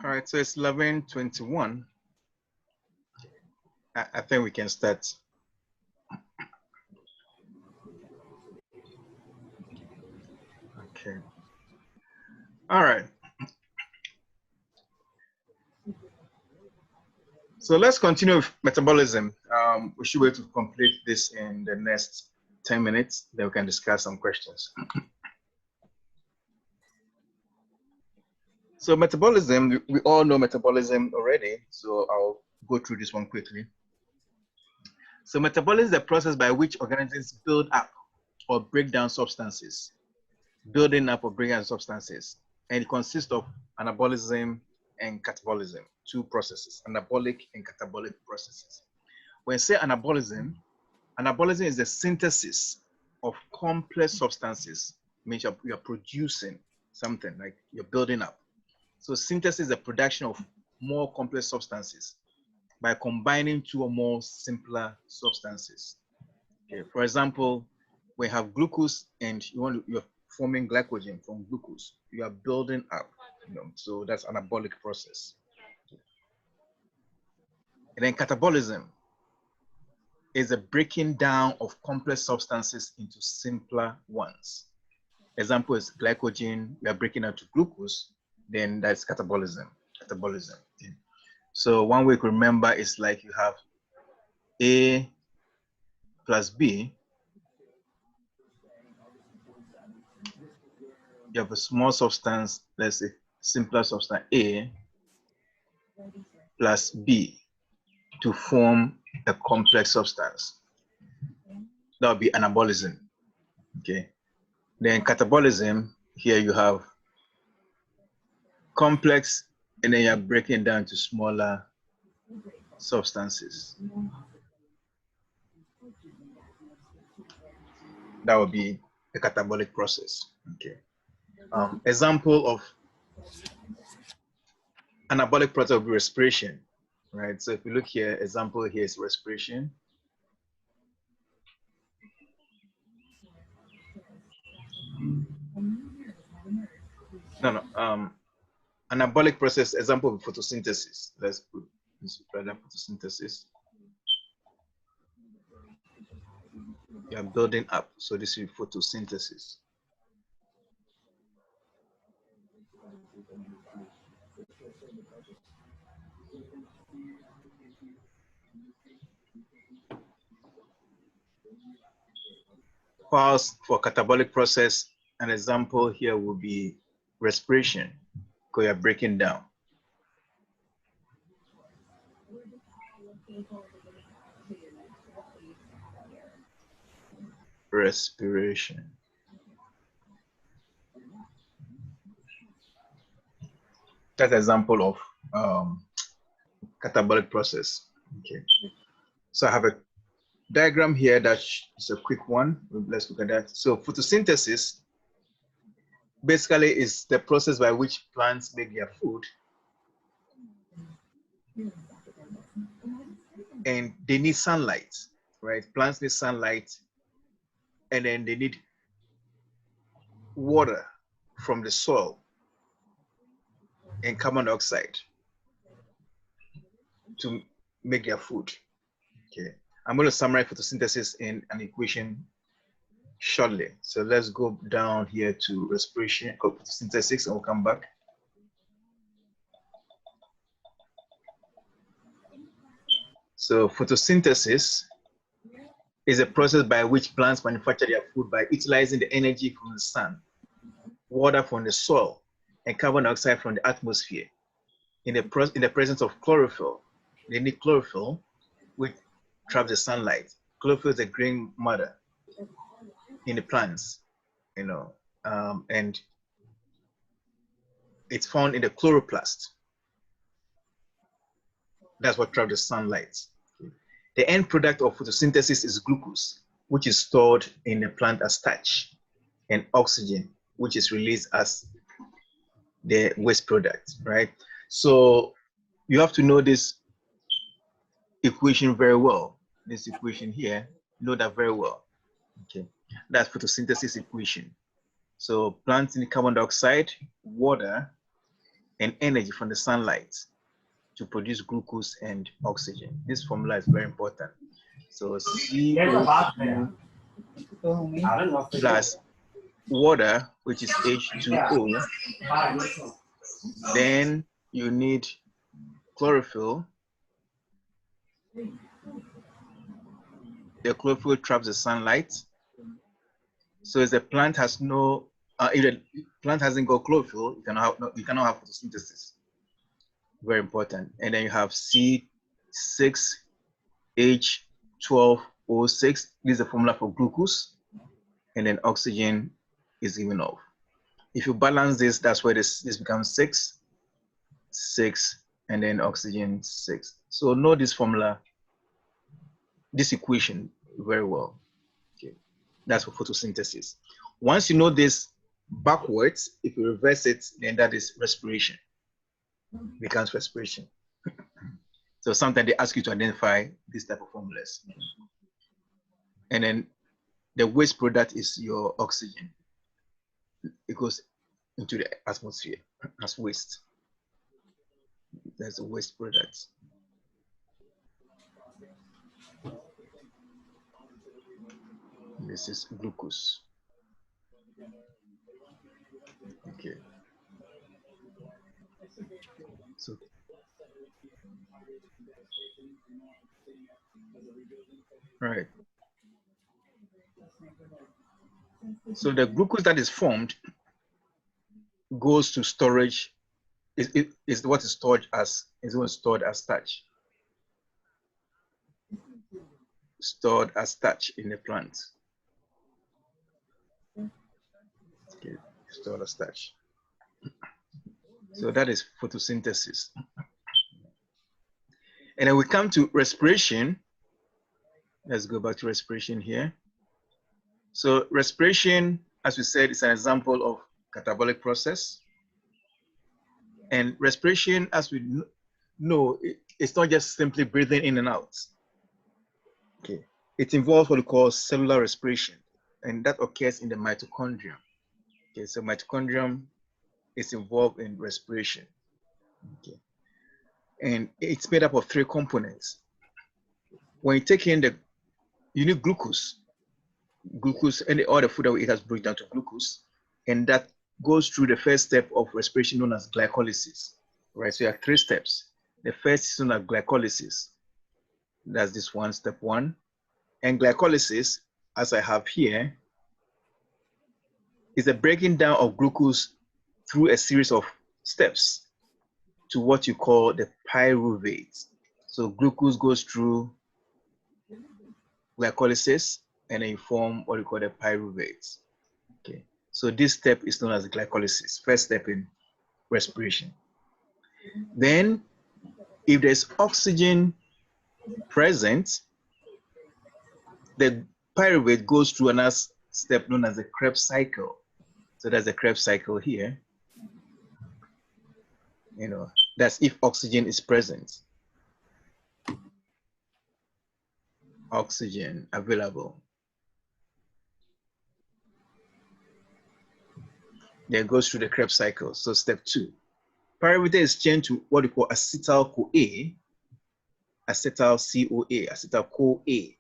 All right, so it's 11:21. I think we can start. Okay. All right. So let's continue with metabolism. We should be able to complete this in the next 10 minutes. Then we can discuss some questions. So metabolism, we all know metabolism already. So I'll go through this one quickly. So metabolism is the process by which organisms build up or break down substances. Building up or breaking down substances. And it consists of anabolism and catabolism, two processes, anabolic and catabolic processes. When I say anabolism, anabolism is the synthesis of complex substances. It means you're producing something, like you're building up. So synthesis is the production of more complex substances by combining two or more simpler substances. Okay. For example, we have glucose and you're forming glycogen from glucose. You are building up, so that's anabolic process. And then catabolism is a breaking down of complex substances into simpler ones. Example is glycogen, we are breaking out to glucose, then that's catabolism. Okay. So one way to remember is like you have A plus B. You have a small substance, let's say simpler substance A plus B to form a complex substance. That would be anabolism. Okay. Then catabolism, here you have complex and then you're breaking down to smaller substances. That would be a catabolic process. Okay. Example of anabolic process would be respiration, right? So if you look here, example here is respiration. anabolic process, example of photosynthesis. Let's put this rather photosynthesis. You are building up, so this is photosynthesis. Whilst for catabolic process, an example here will be respiration, because you're breaking down. Respiration. That's an example of catabolic process. Okay. So I have a diagram here that's a quick one. Let's look at that. So photosynthesis basically is the process by which plants make their food. And they need sunlight, right? Plants need sunlight, and then they need water from the soil and carbon dioxide to make their food. Okay. I'm going to summarize photosynthesis in an equation shortly. So let's go down here to respiration, photosynthesis, and we'll come back. So photosynthesis is a process by which plants manufacture their food by utilizing the energy from the sun, water from the soil, and carbon dioxide from the atmosphere. In the presence of chlorophyll, they need chlorophyll, which traps the sunlight. Chlorophyll is a green matter in the plants, you know, and it's found in the chloroplast. That's what traps the sunlight. The end product of photosynthesis is glucose, which is stored in the plant as starch, and oxygen, which is released as the waste product, right? So you have to know this equation very well. This equation here, know that very well. Okay, that's photosynthesis equation. So plants need carbon dioxide, water, and energy from the sunlight to produce glucose and oxygen. This formula is very important. So CO2 plus water, which is H2O. Then you need chlorophyll. The chlorophyll traps the sunlight. So if the plant has no, if the plant hasn't got chlorophyll, you cannot have photosynthesis. Very important. And then you have C6H12O6. This is the formula for glucose. And then oxygen is given off. If you balance this, that's where this becomes 6, 6, and then oxygen 6. So know this formula, this equation very well. Okay, that's for photosynthesis. Once you know this backwards, if you reverse it, then that is respiration. Becomes respiration. So sometimes they ask you to identify this type of formulas. And then the waste product is your oxygen. It goes into the atmosphere as waste. That's a waste product. This is glucose. Okay. So right. So the glucose that is formed goes to storage. Is what is stored as starch. Stored as starch in the plant. Okay, stored as starch. So that is photosynthesis. And then we come to respiration. Let's go back to respiration here. So respiration, as we said, is an example of catabolic process. And respiration, as we know, it's not just simply breathing in and out. Okay, it involves what we call cellular respiration, and that occurs in the mitochondrium. Okay, so mitochondrium is involved in respiration. Okay. And it's made up of 3 components. When you take in you need glucose. Glucose, and all the food that we eat has broken down to glucose. And that goes through the first step of respiration known as glycolysis, right? So you have 3 steps. The first is known as glycolysis. That's this one, step 1. And glycolysis, as I have here, is the breaking down of glucose through a series of steps to what you call the pyruvate. So glucose goes through glycolysis and then you form what you call the pyruvate. Okay, so this step is known as glycolysis, first step in respiration. Then, if there's oxygen present, the pyruvate goes through another step known as the Krebs cycle. So that's the Krebs cycle here. You know, that's if oxygen is present. Oxygen available. Then goes through the Krebs cycle. So step 2. Pyruvate is changed to what we call acetyl-CoA, acetyl-CoA,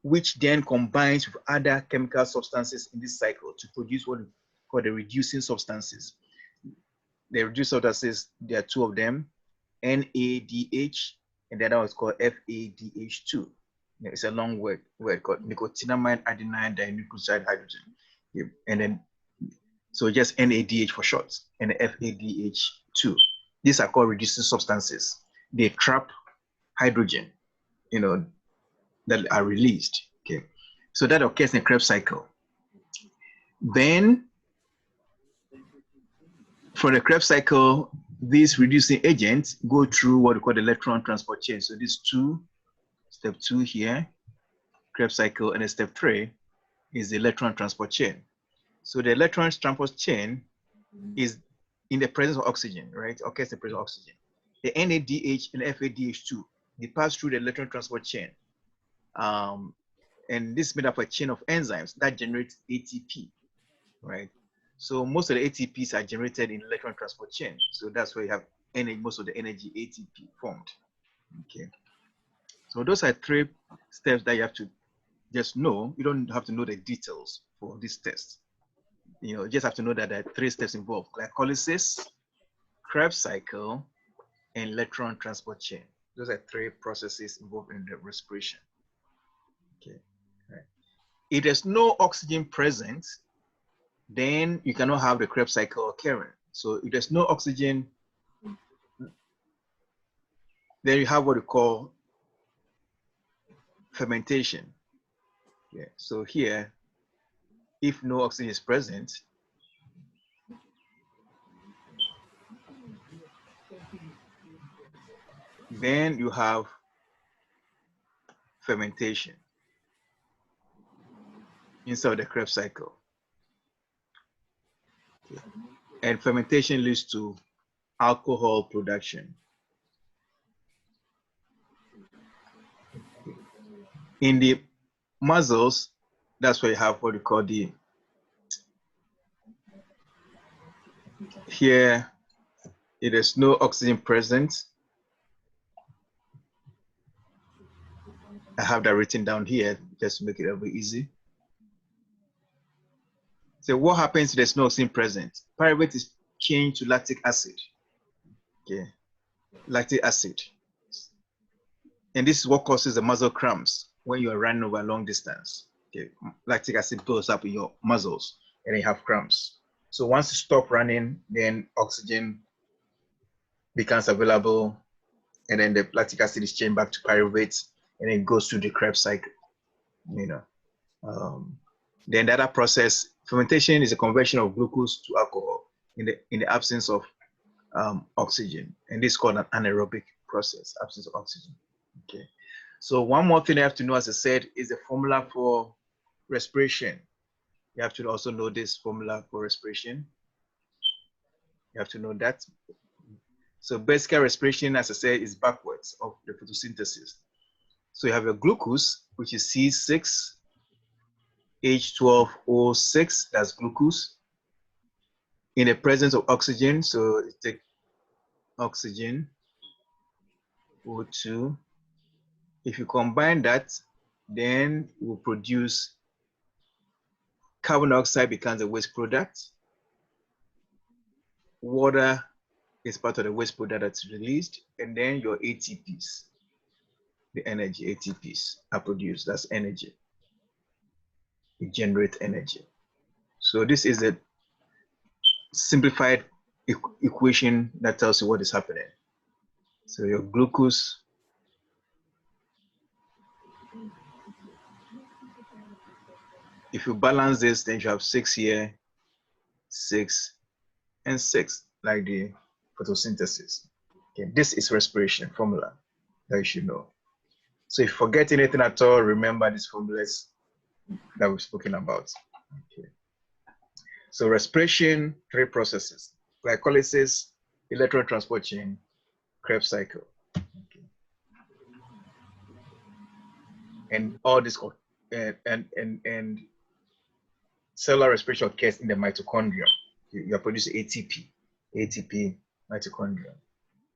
which then combines with other chemical substances in this cycle to produce what we call the reducing substances. The reducing substances, there are 2 of them, NADH, and the other one is called FADH2. It's a long word called nicotinamide adenine dinucleotide hydrogen. And then, so just NADH for short, and FADH2. These are called reducing substances. They trap hydrogen, you know, that are released. Okay, so that occurs in the Krebs cycle. Then, for the Krebs cycle, these reducing agents go through what we call the electron transport chain. So these 2, step 2 here, Krebs cycle, and then step 3 is the electron transport chain. So the electron transport chain is in the presence of oxygen, right? Occurs in the presence of oxygen. The NADH and FADH2, they pass through the electron transport chain. And this is made up of a chain of enzymes that generate ATP, right? So most of the ATPs are generated in electron transport chain. So that's where you have most of the energy ATP formed. Okay. So those are 3 steps that you have to just know. You don't have to know the details for this test. You know, you just have to know that there are 3 steps involved: glycolysis, Krebs cycle, and electron transport chain. Those are 3 processes involved in the respiration. Okay. Right. If there's no oxygen present, then you cannot have the Krebs cycle occurring. So if there's no oxygen, then you have what we call fermentation. Yeah. So here, if no oxygen is present, then you have fermentation inside the Krebs cycle. Okay. And fermentation leads to alcohol production. In the muscles, that's where you have what we call here, if there's no oxygen present, I have that written down here just to make it a bit easy. So what happens if there's no oxygen present? Pyruvate is changed to lactic acid. Okay, lactic acid. And this is what causes the muscle cramps when you are running over a long distance. Okay, lactic acid builds up in your muscles and you have cramps. So once you stop running, then oxygen becomes available, and then the lactic acid is changed back to pyruvate, and it goes through the Krebs cycle. You know, then the other process, fermentation, is a conversion of glucose to alcohol in the absence of oxygen, and this is called an anaerobic process, absence of oxygen. Okay. So one more thing I have to know, as I said, is the formula for respiration. You have to also know this formula for respiration. You have to know that. So basically respiration, as I said, is backwards of the photosynthesis. So you have your glucose, which is C6H12O6, that's glucose, in the presence of oxygen. So you take oxygen, O2. If you combine that, then it will produce carbon dioxide becomes a waste product. Water is part of the waste product that's released, and then your ATPs, the energy ATPs are produced. That's energy. It generates energy. So this is a simplified equation that tells you what is happening. So your glucose if you balance this, then you have 6 here, 6, and 6, like the photosynthesis. Okay, this is respiration formula that you should know. So if you forget anything at all, remember these formulas that we've spoken about. Okay. So respiration, 3 processes: glycolysis, electron transport chain, Krebs cycle. Okay. And all this and cellular respiration occurs in the mitochondrium. You are producing ATP mitochondrium.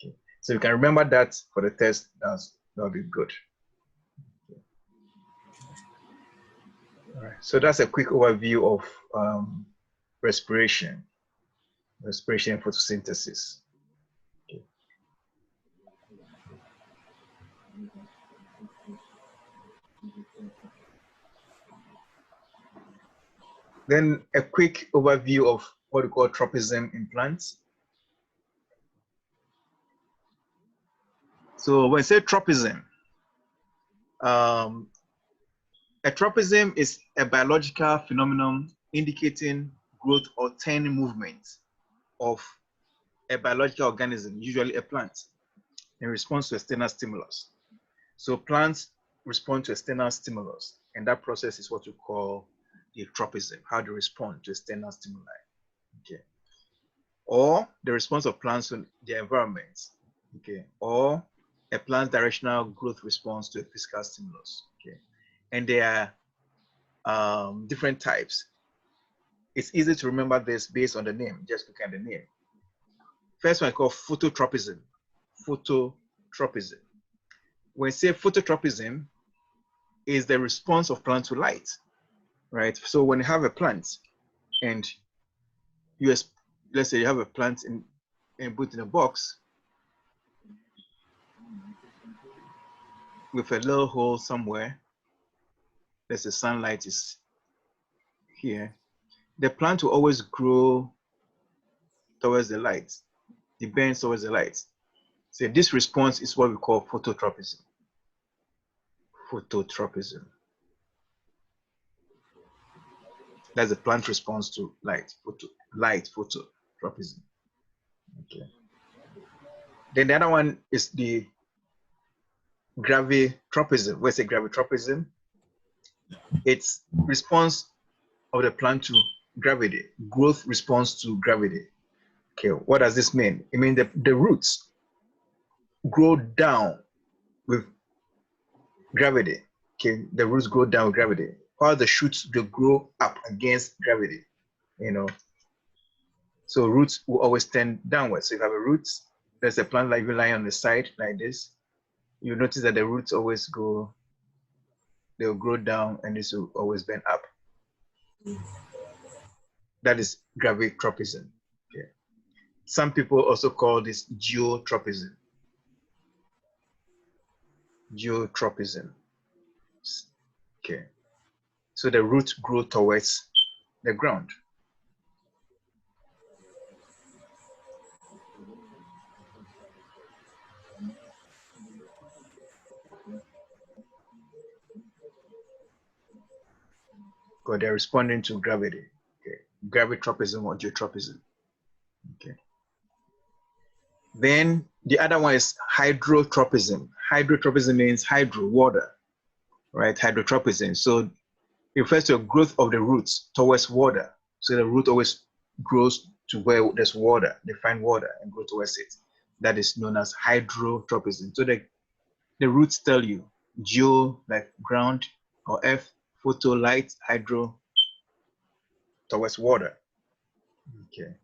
Okay. So you can remember that for the test. That'll be good. Okay. All right. So that's a quick overview of respiration and photosynthesis. Okay. Then a quick overview of what we call tropism in plants. So when I say tropism, a tropism is a biological phenomenon indicating growth or tiny movement of a biological organism, usually a plant, in response to external stimulus. So plants respond to external stimulus, and that process is what we call the tropism, how they respond to external stimuli. Okay. Or the response of plants to their environment. Okay. Or a plant's directional growth response to a physical stimulus. Okay. And there are different types. It's easy to remember this based on the name, just look at the name. First one is called phototropism. Phototropism. When we say phototropism, is the response of plant to light, right? So when you have a plant and let's say you have a plant and put in a box with a little hole somewhere, let's say sunlight is here, the plant will always grow towards the light. It bends towards the light. So this response is what we call phototropism. Phototropism. That's the plant response to light. Phototropism. Okay. Then the other one is the gravitropism. What's a gravitropism? It's response of the plant to gravity, growth response to gravity. Okay, what does this mean? It means that the roots grow down with gravity. Okay, the roots grow down with gravity, while the shoots they grow up against gravity. You know, so roots will always tend downwards. So if you have a root, there's a plant like you lying on the side like this, you notice that the roots always they'll grow down and this will always bend up. That is gravitropism. Okay. Some people also call this geotropism. Geotropism. Okay. So the roots grow towards the ground. Because they're responding to gravity. Okay. Gravitropism or geotropism. Okay. Then the other one is hydrotropism. Hydrotropism means hydro, water, right? Hydrotropism. So it refers to a growth of the roots towards water. So the root always grows to where there's water. They find water and grow towards it. That is known as hydrotropism. So the roots tell you geo, like ground, or F, photo, light, hydro, towards water. Okay.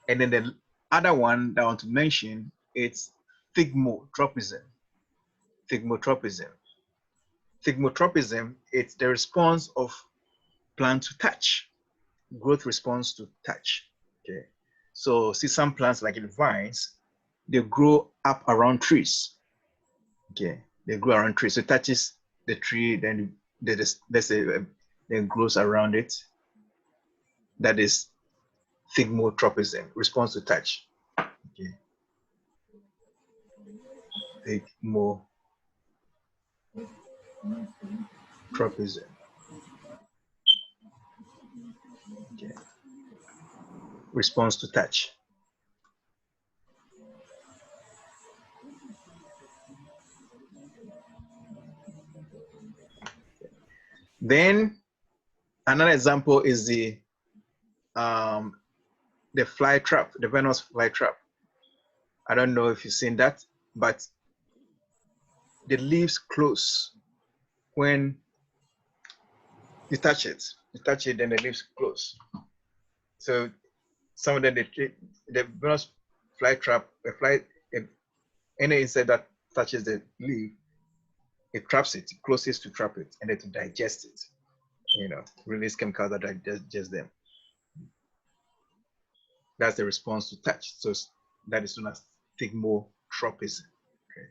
And then the other one that I want to mention it's thigmotropism. Thigmotropism. Thigmotropism, it's the response of plant to touch, growth response to touch. Okay, so see some plants like in vines, they grow up around trees. Okay, they grow around trees. So it touches the tree, then then grows around it. That is thigmotropism, response to touch. Okay, thigmotropism. Okay, response to touch. Then another example is the fly trap, the Venus flytrap. I don't know if you've seen that, but the leaves close when you touch it. You touch it, then the leaves close. So some of them, the Venus flytrap, any insect that touches the leaf, it traps it, closes to trap it, and then to digest it. You know, release chemicals that digest them. That's the response to touch. So that is known as thigmotropism. Okay.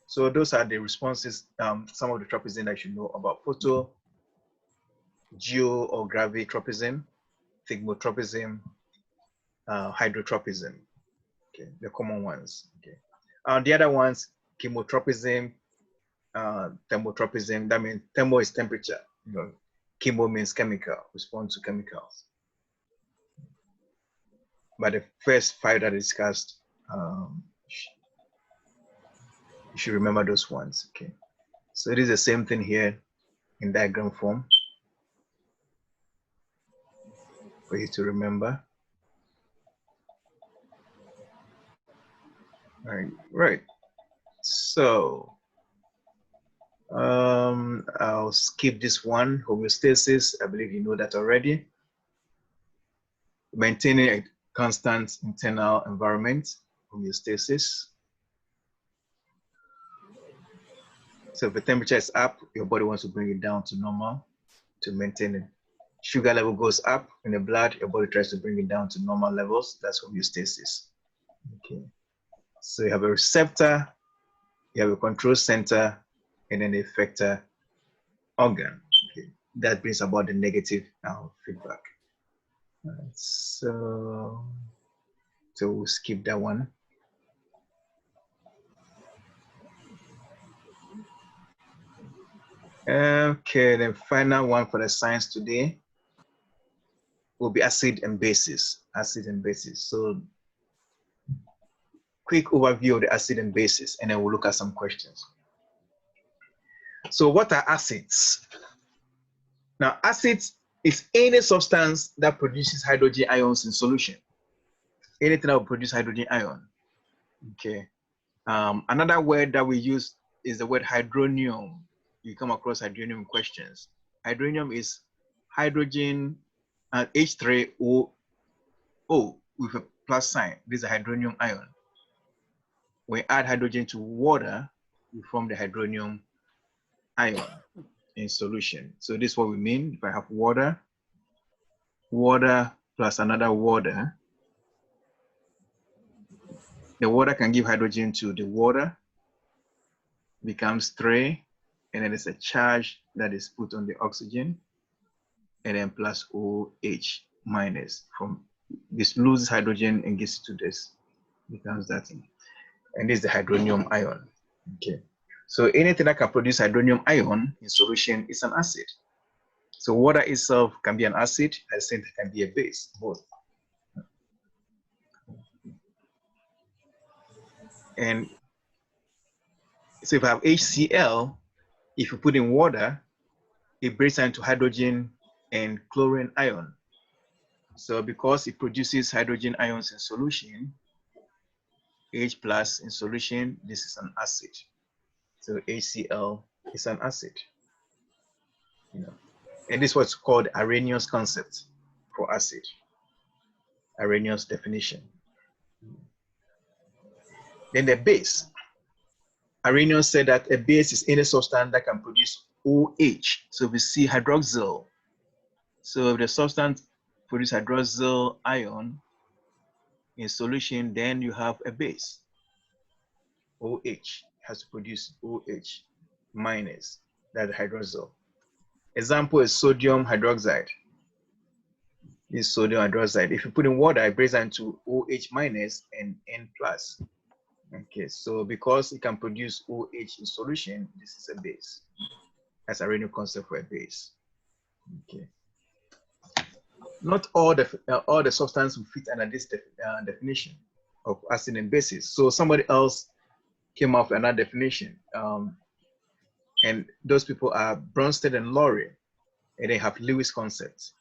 So those are the responses, some of the tropism that you should know about: photo, geo or gravitropism, thigmotropism, hydrotropism. Okay, the common ones. Okay. The other ones, chemotropism, thermotropism. That means thermo is temperature. You know, chemo means chemical, response to chemicals. But the first 5 that I discussed, you should remember those ones. Okay. So it is the same thing here in diagram form for you to remember. All right. So I'll skip this one, homeostasis. I believe you know that already. Maintaining a constant internal environment, homeostasis. So if the temperature is up, your body wants to bring it down to normal to maintain it. Sugar level goes up in the blood, your body tries to bring it down to normal levels. That's homeostasis. Okay. So you have a receptor, you have a control center, and then the effector organ. Okay. That brings about the negative feedback. So we'll skip that one. Okay, the final one for the science today will be acid and bases. Acid and bases. So quick overview of the acid and bases, and then we'll look at some questions. So what are acids? Now, acids is any substance that produces hydrogen ions in solution. Anything that will produce hydrogen ion. Okay. Another word that we use is the word hydronium. You come across hydronium questions. Hydronium is hydrogen and H3O with a plus sign. This is a hydronium ion. We add hydrogen to water, we form the hydronium ion in solution. So this is what we mean. If I have water plus another water, the water can give hydrogen to the water, becomes 3, and then there's a charge that is put on the oxygen, and then plus OH minus. From this loses hydrogen and gets to this, becomes that thing. And this is the hydronium ion. Okay. So anything that can produce hydronium ion in solution is an acid. So water itself can be an acid, at the same time can be a base, both. And so if I have HCl, if you put in water, it breaks down into hydrogen and chlorine ion. So because it produces hydrogen ions in solution, H plus in solution, this is an acid. So HCl is an acid. You know, and this is what's called Arrhenius concept for acid. Arrhenius definition. Then the base. Arrhenius said that a base is any substance that can produce OH. So we see hydroxyl. So if the substance produces hydroxyl ion in solution, then you have a base. OH has to produce OH minus, that hydroxyl. Example is sodium hydroxide. This sodium hydroxide. If you put in water, it breaks down to OH minus and N plus. Okay, so because it can produce OH in solution, this is a base. That's a real concept for a base. Okay. Not all the substances will fit under this definition of acid and bases. So somebody else came up with another definition, and those people are Bronsted and Lowry, and they have Lewis concepts.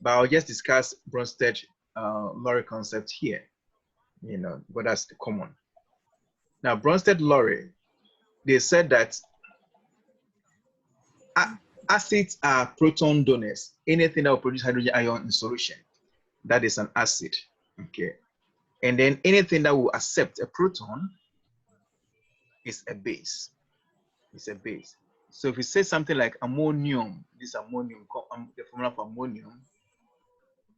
But I'll just discuss Bronsted, Lowry concept here. You know, but that's the common. Now, Bronsted Lowry, they said that acids are proton donors. Anything that will produce hydrogen ion in solution, that is an acid. Okay. And then anything that will accept a proton is a base. It's a base. So if we say something like ammonium, this ammonium, the formula for ammonium,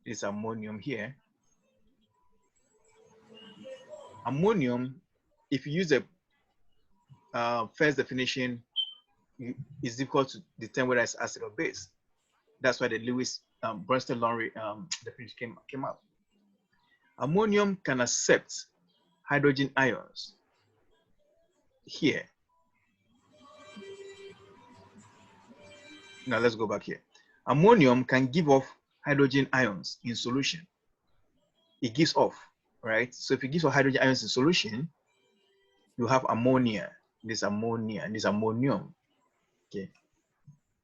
this ammonium here. Ammonium, if you use the first definition, it's difficult to determine whether it's acid or base. That's why the Lewis Bronsted-Lowry definition came up. Ammonium can accept hydrogen ions here. Now let's go back here. Ammonium can give off hydrogen ions in solution. It gives off, right? So if it gives off hydrogen ions in solution, you have ammonia, this ammonia, and this ammonium. Okay.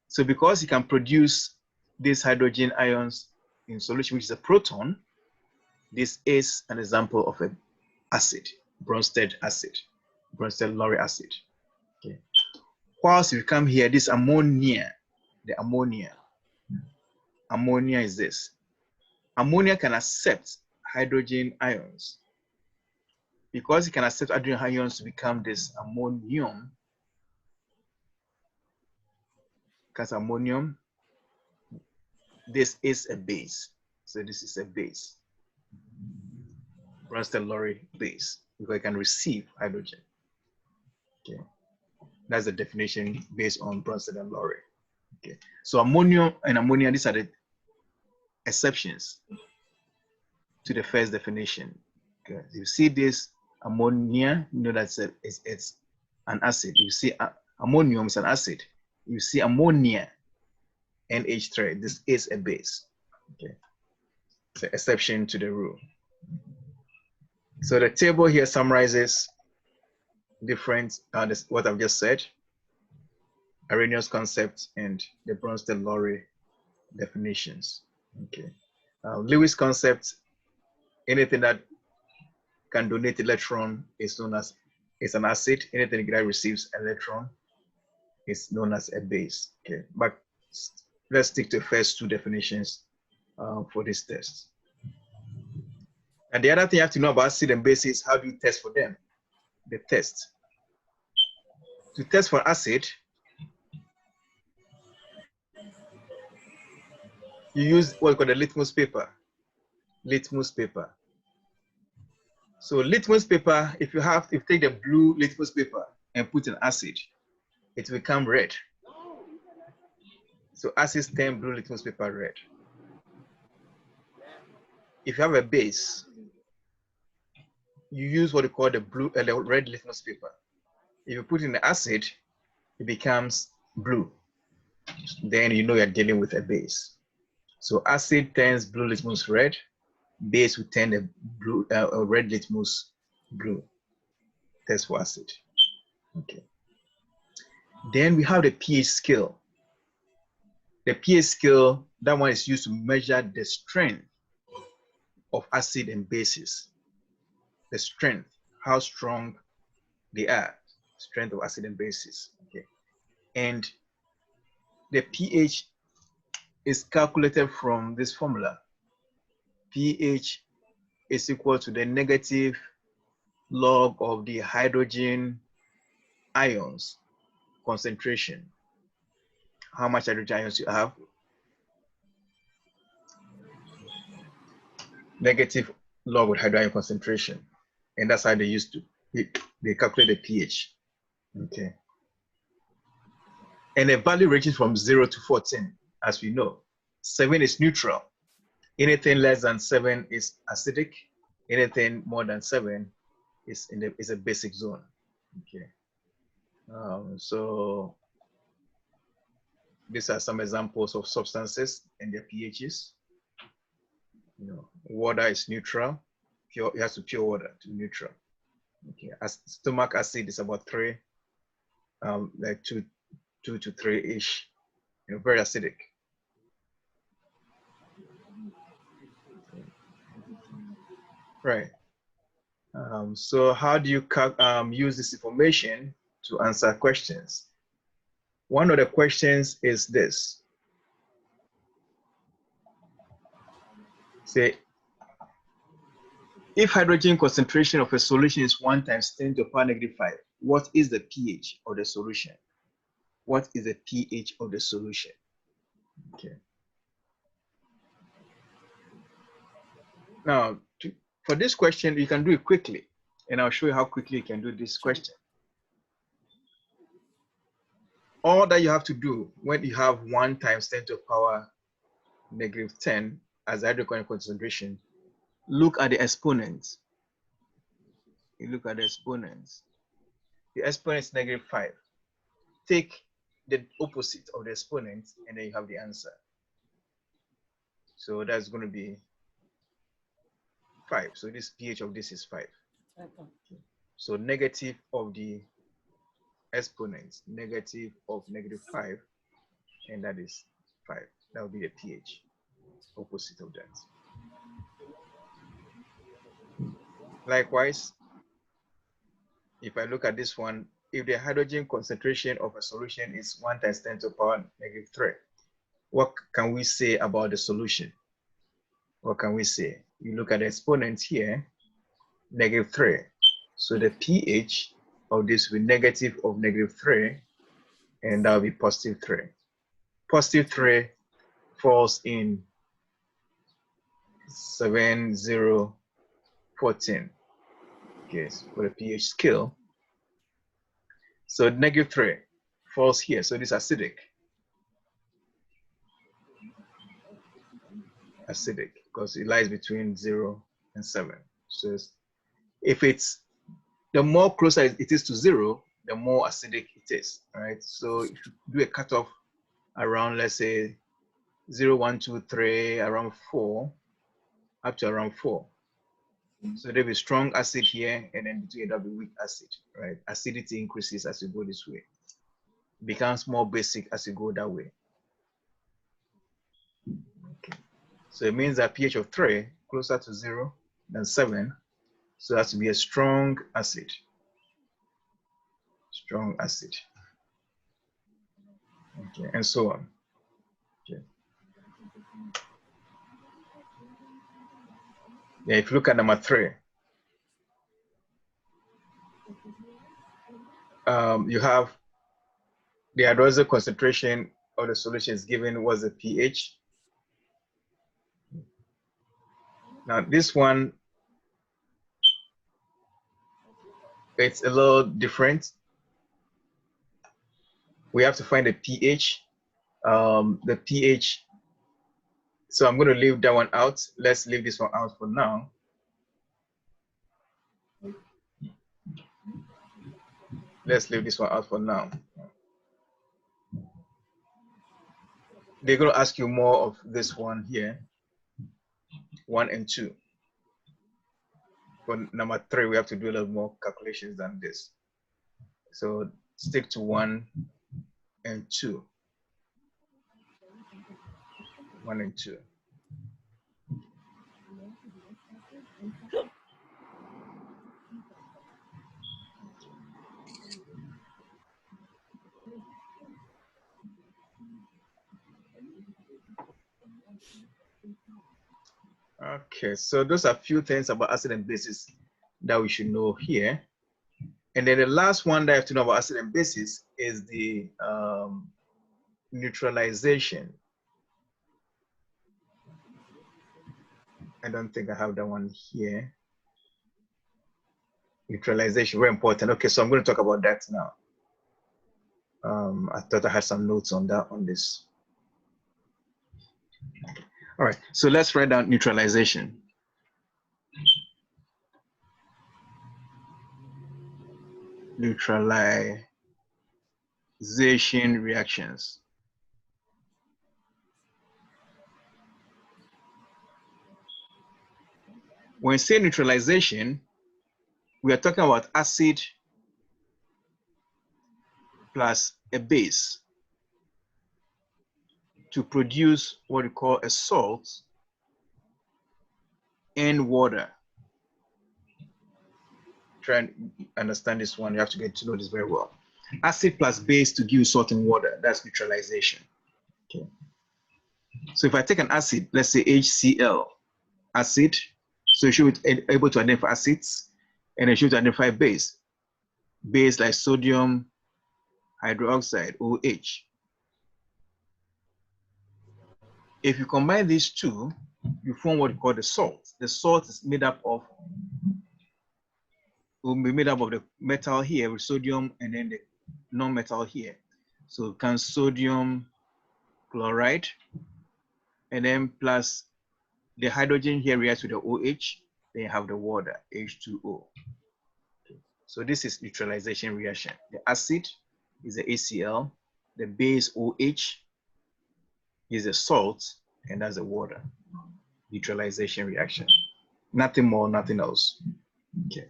So because it can produce these hydrogen ions in solution, which is a proton, this is an example of an acid, Bronsted acid, Bronsted-Lowry acid. Okay. Whilst you come here, this ammonia, the ammonia is this. Ammonia can accept hydrogen ions. Because it can accept hydrogen ions to become this ammonium, because ammonium, this is a base. So this is a base. Bronsted-Lowry base, because it can receive hydrogen. Okay. That's the definition based on Bronsted and Lowry. Okay. So ammonium and ammonia, these are the exceptions to the first definition. Okay. You see this ammonia, you know that's it's an acid. You see ammonium is an acid. You see ammonia, NH3, this is a base. Okay. It's an exception to the rule. So the table here summarizes different, what I've just said, Arrhenius concept and the Bronsted-Lowry definitions. Okay. Lewis concept, anything that can donate electron is known as an acid. Anything that receives electron is known as a base. Okay. But let's stick to the first two definitions for this test. And the other thing you have to know about acid and base is how do you test for them? The test. To test for acid, you use what we call the litmus paper. Litmus paper. So litmus paper, if you take the blue litmus paper and put an acid, it will become red. So acids turn blue litmus paper red. If you have a base, you use what we call the red litmus paper. If you put in the acid, it becomes blue. Then you know you're dealing with a base. So acid turns blue litmus red, base will turn a blue, red litmus blue. Test for acid. Okay. Then we have the pH scale. The pH scale, that one is used to measure the strength of acid and bases. The strength, how strong they are, strength of acid and bases. Okay. And the pH is calculated from this formula. pH is equal to the negative log of the hydrogen ions concentration. How much hydrogen ions you have. Negative log with hydrogen ion concentration. And that's how they used to, they calculate the pH. Okay. And the value ranges from 0 to 14, as we know. 7 is neutral. Anything less than 7 is acidic. Anything more than 7 is a basic zone. Okay. So these are some examples of substances and their pHs. You know, water is neutral. Pure, it has to pure water to neutral. Okay. As stomach acid is about 3, like 2 to 3-ish. You know, very acidic. Right. So how do you use this information to answer questions? One of the questions is this. Say, if hydrogen concentration of a solution is 1 times 10 to the power negative 5, what is the pH of the solution? What is the pH of the solution? Okay. Now, for this question, you can do it quickly, and I'll show you how quickly you can do this question. All that you have to do when you have 1 times 10 to the power negative 10 as the hydrogen concentration, look at the exponents. You look at the exponents. The exponent is negative 5. Take the opposite of the exponent, and then you have the answer. So that's going to be 5. So this pH of this is 5. So negative of the exponents, negative of negative 5, and that is 5. That will be the pH, opposite of that. Likewise, if I look at this one, if the hydrogen concentration of a solution is 1 times 10 to the power negative 3, what can we say about the solution? What can we say? You look at the exponent here, negative 3. So the pH of this will be negative of negative 3, and that will be positive 3. Positive 3 falls in 7,014. Okay, so for the pH scale. So negative 3 falls here. So this is acidic. Acidic, because it lies between 0 and 7. So if it's, the more closer it is to 0, the more acidic it is. All right. So if you do a cutoff around, let's say 0, 1, 2, 3, around 4, up to around 4. So there'll be strong acid here, and then between there'll be weak acid, right? Acidity increases as you go this way. It becomes more basic as you go that way. Okay. So it means that pH of 3, closer to 0 than 7. So it has to be a strong acid. Strong acid. Okay, and so on. Okay. Yeah, if you look at number 3, you have the hydrolyzed concentration of the solution is given was the pH. Now this one, it's a little different. We have to find the pH. The pH. So I'm going to leave that one out. Let's leave this one out for now. Let's leave this one out for now. They're going to ask you more of this one here, 1 and 2. For number 3, we have to do a little more calculations than this. So stick to 1 and 2. 1 and 2. Okay, so those are a few things about acid and bases that we should know here. And then the last one that I have to know about acid and bases is the neutralization. I don't think I have that one here. Neutralization, very important. Okay, so I'm going to talk about that now. I thought I had some notes on that on this. All right, so let's write down neutralization. Neutralization reactions. When we say neutralization, we are talking about acid plus a base to produce what we call a salt and water. Try and understand this one. You have to get to know this very well. Acid plus base to give you salt and water. That's neutralization. Okay. So if I take an acid, let's say HCl, acid, so you should be able to identify acids, and you should identify base. Base like sodium hydroxide, OH. If you combine these two, you form what we call the salt. The salt is made up of, will be made up of the metal here with sodium and then the non-metal here. So can sodium chloride, and then plus the hydrogen here reacts with the OH, then you have the water, H2O. So this is neutralization reaction. The acid is the HCl, the base OH is the salt, and that's the water. Neutralization reaction. Nothing more, nothing else. Okay.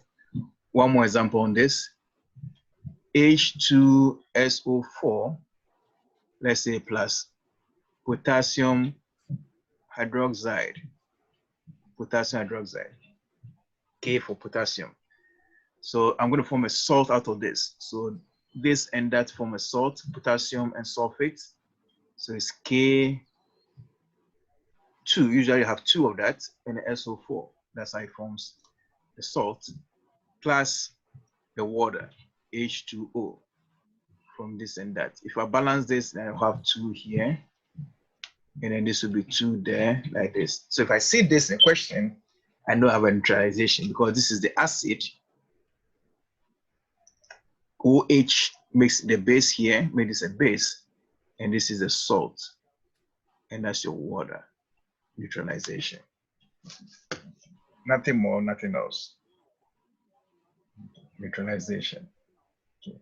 One more example on this. H2SO4, let's say plus potassium hydroxide. Potassium hydroxide. K for potassium. So I'm going to form a salt out of this. So this and that form a salt, potassium and sulfate. So it's K2. Usually you have two of that, and the SO4. That's how it forms the salt, plus the water, H2O, from this and that. If I balance this, then I'll have two here, and then this will be two there, like this. So if I see this in question, I know I have a neutralization because this is the acid. OH makes the base here, make this a base, and this is the salt, and that's your water. Neutralization. Nothing more, nothing else. Neutralization. Okay.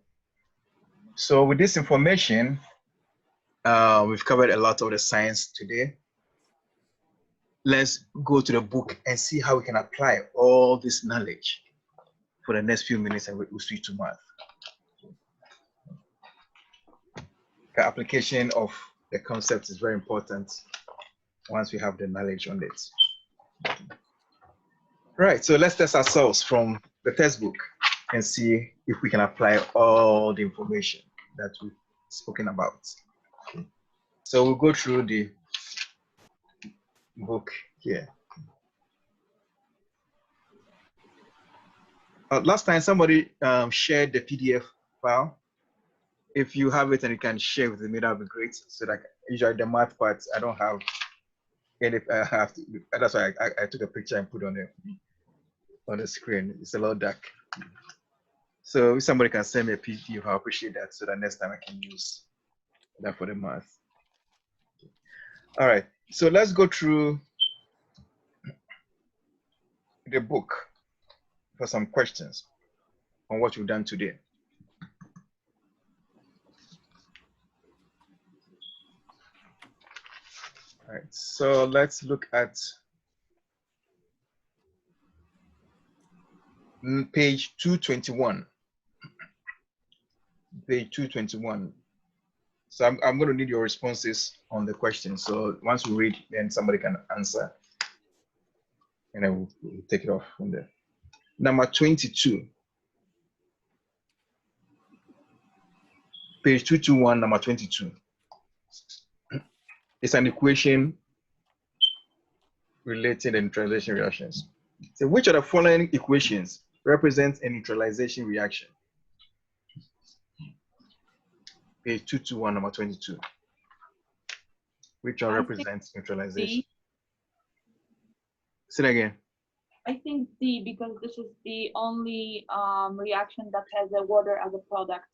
So with this information, we've covered a lot of the science today. Let's go to the book and see how we can apply all this knowledge for the next few minutes, and we'll switch to math. The application of the concept is very important once we have the knowledge on it. Right, so let's test ourselves from the textbook and see if we can apply all the information that we've spoken about. Okay. So we'll go through the book here. Last time somebody shared the PDF file. If you have it and you can share with me, that would be great. So like usually the math parts, I don't have any, that's why I took a picture and put on the screen. It's a lot dark. So if somebody can send me a PDF, I appreciate that, so that next time I can use that for the math. Okay. All right, so let's go through the book for some questions on what we've done today. All right, so let's look at page 221. Page 221. So I'm going to need your responses on the question. So once we read, then somebody can answer, and then we'll take it off from there. Number 22. Page 221, number 22. It's an equation relating to neutralization reactions. So which of the following equations represents a neutralization reaction. Page 221, number 22. Which one I think represents neutralization? D. Say it again. I think D, because this is the only reaction that has a water as a product.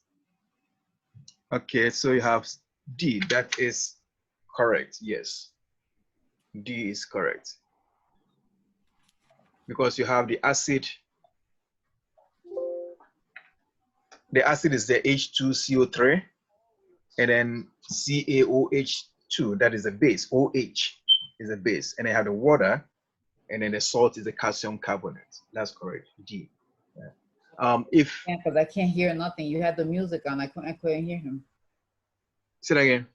Okay, so you have D. That is correct. Yes. D is correct. Because you have the acid. The acid is the H2CO3, and then CaOH2, that is the base. OH is the base. And then you have the water, and then the salt is the calcium carbonate. That's correct. D. Yeah. If Yeah, because I can't hear nothing. You had the music on. I couldn't hear him. say that again.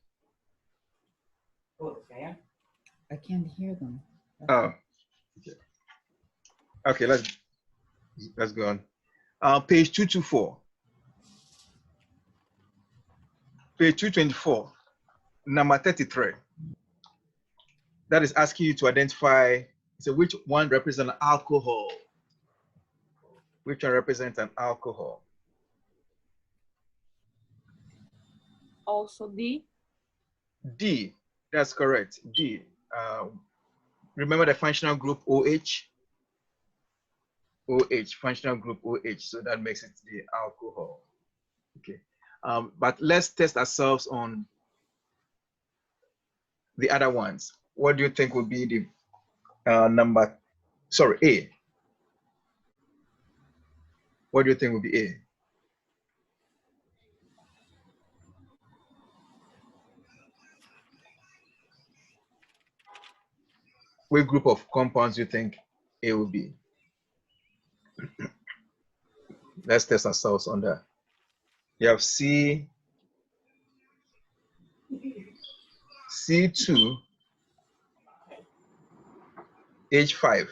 I can't hear them. Oh. Okay, let's go on. Page 224. Page 224, number 33. That is asking you to identify, so which one represents an alcohol? Which one represents an alcohol? Also D. D, that's correct, D. Remember the functional group OH? OH, functional group OH, so that makes it the alcohol. Okay, but let's test ourselves on the other ones. What do you think would be the A? What do you think would be A? What group of compounds do you think A will be? Let's test ourselves on that. You have C, C2, H5.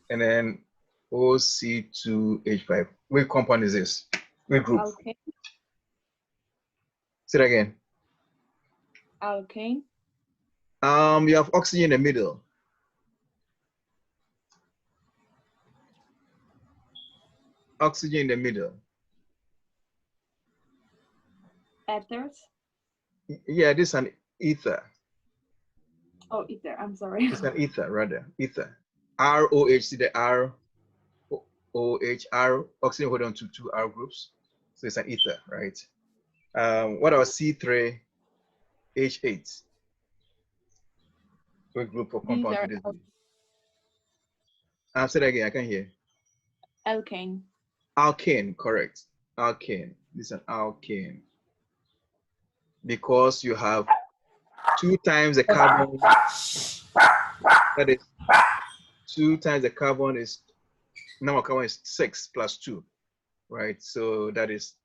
And then OC2H5. Which compound is this? Which group? Alkane. Say it again. Alkane. You have oxygen in the middle. Oxygen in the middle. Ethers. Yeah, this is an ether. Oh, ether. I'm sorry. It's an ether, rather. Ether. ROH, see the R, OH, R, oxygen hold on to two R groups. So it's an ether, right? What about C3, H8? What group of These compounds are would this be? Say that again, I can't hear. alkane. Alkane, correct. Alkane. This is an alkane. Because you have 2 times the carbon. That is 2 times the carbon is, number of carbon is 6 plus 2, right? So that is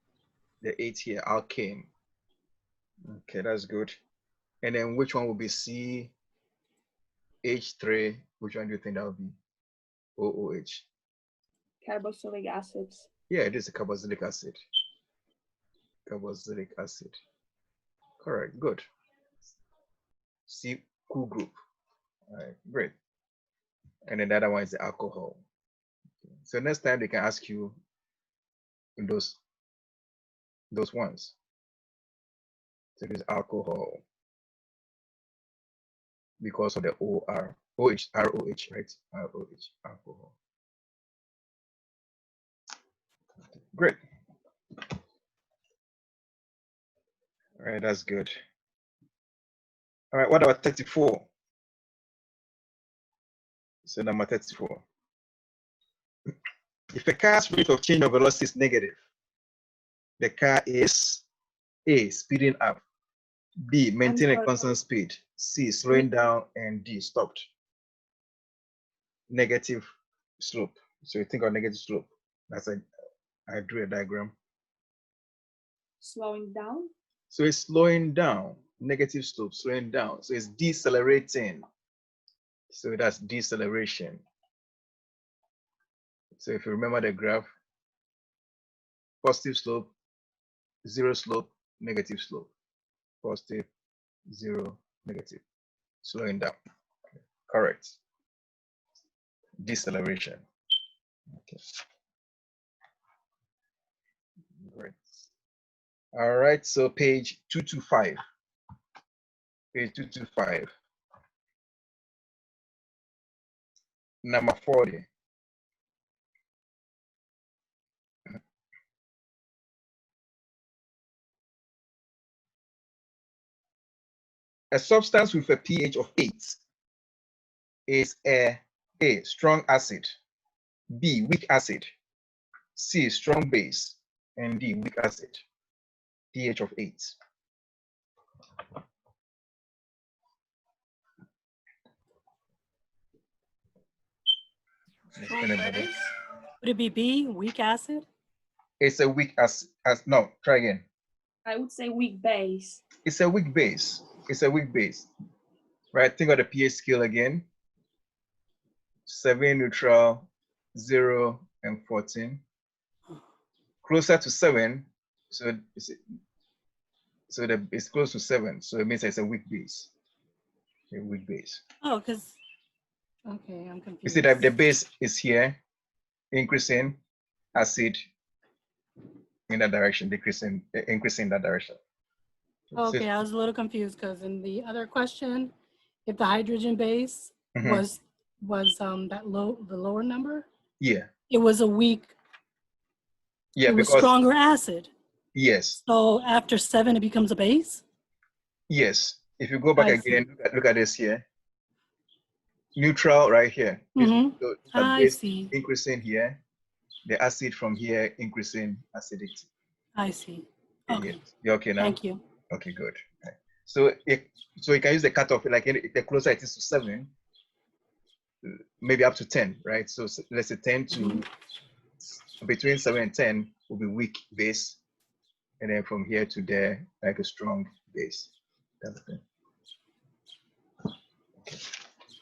the 8 here, alkane. Okay, that's good. And then which one will be C, H3? Which one do you think that would be? OOH. Carboxylic acids. Yeah, it is a carboxylic acid. Carboxylic acid. Correct, good. C, cool group. All right, great. And then the other one is the alcohol. So next time they can ask you those ones. So this alcohol because of the OR, OH, ROH, right? ROH, alcohol. Great. All right, that's good. All right, what about 34? So number 34. If a car's rate of change of velocity is negative, the car is A, speeding up, B, maintaining a constant speed, C, slowing down, and D, stopped. Negative slope. So you think of negative slope. That's I drew a diagram. Slowing down. So it's slowing down, negative slope, slowing down. So it's decelerating. So that's deceleration. So if you remember the graph, positive slope, zero slope, negative slope, positive, zero, negative, slowing down. correct. Deceleration. Okay. Great. All right, so page 225. Page 225. Number 40. A substance with a pH of 8 is A, strong acid, B, weak acid, C, strong base, and D, weak acid. pH of 8. Anybody? Would it be B, weak acid? It's a weak acid. No, try again. I would say weak base. It's a weak base. It's a weak base. Right? Think of the pH scale again. 7 neutral, 0, and 14. Closer to 7, so it's close to 7, so it means it's a weak base. A weak base. Oh, because, okay, I'm You confused. see that the base is here, increasing, acid in that direction, decreasing, increasing that direction. Okay, I was a little confused because in the other question, if the hydrogen base was the lower number, Yeah, it was a weak, yeah, it was because stronger acid. yes, So after 7, it becomes a base? yes. If you go back I see. again, look at this here. Neutral right here. Mhm. So the I base see. increasing here, the acid from here increasing acidity. I see. Yeah, Okay, you okay now? thank you. Okay, good. Okay. So you can use the cutoff, like the closer it is to 7, maybe up to 10, right? So let's say 10 to between 7 and 10 will be weak base, and then from here to there, like a strong base. That's the thing. Okay.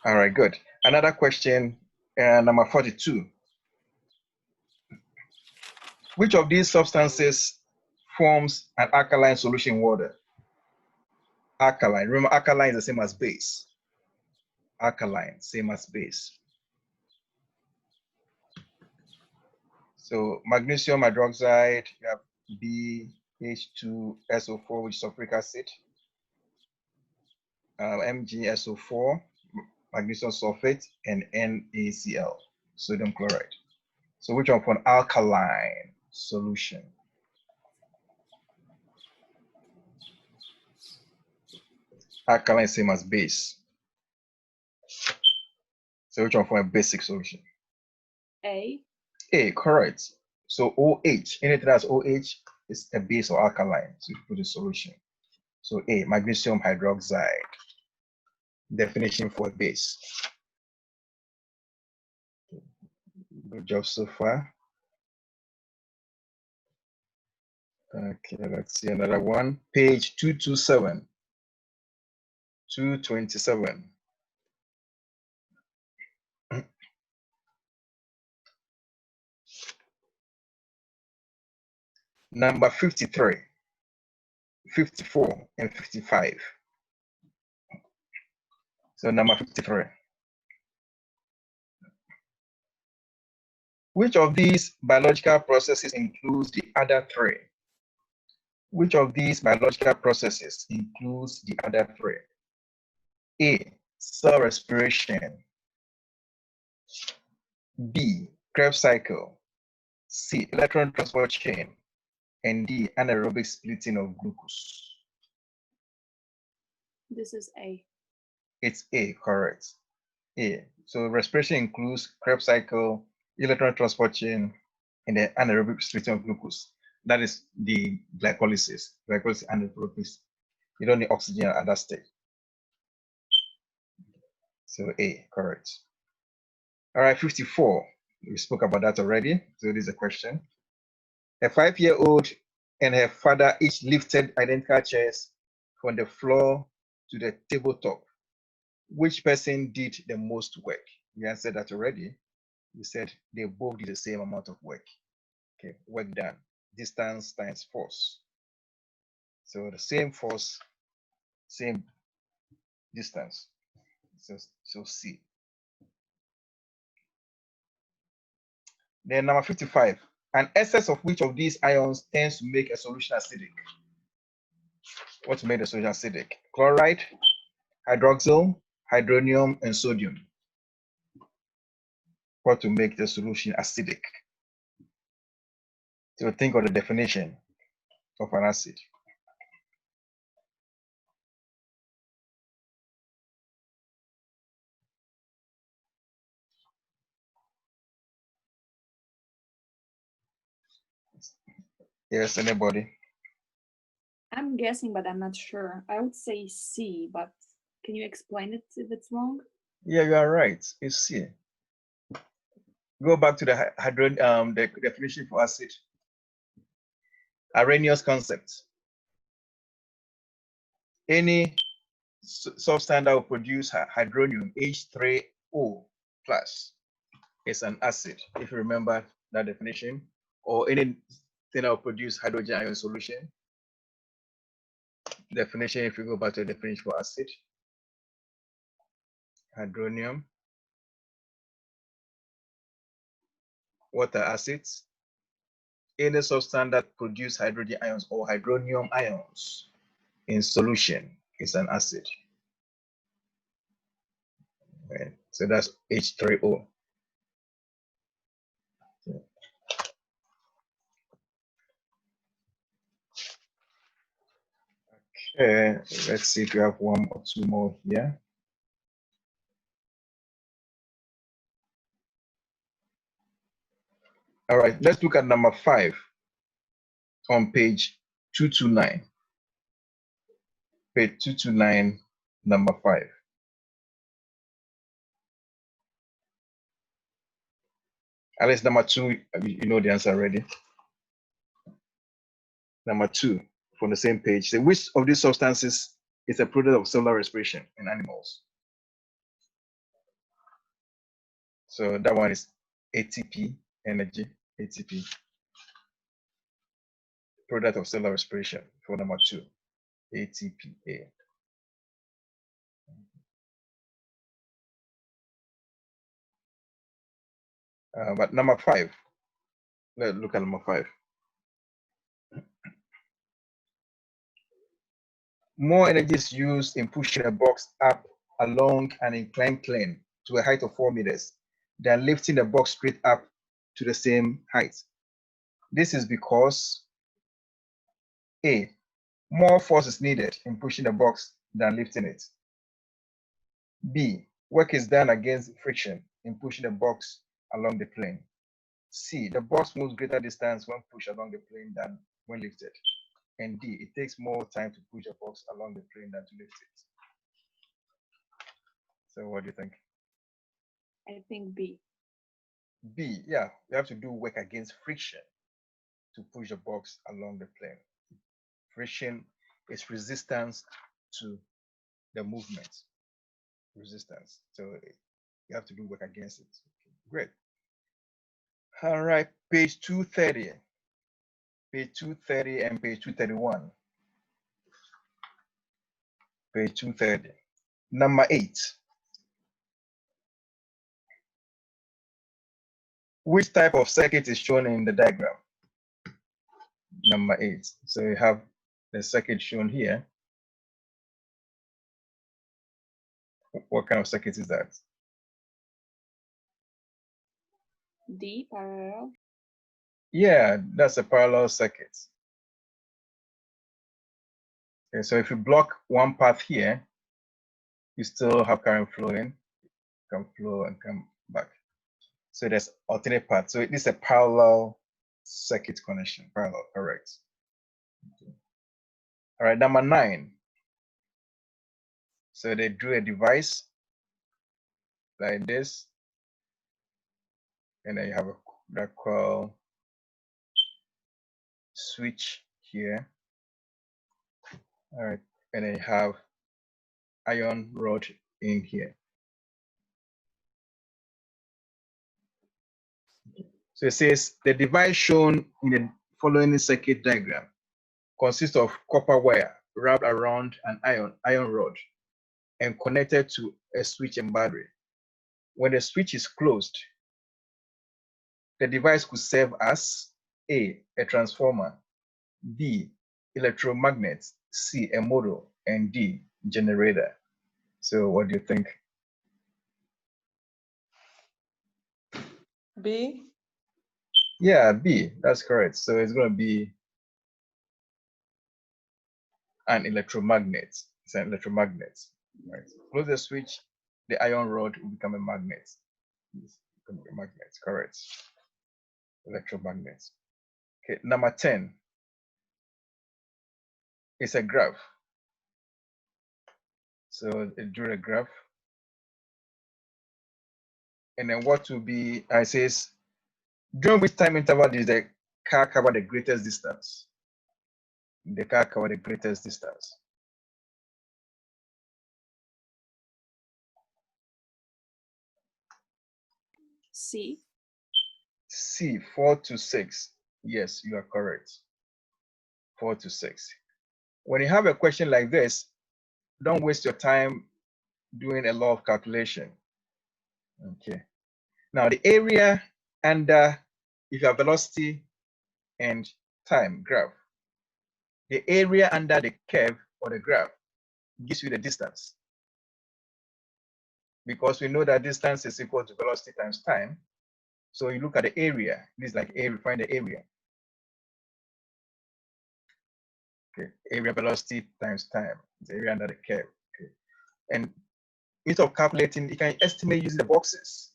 All right, good. Another question, number 42. Which of these substances forms an alkaline solution in water? Alkaline. Remember, alkaline is the same as base. Alkaline, same as base. So magnesium hydroxide, you have BH2SO4, which is sulfuric acid. MgSO4, magnesium sulfate, and NaCl, sodium chloride. So which one for an alkaline solution? Alkaline same as base. So which one for a basic solution? A. A, correct. So OH, anything that's OH is a base or alkaline. So you put a solution. So A, magnesium hydroxide. Definition for a base. Good job so far. Okay, let's see another one. Page 227. 227. Number 53, 54, and 55. So number 53. Which of these biological processes includes the other three? Which of these biological processes includes the other three? A, cell respiration. B, Krebs cycle. C, electron transport chain. And D, anaerobic splitting of glucose. This is A. It's A, correct. A. So respiration includes Krebs cycle, electron transport chain, and the anaerobic splitting of glucose. That is the glycolysis. Glycolysis anaerobic. You don't need oxygen at that stage. So A, correct. All right, 54. We spoke about that already. So this is a question. A 5-year-old and her father each lifted identical chairs from the floor to the tabletop. Which person did the most work? We answered that already. We said they both did the same amount of work. Okay, work done. Distance times force. So the same force, same distance. So C. Then number 55, an excess of which of these ions tends to make a solution acidic? What made the solution acidic? Chloride, hydroxyl, hydronium, and sodium. What to make the solution acidic? So think of the definition of an acid. Yes, anybody? I'm guessing, but I'm not sure. I would say C, but can you explain it if it's wrong? Yeah, you are right. It's C. Go back to the definition for acid. Arrhenius concept. Any substance that will produce hydronium H3O plus is an acid, if you remember that definition, or anything that will produce hydrogen ion solution. Definition, if you go back to the definition for acid, hydronium, water acids, any substance that produce hydrogen ions or hydronium ions in solution is an acid. Okay. So that's H3O. Okay, let's see if you have one or two more here. All right, let's look at number 5 on page 229. Page 229, number 5. At least number 2, you know the answer already. Number 2, from the same page. So which of these substances is a product of cellular respiration in animals? So that one is ATP, energy, ATP. Product of cellular respiration for number 2, ATPA. But number 5, let's look at number 5. More energy is used in pushing a box up along an inclined plane to a height of 4 meters than lifting the box straight up to the same height. This is because A, more force is needed in pushing the box than lifting it. B, work is done against friction in pushing the box along the plane. C, the box moves greater distance when pushed along the plane than when lifted. And D, it takes more time to push a box along the plane than to lift it. So what do you think? I think B. B, yeah, you have to do work against friction to push the box along the plane. Friction is resistance to the movement. Resistance. So you have to do work against it. Okay, great. All right, page 230. Page 230 and page 231. Page 230. Number 8. Which type of circuit is shown in the diagram? Number 8. So you have the circuit shown here. What kind of circuit is that? D, parallel. Yeah, that's a parallel circuit. Okay, so if you block one path here, you still have current flowing, can flow and come back. So there's alternate path. So this is a parallel circuit connection. Parallel, correct. Okay. All right, number 9. So they drew a device like this, and then you have a coil switch here. All right, and then you have iron rod in here. So it says the device shown in the following circuit diagram consists of copper wire wrapped around an iron rod and connected to a switch and battery. When the switch is closed, the device could serve as A, a transformer, B, electromagnet, C, a motor, and D, generator. So what do you think? B? Yeah, B, that's correct. So it's going to be an electromagnet. It's an electromagnet. Right. Close the switch, the iron rod will become a magnet. It's going to be a magnet, correct. Electromagnet. Okay, number 10 is a graph. So it drew a graph. And then what will be, I says, during which time interval did the car cover the greatest distance? The car covered the greatest distance. C. C, 4 to 6. Yes, you are correct. 4 to 6. When you have a question like this, don't waste your time doing a lot of calculation. Okay. Now the area under, if you have velocity and time graph, the area under the curve or the graph gives you the distance. Because we know that distance is equal to velocity times time. So you look at the area. This is like area, find the area. Okay, area velocity times time. It's area under the curve. Okay. And instead of calculating, you can estimate using the boxes.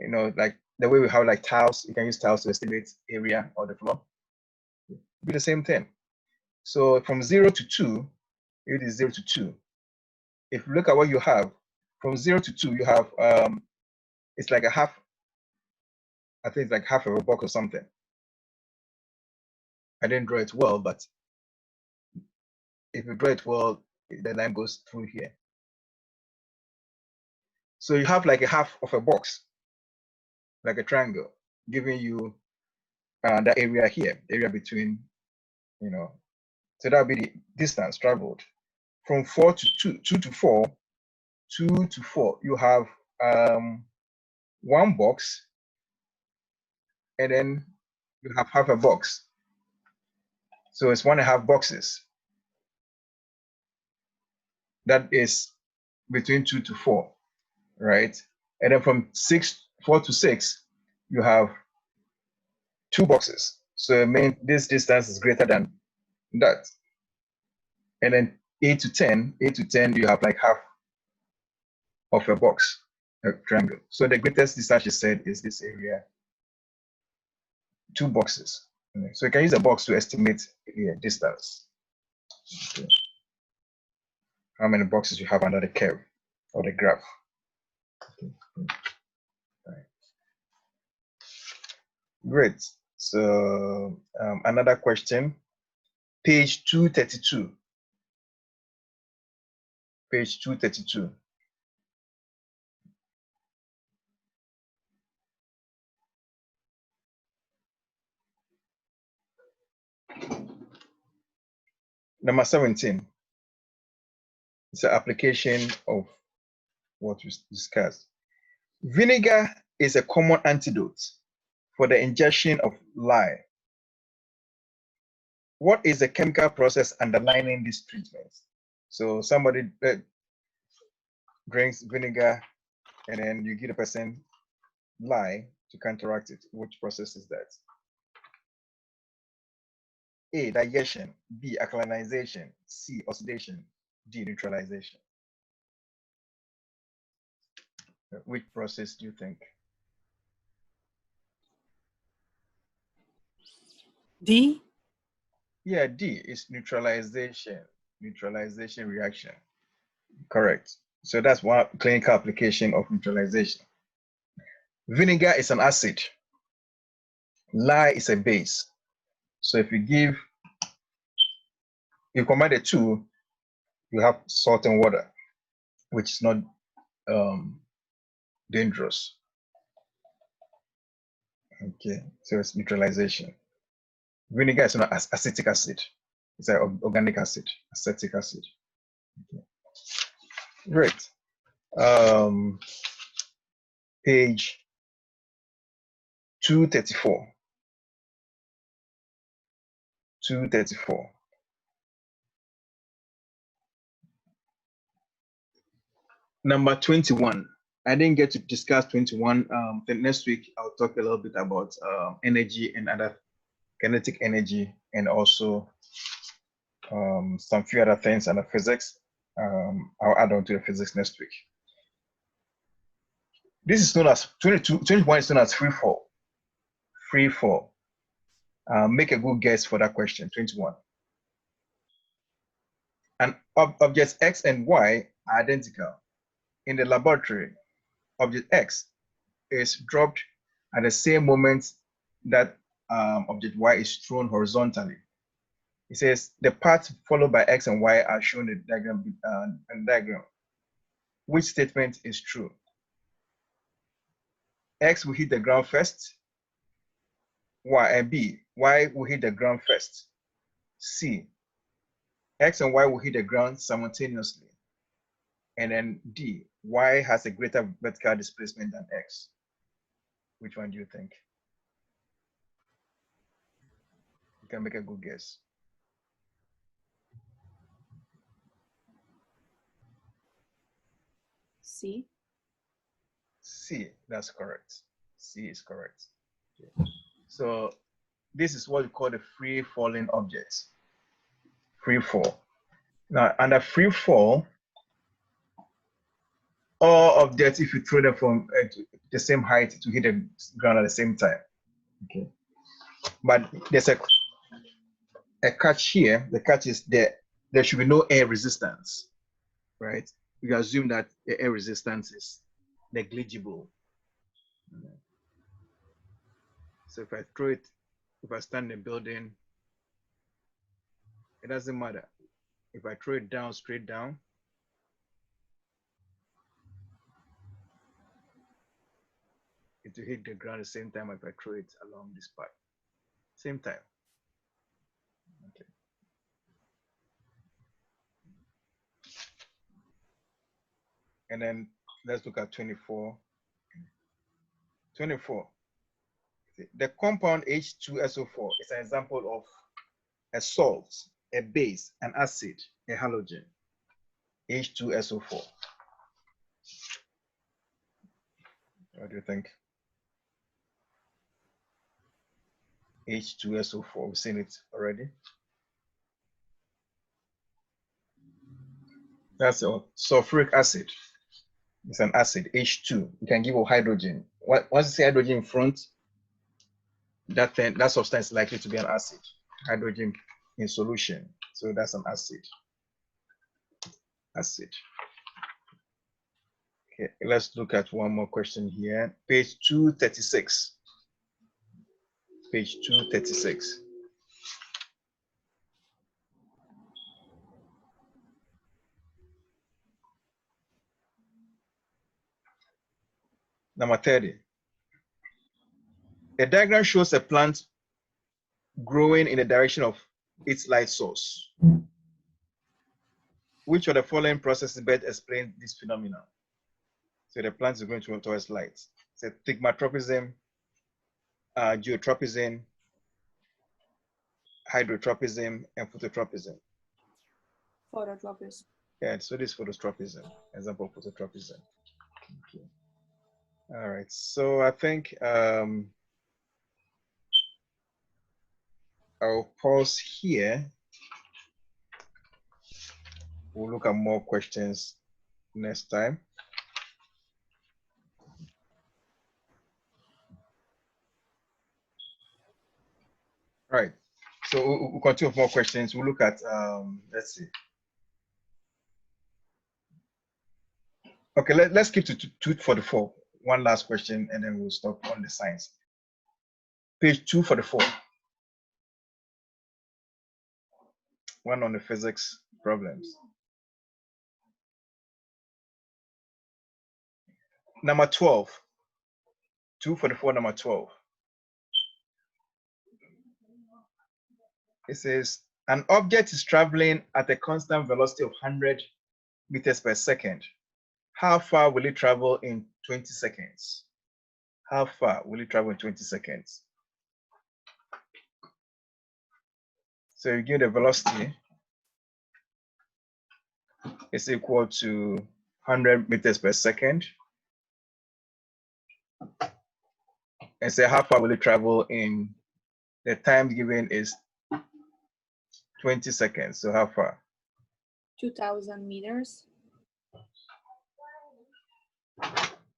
You know, like the way we have like tiles, you can use tiles to estimate area of the floor. Do the same thing. So from 0 to 2, it is 0 to 2. If you look at what you have, from 0 to 2, you have it's like a half. I think it's like half of a box or something. I didn't draw it well, but if you draw it well, the line goes through here. So you have like a half of a box, like a triangle, giving you that area here, area between, you know, so that would be the distance traveled. From 4 to 2, 2 to 4, 2 to 4, you have one box, and then you have half a box. So it's 1.5 boxes. That is between 2 to 4, right? And then from 4 to 6, you have 2 boxes. So it means this distance is greater than that. And then 8 to 10, you have like half of a box, a triangle. So the greatest distance you said is this area, 2 boxes. Okay. So you can use a box to estimate the distance. Okay. How many boxes you have under the curve or the graph. Okay. Right. Great. So another question, page 232. Page 232. Number 17. It's an application of what we discussed. Vinegar is a common antidote for the ingestion of lye. What is the chemical process underlying this treatment? So somebody drinks vinegar and then you give the person lye to counteract it. Which process is that? A, digestion, B, alkalinization, C, oxidation, D, neutralization. Which process do you think? D? Yeah, D is neutralization reaction. Correct. So that's one clinical application of neutralization. Vinegar is an acid. Lye is a base. So if you combine the two, you have salt and water, which is not dangerous. Okay, so it's neutralization. Vinegar is not acetic acid. It's an organic acid, acetic acid. Okay. Great. Page 234. 234. Number 21. I didn't get to discuss 21. Then next week, I'll talk a little bit about energy and other kinetic energy, and also some few other things under physics. I'll add on to the physics next week. This is known as 21 is known as free fall. Free fall. Make a good guess for that question, 21. And objects X and Y are identical. In the laboratory, object X is dropped at the same moment that object Y is thrown horizontally. It says the paths followed by X and Y are shown in the diagram. Which statement is true? X will hit the ground first. Y and B. Y will hit the ground first. C. X and Y will hit the ground simultaneously. And then D. Y has a greater vertical displacement than X. Which one do you think? You can make a good guess. C. C, that's correct. C is correct. Okay. So this is what we call the free falling objects. Free fall. Now, under free fall, all objects, if you throw them from the same height to hit the ground at the same time. Okay. But there's a catch here. The catch is there should be no air resistance, right? You assume that the air resistance is negligible. So if I throw it, if I stand in a building, it doesn't matter. If I throw it down, straight down, it will hit the ground at the same time if I throw it along this path. Same time. Okay. And then let's look at 24. 24. The compound H2SO4 is an example of a salt, a base, an acid, a halogen. H2SO4. What do you think? H2SO4, we've seen it already. That's a sulfuric acid. It's an acid, H2. You can give a hydrogen. Once you say hydrogen in front, that substance is likely to be an acid. Hydrogen in solution. So that's an acid. Acid. Okay, let's look at one more question here. Page 236. Page 236. Number 30. The diagram shows a plant growing in the direction of its light source. Which of the following processes best explain this phenomenon? So the plant is going towards light. So thigmatropism, geotropism, hydrotropism, and phototropism. Phototropism. Yeah, so this is phototropism, example of phototropism. Okay. All right, so I think I'll pause here. We'll look at more questions next time. All right, so we'll continue with more questions. We'll look at, let's see. Okay, let's keep to 244. One last question, and then we'll stop on the science. Page 244. One on the physics problems. Number 12. 244, number 12. It says, an object is traveling at a constant velocity of 100 meters per second How far will it travel in 20 seconds? How far will it travel in 20 seconds? So you give the velocity is equal to 100 meters per second. And say how far will it travel in, the time given is 20 seconds. So how far? 2,000 meters.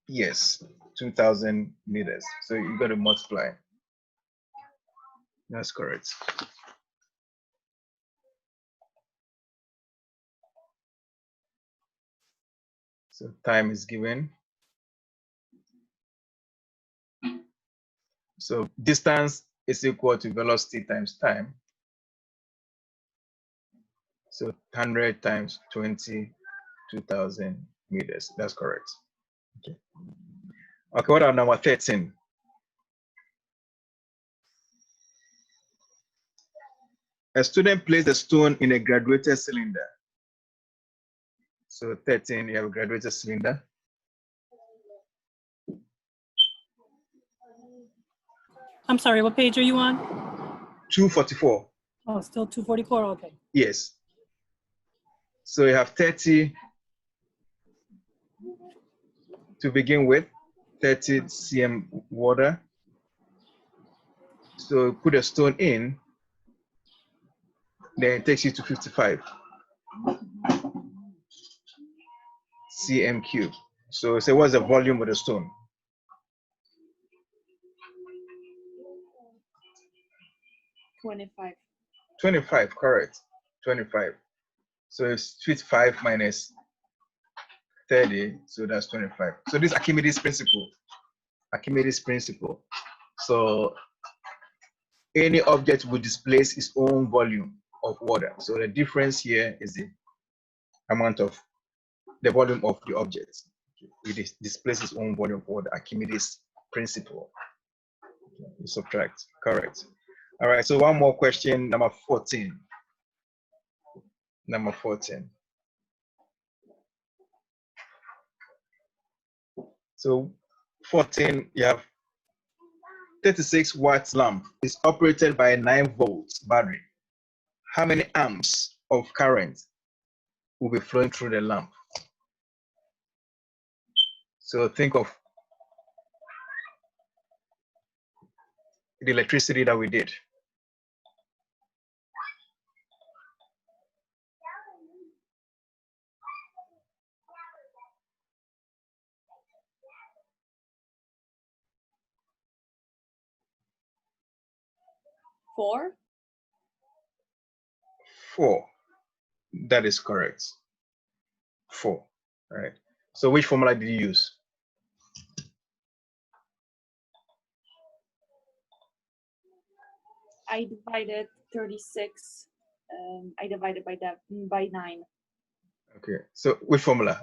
Yes, 2,000 meters. So you got to multiply. That's correct. So time is given. So distance is equal to velocity times time. So 100 times 20, 2,000 meters. That's correct. Okay. Okay, what about number 13? A student placed a stone in a graduated cylinder. So 13, you have a graduated cylinder. I'm sorry, what page are you on? 244. Oh, still 244, okay. Yes. So you have 30 to begin with, 30 cm water. So put a stone in, then it takes you to 55 cm cube. So say what's the volume of the stone? 25. 25, correct. 25. So it's 55 minus 30, so that's 25. So this Archimedes principle. Archimedes principle. So any object will displace its own volume of water. So the difference here is the amount of the volume of the object. It displaces its own volume of water. Archimedes principle. You subtract, correct. All right, so one more question, number 14. Number 14. So 14, you have 36 watts lamp is operated by a 9 volts battery. How many amps of current will be flowing through the lamp? So think of the electricity that we did. Four? 4. That is correct. 4. All right. So which formula did you use? I divided 36. I divided by 9. Okay. So which formula?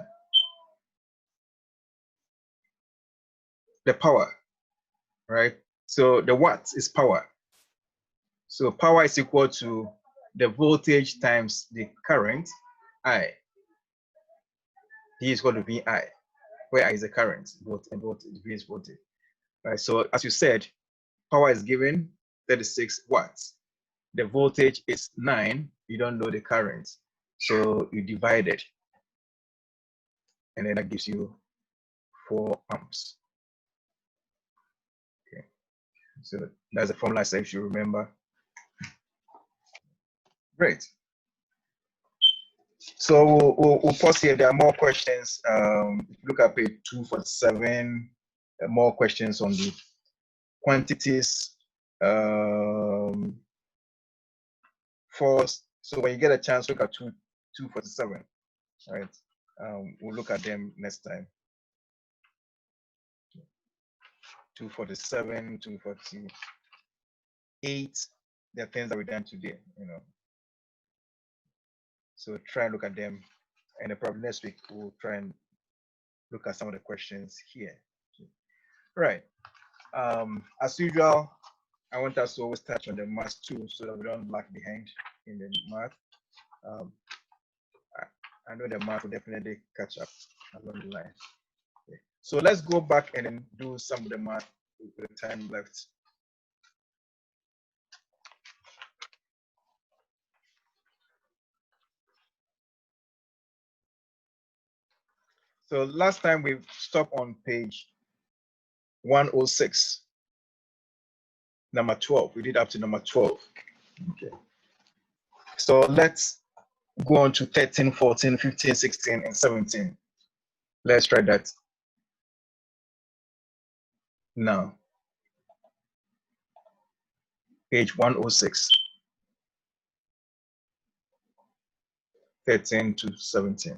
The power, right? So the watts is power. So power is equal to the voltage times the current, I. D is equal to VI, where I is the current, voltage, V is voltage. Right. So as you said, power is given 36 watts. The voltage is 9. You don't know the current, so you divide it, and then that gives you 4 amps. Okay. So that's the formula I you remember. Great. So we'll pause here. There are more questions. Look at page 247. More questions on the quantities. Force. So when you get a chance, look at 247. Right. We'll look at them next time. 247, 248. They're things that we've done today. So try and look at them, and then probably next week we'll try and look at some of the questions here. Right. As usual, I want us to always touch on the math too, so that we don't lag behind in the math. I know the math will definitely catch up. along the line. Okay. So let's go back and then do some of the math with the time left. So last time we stopped on page 106, number 12. We did up to number 12. Okay. So let's go on to 13, 14, 15, 16, and 17. Let's try that now. Page 106, 13 to 17.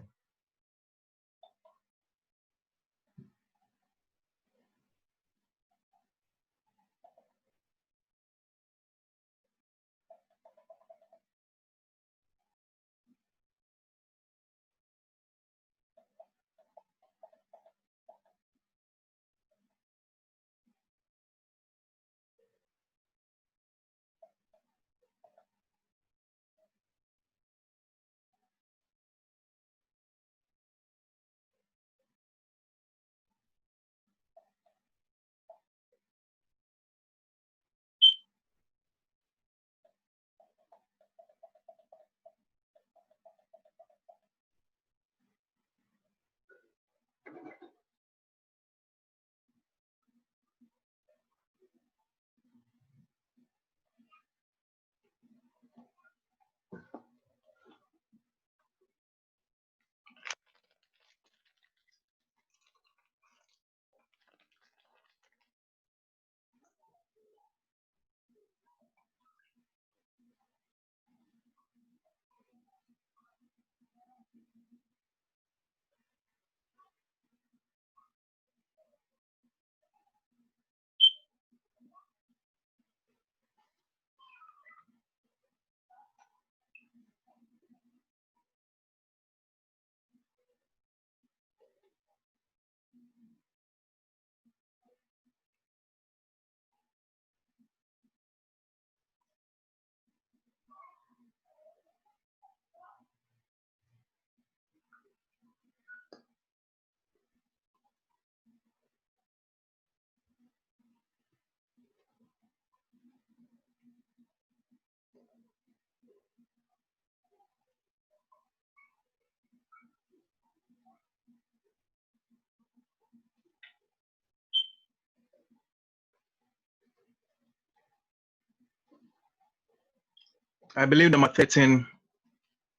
I believe number 13,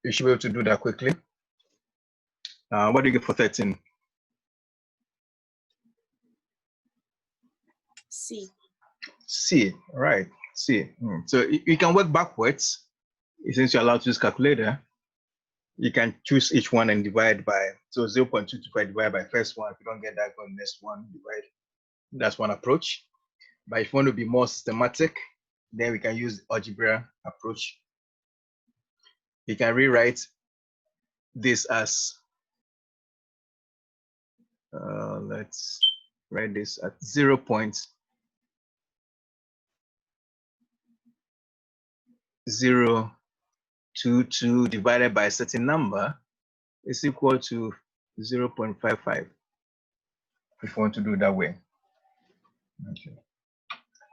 you should be able to do that quickly. What do you get for 13? C. C, right, C. So you can work backwards. Since you're allowed to use calculator, you can choose each one and divide by, so 0.225 divided by first one. If you don't get that, go next one, divide. That's one approach. But if you want to be more systematic, then we can use algebra approach. You can rewrite this as, let's write this at 0.022 divided by a certain number is equal to 0.55, if you want to do it that way. Okay.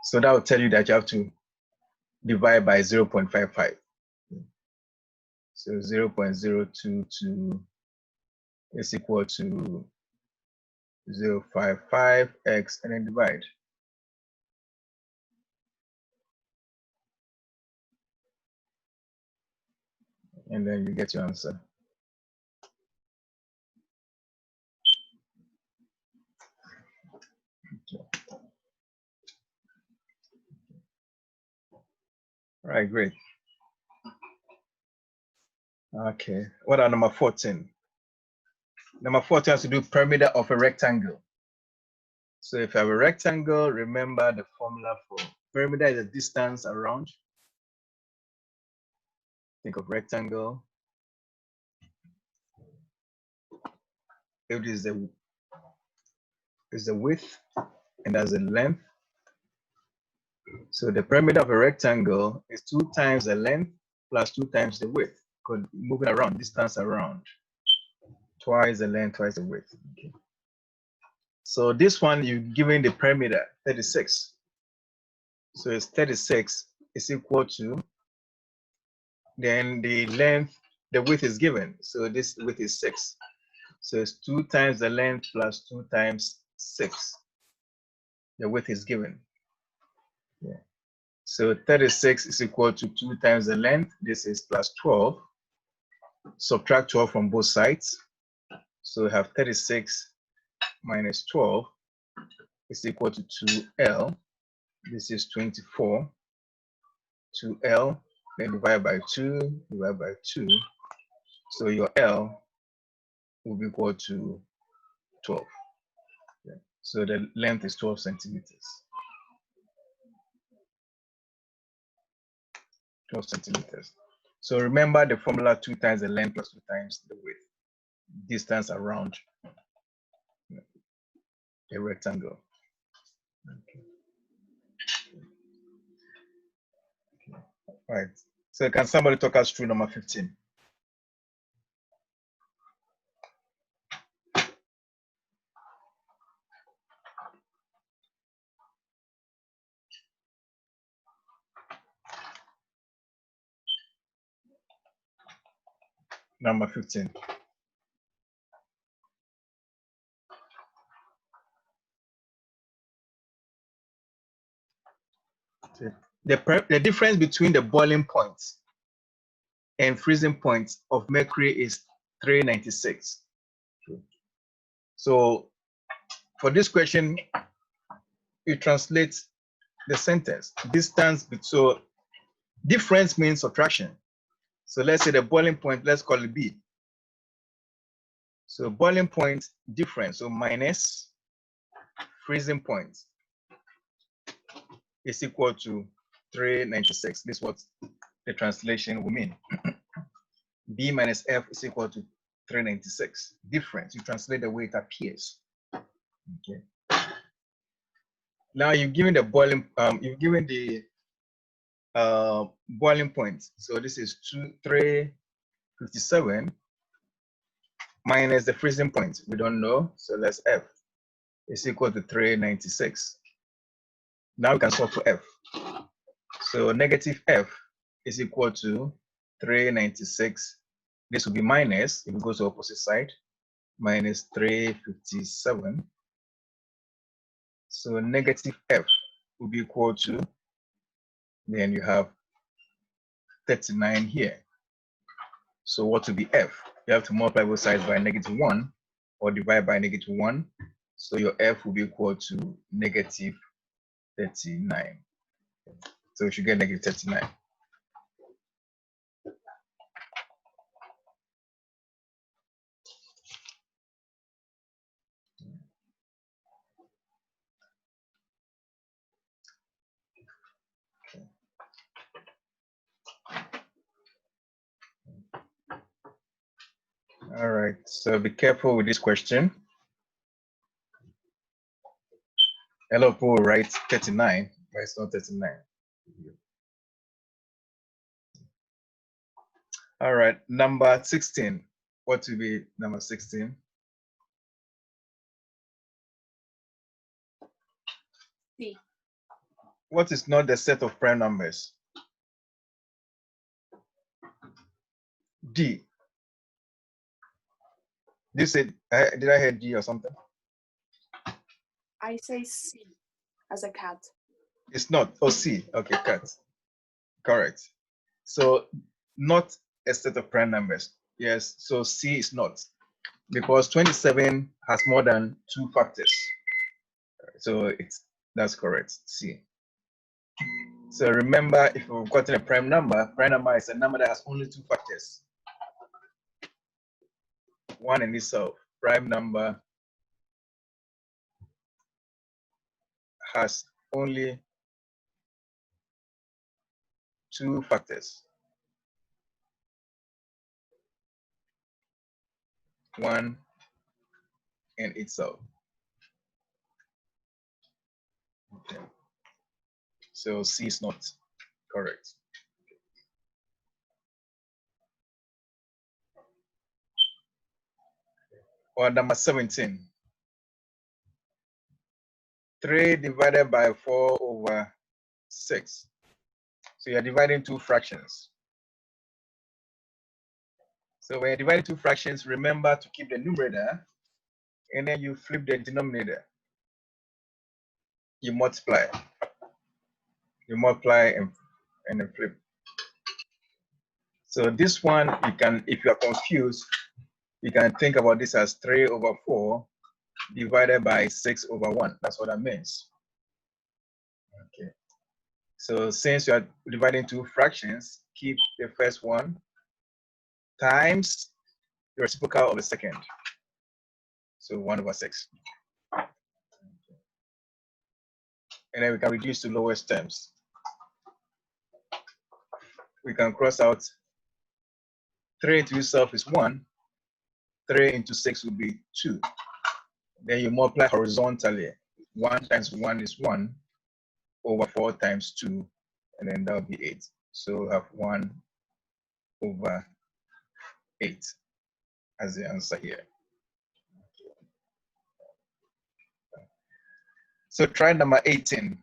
So that will tell you that you have to divide by 0.55. So 0.022 is equal to 0.55x, and then divide. And then you get your answer. Okay. All right, great. Okay, what are number 14? Number 14 has to do perimeter of a rectangle. So if you have a rectangle, remember the formula for perimeter is the distance around. Think of rectangle. If it is the width and that's the length. So the perimeter of a rectangle is 2 times the length plus 2 times the width. Because moving around, distance around twice the length, twice the width. Okay. So this one, you're given the perimeter, 36. So it's 36 is equal to, then the length, the width is given. So this width is 6. So it's 2 times the length plus 2 times 6. The width is given. Yeah. So 36 is equal to 2 times the length. This is plus 12. Subtract 12 from both sides. So we have 36 minus 12 is equal to 2L. This is 24. 2L, then divide by 2, divide by 2. So your L will be equal to 12. Yeah. So the length is 12 centimeters. 12 centimeters. So remember the formula: 2 times the length plus 2 times the width. Distance around a rectangle. Okay. All right. So can somebody talk us through number 15? Number 15. Okay. The difference between the boiling point and freezing point of mercury is 396. Okay. So for this question, you translate the sentence. Distance, so difference means subtraction. So let's say the boiling point, let's call it B. So boiling point difference, so minus freezing point is equal to 396. This is what the translation will mean. B minus F is equal to 396. Difference, you translate the way it appears. Okay. Now you've given the boiling, you've given the boiling point. So this is 357 minus the freezing point. We don't know, so let's F is equal to 396. Now we can solve for F. So negative F is equal to 396. This will be minus, if it goes to the opposite side, minus 357. So negative F will be equal to, then you have 39 here. So what will be F? You have to multiply both sides by -1 or divide by -1. So your F will be equal to negative 39. So we should get negative 39. All right, so be careful with this question. A lot of people write 39, but it's not 39. All right, number 16. What will be number 16? C. What is not the set of prime numbers? D. You said, did I hear D or something? I say C as a cat. It's not. Oh, C. Okay, cut. Correct. So not a set of prime numbers. Yes, so C is not, because 27 has more than 2 factors. So that's correct, C. So remember, if we've gotten a prime number is a number that has only 2 factors. One in itself. Prime number has only 2 factors. One in itself. Okay. So C is not correct. Or number 17. 3 divided by 4 over 6. So you're dividing two fractions. So when you're dividing two fractions, remember to keep the numerator, and then you flip the denominator. You multiply. You multiply and then flip. So this one, you can, if you are confused, you can think about this as 3 over 4 divided by 6 over 1. That's what that means. Okay. So since you are dividing two fractions, keep the first one times the reciprocal of the second. So 1 over 6. And then we can reduce to lowest terms. We can cross out 3 into itself is 1. 3 into 6 will be 2. Then you multiply horizontally. 1 times 1 is 1 over 4 times 2, and then that will be 8. So we'll have 1 over 8 as the answer here. So try number 18.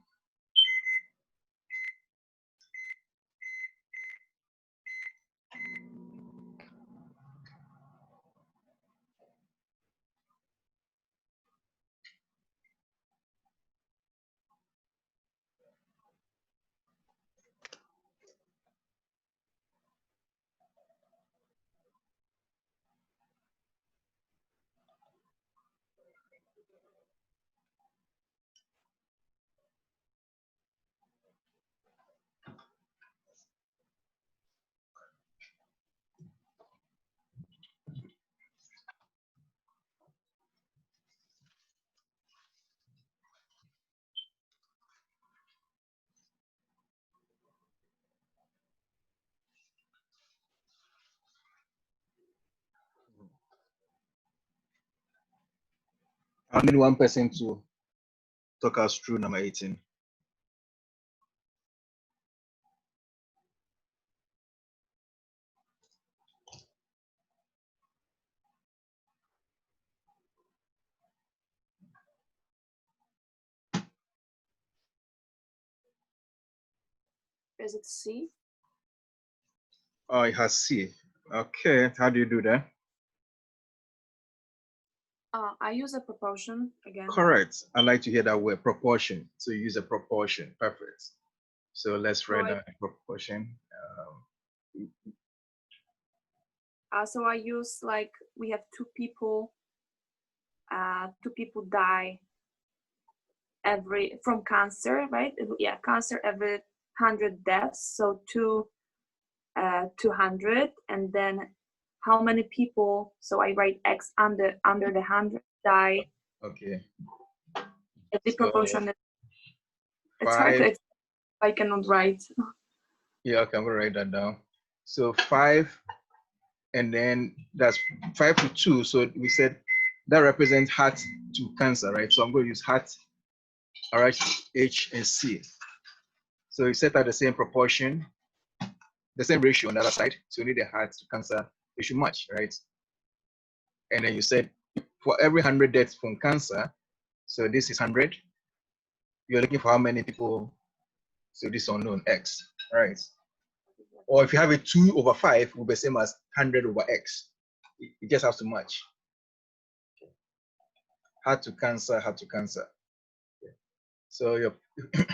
I need one person to talk us through number 18. Is it C? Oh, it has C. Okay, how do you do that? I use a proportion again. Correct. I like to hear that word, proportion. So you use a proportion. Perfect. So let's write down a proportion. So I use, like, we have two people die from cancer, right? Yeah, cancer every 100 deaths. So 200, and then how many people? So I write X under the 100 die. Okay. The proportion is, it's 5. hard to explain. I cannot write. Yeah, okay, I'm gonna write that down. So 5, and then that's 5 to 2. So we said that represents heart to cancer, right? So I'm going to use heart, RH, H, and C. So you set out the same proportion, the same ratio on the other side. So you need the heart to cancer, it should match, right? And then you said for every 100 deaths from cancer, so this is 100. You're looking for how many people? So this unknown X, right? Or if you have a 2 over 5, it will be the same as 100 over X. It just has to match. Heart to cancer, heart to cancer. So you're,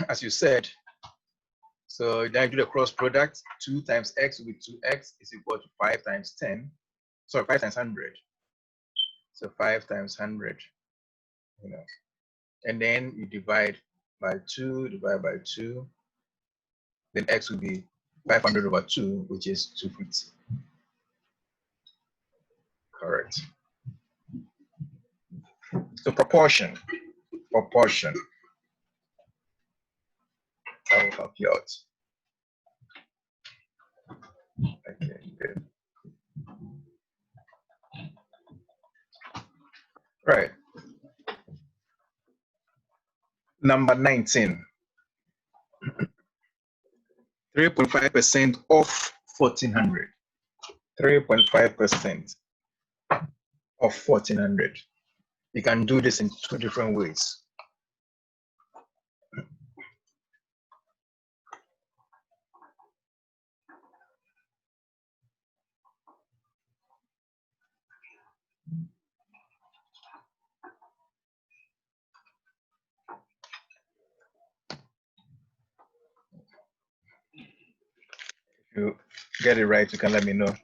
as you said, so then you do the cross product. 2 times X will be 2X is equal to 5 times 10. Sorry, 5 times 100. So 5 times 100, you know. And then you divide by 2, divide by 2. Then X will be 500 over 2, which is 250. Correct. So proportion. That will help you out. Okay, good. Right. Number 19. 3.5% of 1400. 3.5% of 1400. You can do this in two different ways. If you get it right, you can let me know.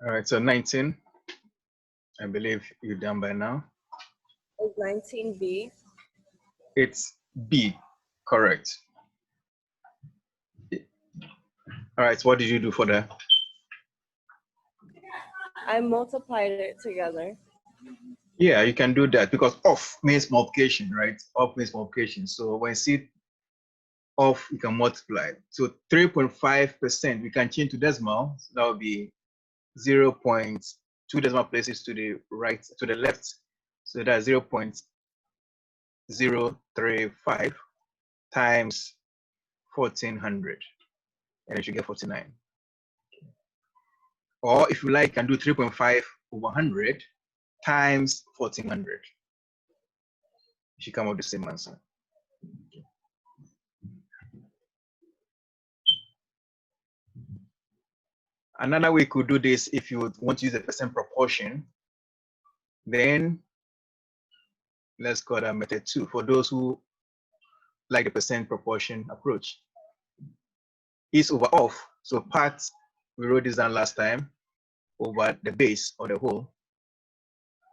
All right, so 19, I believe you're done by now. Is 19B? It's B, correct. All right, so what did you do for that? I multiplied it together. Yeah, you can do that because off means multiplication, right? Off means multiplication. So when you see off, you can multiply. So 3.5%, we can change to decimal. So that would be 0.2 decimal places to the right, to the left. So that's 0.035 times 1400, and you should get 49. Or if you like, you can do 3.5 over 100 times 1400. You should come up with the same answer. Another way you could do this, if you would want to use a percent proportion, then let's call that method 2 for those who like the percent proportion approach. Is over off. So part, we wrote this down last time, over the base or the whole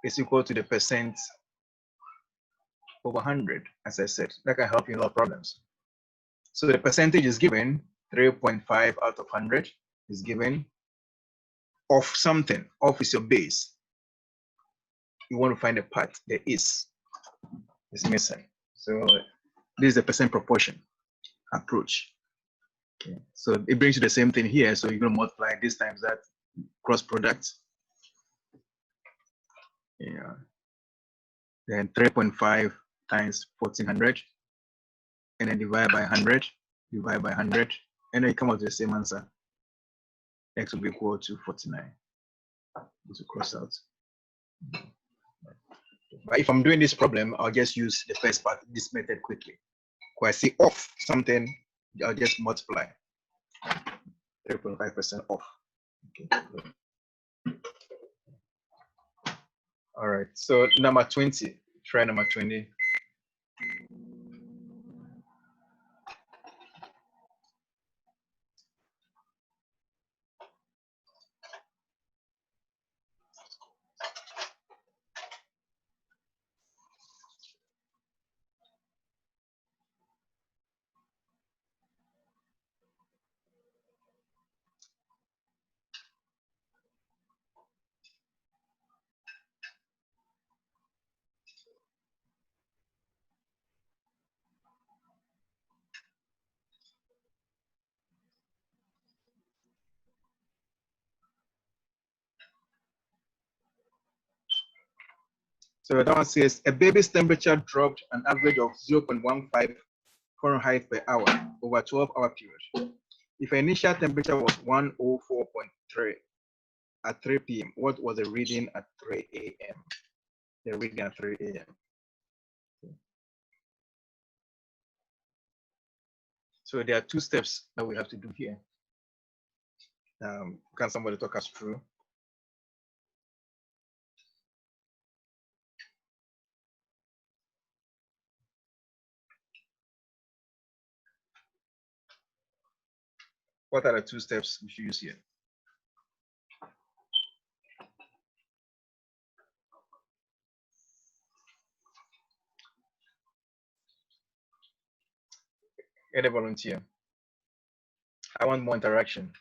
is equal to the percent over 100, as I said. That can help you in a lot of problems. So the percentage is given, 3.5 out of 100 is given. Of something, of is your base. You want to find a part, there is missing. So this is the percent proportion approach. Okay. So it brings you the same thing here. So you're going to multiply this times that cross product. Yeah. Then 3.5 times 1400, and then divide by 100, divide by 100, and then you come out with the same answer. X will be equal to 49. To cross out. But if I'm doing this problem, I'll just use the first part, this method quickly. When I see off something, I'll just multiply. 3.5% off. Okay. All right, so number 20, try number 20. So that one says a baby's temperature dropped an average of 0.15 Fahrenheit per hour over a 12-hour period. If initial temperature was 104.3 at 3 p.m., what was the reading at 3 a.m.? The reading at 3 a.m. So there are two steps that we have to do here. Can somebody talk us through? What are the two steps we should use here? Any volunteer? I want more interaction.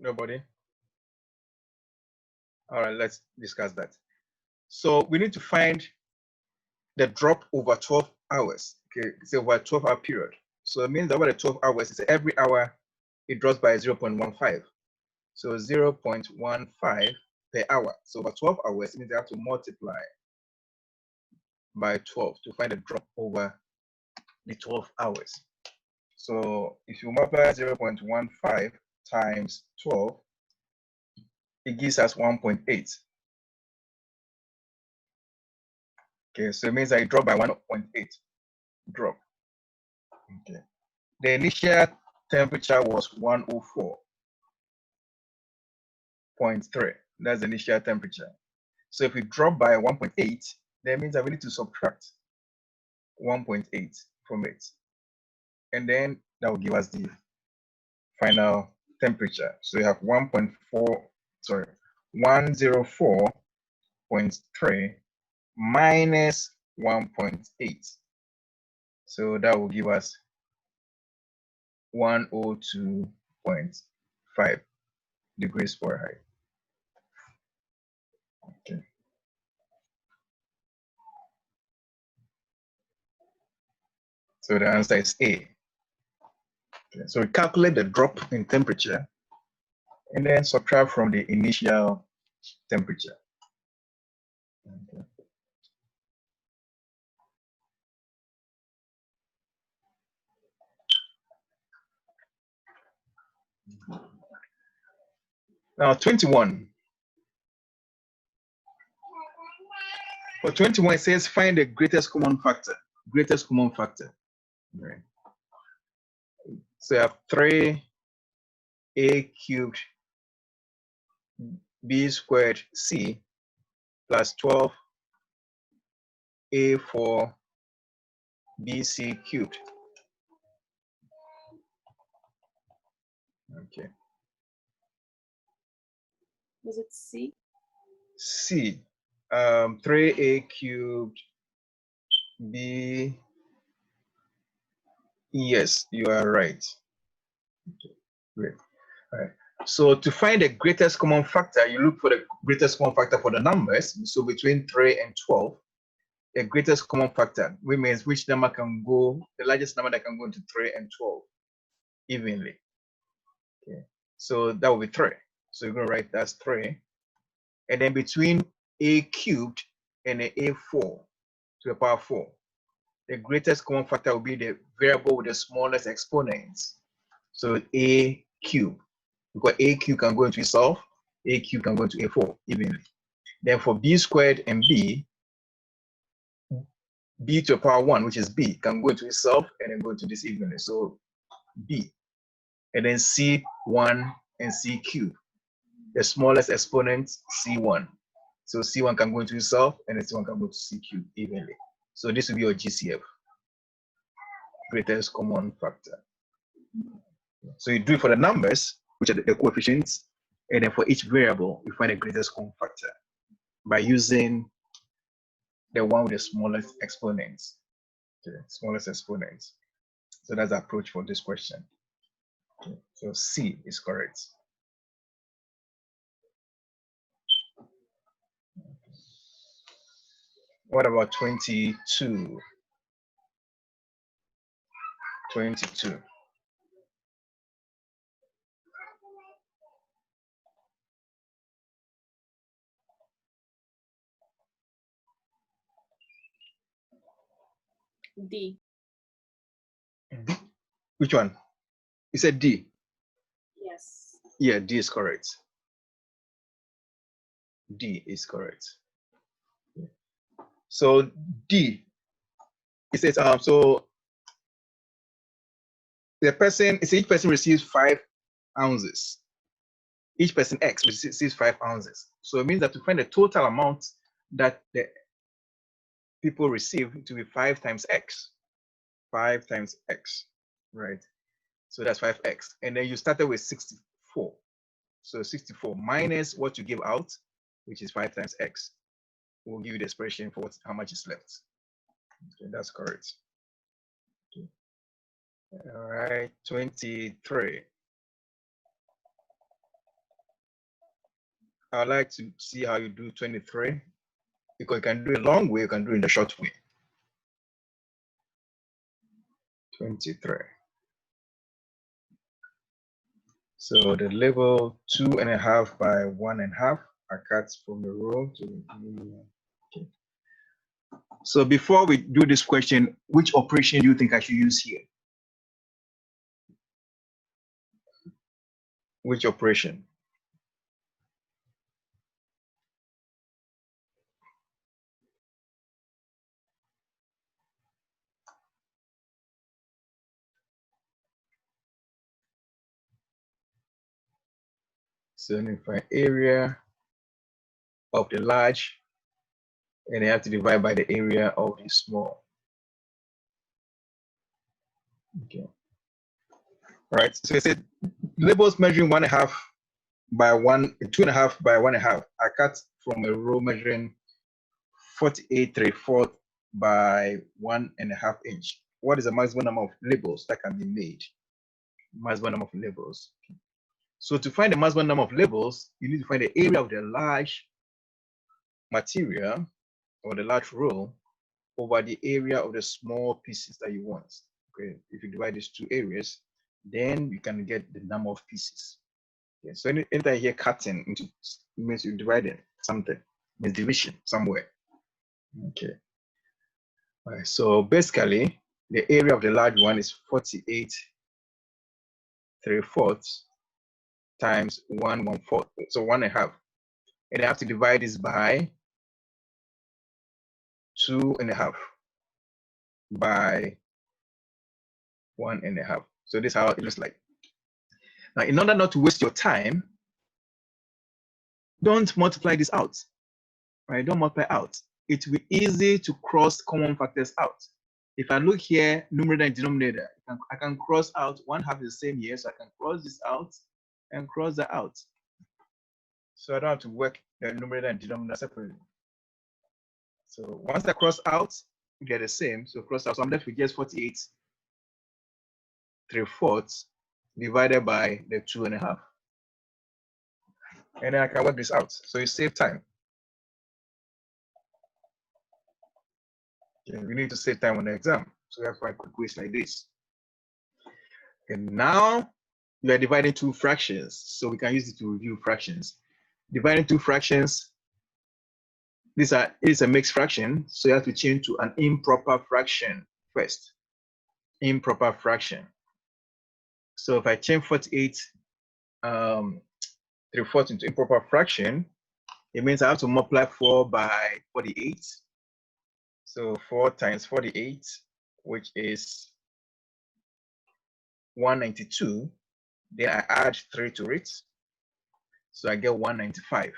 Nobody? All right, let's discuss that. So we need to find the drop over 12 hours. Okay, it's over a 12-hour period. So it means that over the 12 hours, it's every hour it drops by 0.15. So 0.15 per hour. So over 12 hours, it means you have to multiply by 12 to find a drop over the 12 hours. So if you multiply 0.15 times 12, it gives us 1.8. Okay, so it means that it dropped by 1.8 drop. Okay. The initial temperature was 104.3. That's the initial temperature. So if we drop by 1.8, that means that we need to subtract 1.8 from it. And then that will give us the final temperature. So you have 104.3 minus 1.8. So that will give us 102.5 degrees Fahrenheit. Okay. So the answer is A. Okay. So we calculate the drop in temperature and then subtract from the initial temperature. Okay. Now 21. For 21, it says find the greatest common factor. Greatest common factor. Right. So you have 3a cubed b squared c plus 12a4 bc cubed. Okay. Was it C? C, 3a cubed b. Yes, you are right. Okay, great. All right. So to find the greatest common factor, you look for the greatest common factor for the numbers. So between 3 and 12, the greatest common factor, which means which number can go, the largest number that can go into 3 and 12 evenly. Okay. So that will be 3. So you're going to write that's 3. And then between a cubed and a 4 to the power 4, the greatest common factor will be the variable with the smallest exponents. So a cube, because a cube can go into itself, a cube can go into a4 evenly. Then for b squared and b to the power 1, which is b, can go into itself and then go into this evenly. So b. And then c1 and c cube, the smallest exponent c1. So c1 can go into itself and then c1 can go to c cube evenly. So this will be your GCF, greatest common factor. So you do it for the numbers, which are the coefficients, and then for each variable, you find the greatest common factor by using the one with the smallest exponents. Okay, smallest exponents. So that's the approach for this question. Okay, so C is correct. What about 22? 22. D. Which one? You said D. Yes. Yeah, D is correct. D is correct. So D, it says so the person, it says each person receives 5 ounces. Each person X receives 5 ounces. So it means that to find the total amount that the people receive to be 5 times X. 5 times X, right? So that's 5x. And then you started with 64. So 64 minus what you give out, which is 5 times x, will give you the expression for how much is left. Okay, that's correct. Okay. All right, 23. I'd like to see how you do 23, because you can do it a long way, you can do it in the short way. 23. So the label 2.5 by 1.5 are cut from the row to. Okay. So before we do this question, which operation do you think I should use here? Which operation? So you find area of the large, and you have to divide by the area of the small. Okay. All right. So it said labels measuring 1.5 by 2.5 by 1.5 are cut from a row measuring 48 3/4 by 1.5 inch. What is the maximum number of labels that can be made? Maximum number of labels. So to find the maximum number of labels, you need to find the area of the large material or the large roll over the area of the small pieces that you want. Okay, if you divide these two areas, then you can get the number of pieces. Okay, so anytime you hear cutting into means you divided something, means division somewhere. Okay. All right, so basically the area of the large one is 48 3/4 times 1/4, so 1.5. And I have to divide this by 2.5 by 1.5. So this is how it looks like. Now, in order not to waste your time, don't multiply this out. Right? Don't multiply out. It will be easy to cross common factors out. If I look here, numerator and denominator, I can cross out 1/2 is the same here, so I can cross this out and cross that out. So I don't have to work the numerator and denominator separately. So once I cross out, we get the same. So cross out. So I'm left with just 48 3/4 divided by the 2.5. And then I can work this out. So you save time. Okay, we need to save time on the exam. So we have to find quick ways like this. And now we are dividing two fractions. So we can use it to review fractions. Dividing two fractions, this is a mixed fraction. So you have to change to an improper fraction first. Improper fraction. So if I change 48 3/4 into improper fraction, it means I have to multiply 4 by 48. So 4 times 48, which is 192. Then I add 3 to it. So I get 195.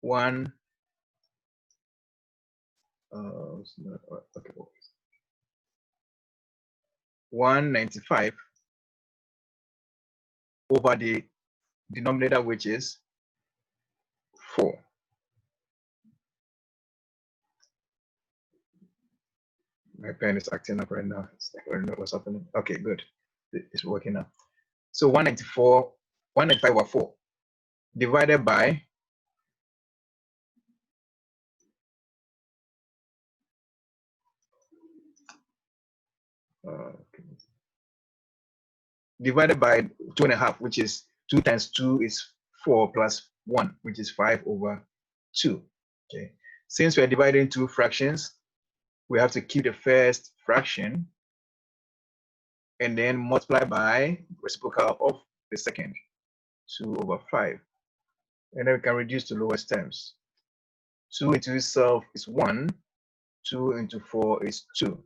195 over the denominator, which is 4. My pen is acting up right now. I don't know what's happening. Okay, good. It's working now. So 195 over 4 divided by divided by 2.5, which is 2 times 2 is 4 plus 1, which is 5 over 2. Okay. Since we're dividing two fractions, we have to keep the first fraction and then multiply by reciprocal of the second, 2 over 5. And then we can reduce to lowest terms. 2 into itself is 1, 2 into 4 is 2.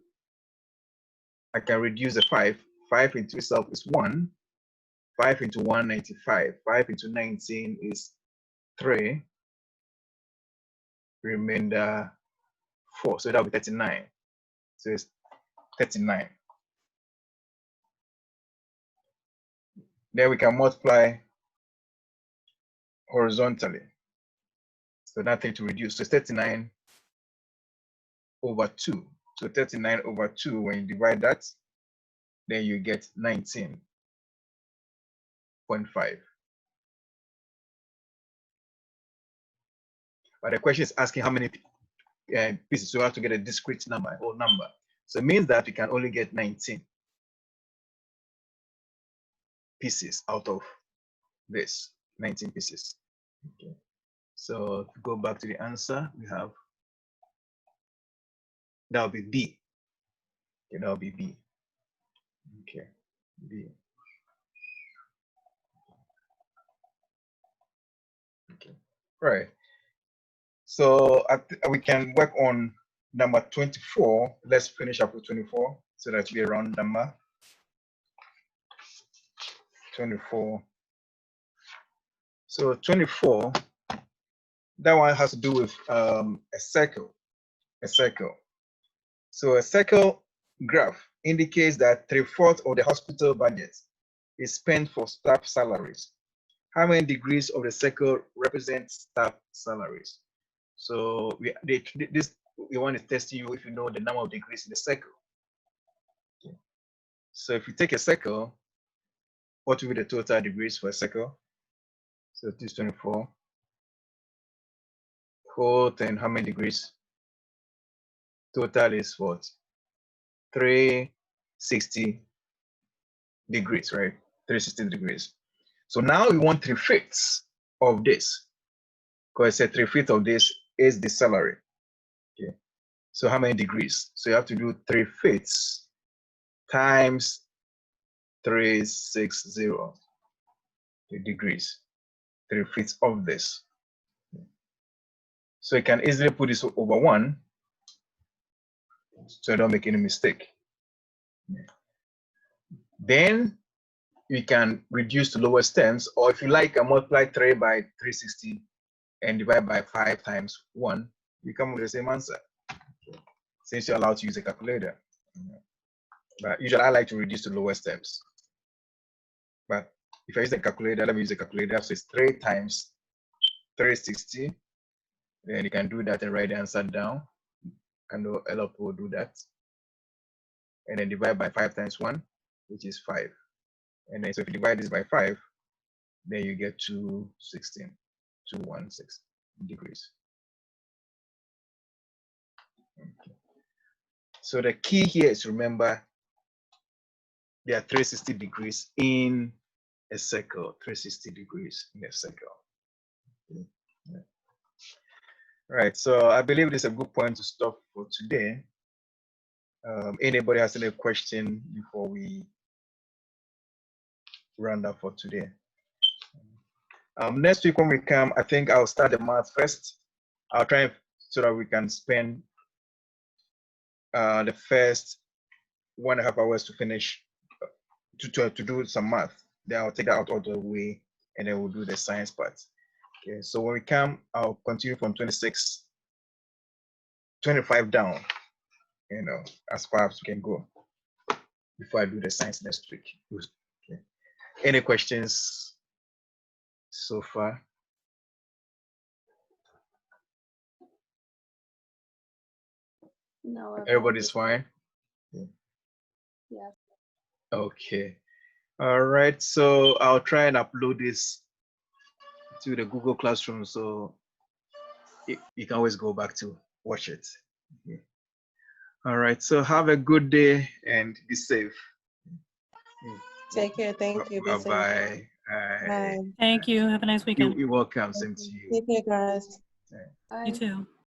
I can reduce the 5. 5 into itself is 1. 5 into 195. 5 into 19 is 3. Remainder 4. So that will be 39. So it's 39. Then we can multiply horizontally. So nothing to reduce. So it's 39 over 2. So 39 over 2, when you divide that, then you get 19.5. But the question is asking how many pieces. So we have to get a discrete number, a whole number. So it means that we can only get 19 pieces out of this, 19 pieces. Okay. So to go back to the answer, we have, that will be B. Okay, that will be B. Okay, B. Okay, right. So we can work on number 24. Let's finish up with 24 so that we round number 24. So 24, that one has to do with a circle. A circle. So a circle graph indicates that 3/4 of the hospital budget is spent for staff salaries. How many degrees of the circle represent staff salaries? So this one is testing you if you know the number of degrees in the circle. Okay. So if you take a circle, what will be the total degrees for a circle? So this is 24. Whole thing, how many degrees? Total is what? 360 degrees, right? 360 degrees. So now we want 3/5 of this, because I said 3/5 of this is the salary. Okay. So how many degrees? So you have to do 3/5 times 360 degrees. 3/5 of this. So you can easily put this over 1, so don't make any mistake. Then you can reduce to lowest terms, or if you like, multiply 3 by 360 and divide by 5 times 1, you come with the same answer, since you're allowed to use a calculator. But usually I like to reduce to lowest terms. But if I use a calculator, let me use a calculator. So it's 3 times 360. Then you can do that and write the answer down. And a lot of people do that. And then divide by 5 times 1, which is 5. And then so if you divide this by 5, then you get 216 degrees. Okay. So the key here is, remember, there are 360 degrees in a circle. 360 degrees in a circle. Okay. Yeah. Right. So I believe this is a good point to stop for today. Anybody has any question before we round up for today? Next week when we come, I think I'll start the math first. I'll try so that we can spend the first 1.5 hours to finish to do some math. Then I'll take that out of the way, and then we'll do the science part. Okay, so when we come, I'll continue from 26, 25 down, as far as we can go before I do the science next week. Okay. Any questions so far? No. Everybody's fine? Yes. Okay. All right. So I'll try and upload this to the Google Classroom, so you can always go back to watch it. Okay. All right. So have a good day and be safe. Take care. Thank you. Be safe. Bye-bye. Bye. Thank you. Have a nice weekend. You're welcome. Same to you. Take care, guys. You too.